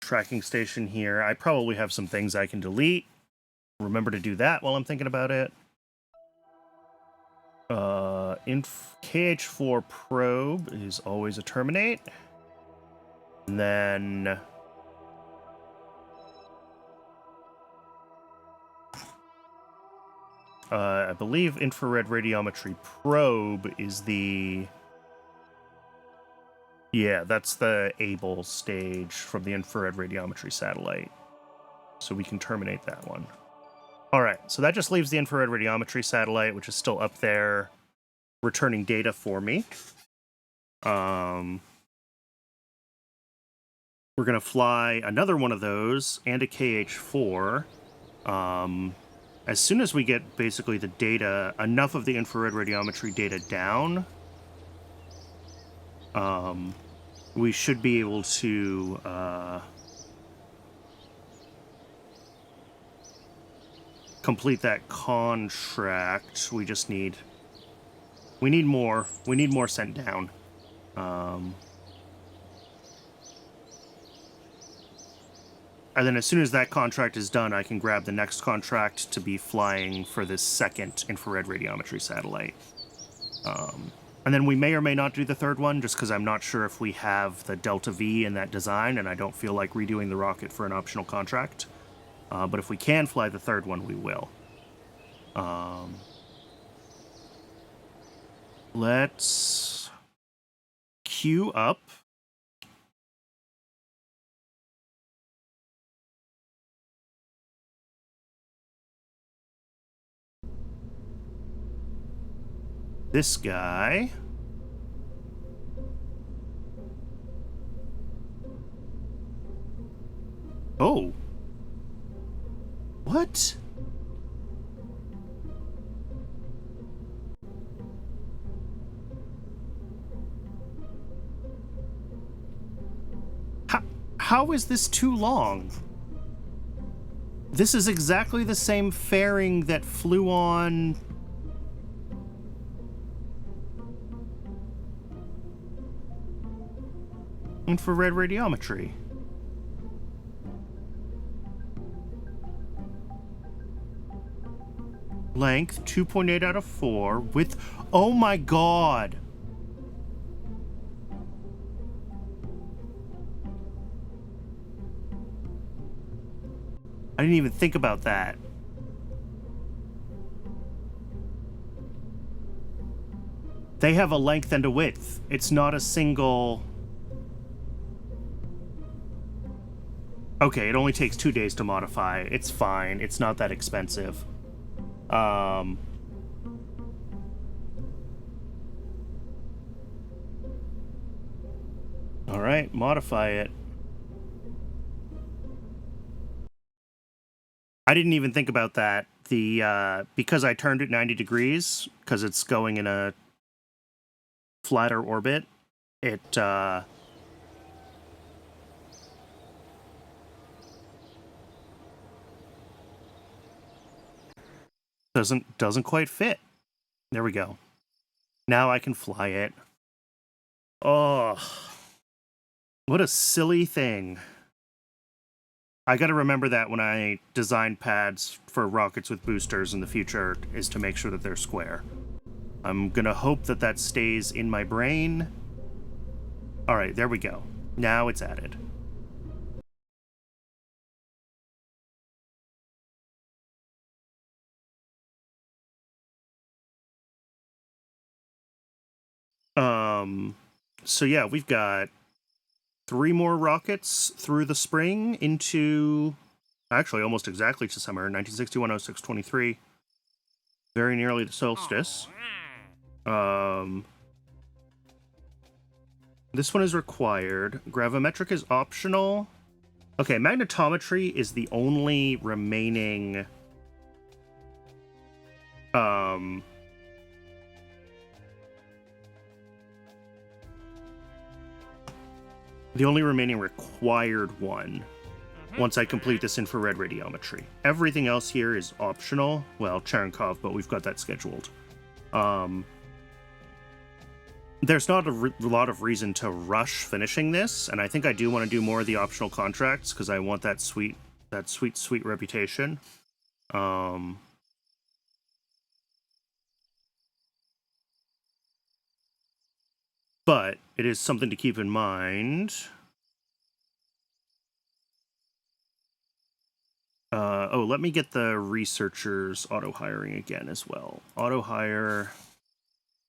Tracking station here. I probably have some things I can delete. Remember to do that while I'm thinking about it. KH4 probe is always a terminate. And then I believe infrared radiometry probe is the... Yeah, that's the Able stage from the infrared radiometry satellite. So we can terminate that one. All right, so that just leaves the infrared radiometry satellite, which is still up there, returning data for me. We're going to fly another one of those and a KH4. As soon as we get basically the data, enough of the infrared radiometry data down, we should be able to complete that contract. We just need more. We need more sent down. And then as soon as that contract is done, I can grab the next contract to be flying for this second infrared radiometry satellite. And then we may or may not do the third one, just because I'm not sure if we have the Delta V in that design, and I don't feel like redoing the rocket for an optional contract. But if we can fly the third one, we will. Let's queue up. This guy. Oh. What? How is this too long? This is exactly the same fairing that flew on... infrared radiometry. Length 2.8 out of 4 with... Oh my god! I didn't even think about that. They have a length and a width. It's not a single... Okay, it only takes 2 days to modify. It's fine. It's not that expensive. All right, modify it. I didn't even think about that. Because I turned it 90 degrees, because it's going in a flatter orbit, it doesn't quite fit. There we go. Now I can fly it. Oh, what a silly thing. I gotta remember that when I design pads for rockets with boosters in the future, is to make sure that they're square. I'm gonna hope that that stays in my brain. All right, there we go. Now it's added. So yeah, we've got 3 more rockets through the spring into, actually almost exactly to summer, 1961, 06, 23. Very nearly the solstice. This one is required. Gravimetric is optional. Okay, magnetometry is the only remaining required one once I complete this infrared radiometry. Everything else here is optional. Well, Cherenkov, but we've got that scheduled. There's not a lot of reason to rush finishing this, and I think I do want to do more of the optional contracts because I want that sweet reputation. But it is something to keep in mind. Oh, let me get the researchers auto-hiring again as well. Auto-hire,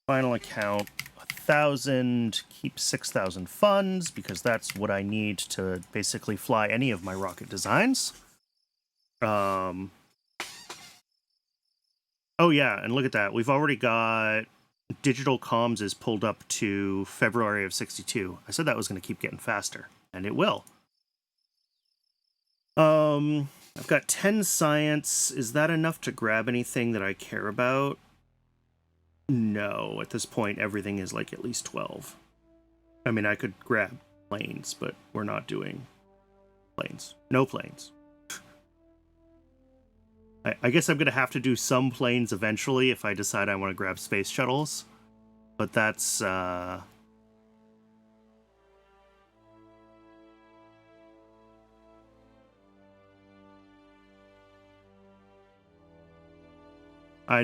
final account, 1,000, keep 6,000 funds, because that's what I need to basically fly any of my rocket designs. Oh yeah, and look at that. We've already got digital comms is pulled up to February of 62. I said that was going to keep getting faster, and it will. I've got 10 science. Is that enough to grab anything that I care about? No, at this point, everything is like at least 12. I mean, I could grab planes, but we're not doing planes. No planes. I guess I'm going to have to do some planes eventually if I decide I want to grab space shuttles. But that's... I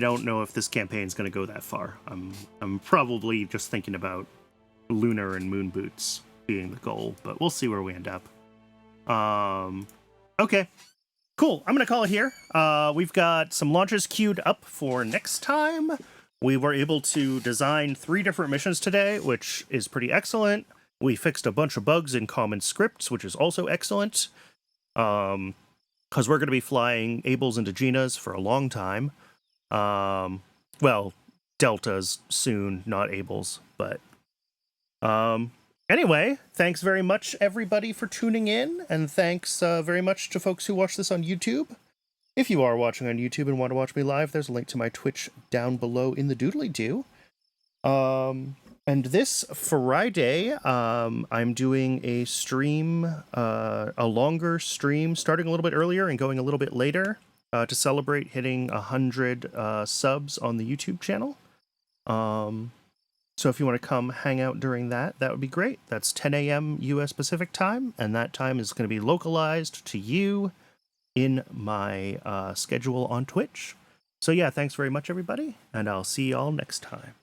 don't know if this campaign's going to go that far. I'm probably just thinking about lunar and moon boots being the goal, but we'll see where we end up. Okay. Cool. I'm going to call it here. We've got some launches queued up for next time. We were able to design 3 different missions today, which is pretty excellent. We fixed a bunch of bugs in common scripts, which is also excellent. Because we're going to be flying Abels and Aeginas for a long time. Well, Deltas soon, not Abels, but... Anyway, thanks very much, everybody, for tuning in, and thanks very much to folks who watch this on YouTube. If you are watching on YouTube and want to watch me live, there's a link to my Twitch down below in the doodly-doo. And this Friday, I'm doing a stream, a longer stream, starting a little bit earlier and going a little bit later, to celebrate hitting 100 subs on the YouTube channel. So if you want to come hang out during that, that would be great. That's 10 a.m. U.S. Pacific time, and that time is going to be localized to you in my schedule on Twitch. So yeah, thanks very much, everybody, and I'll see you all next time.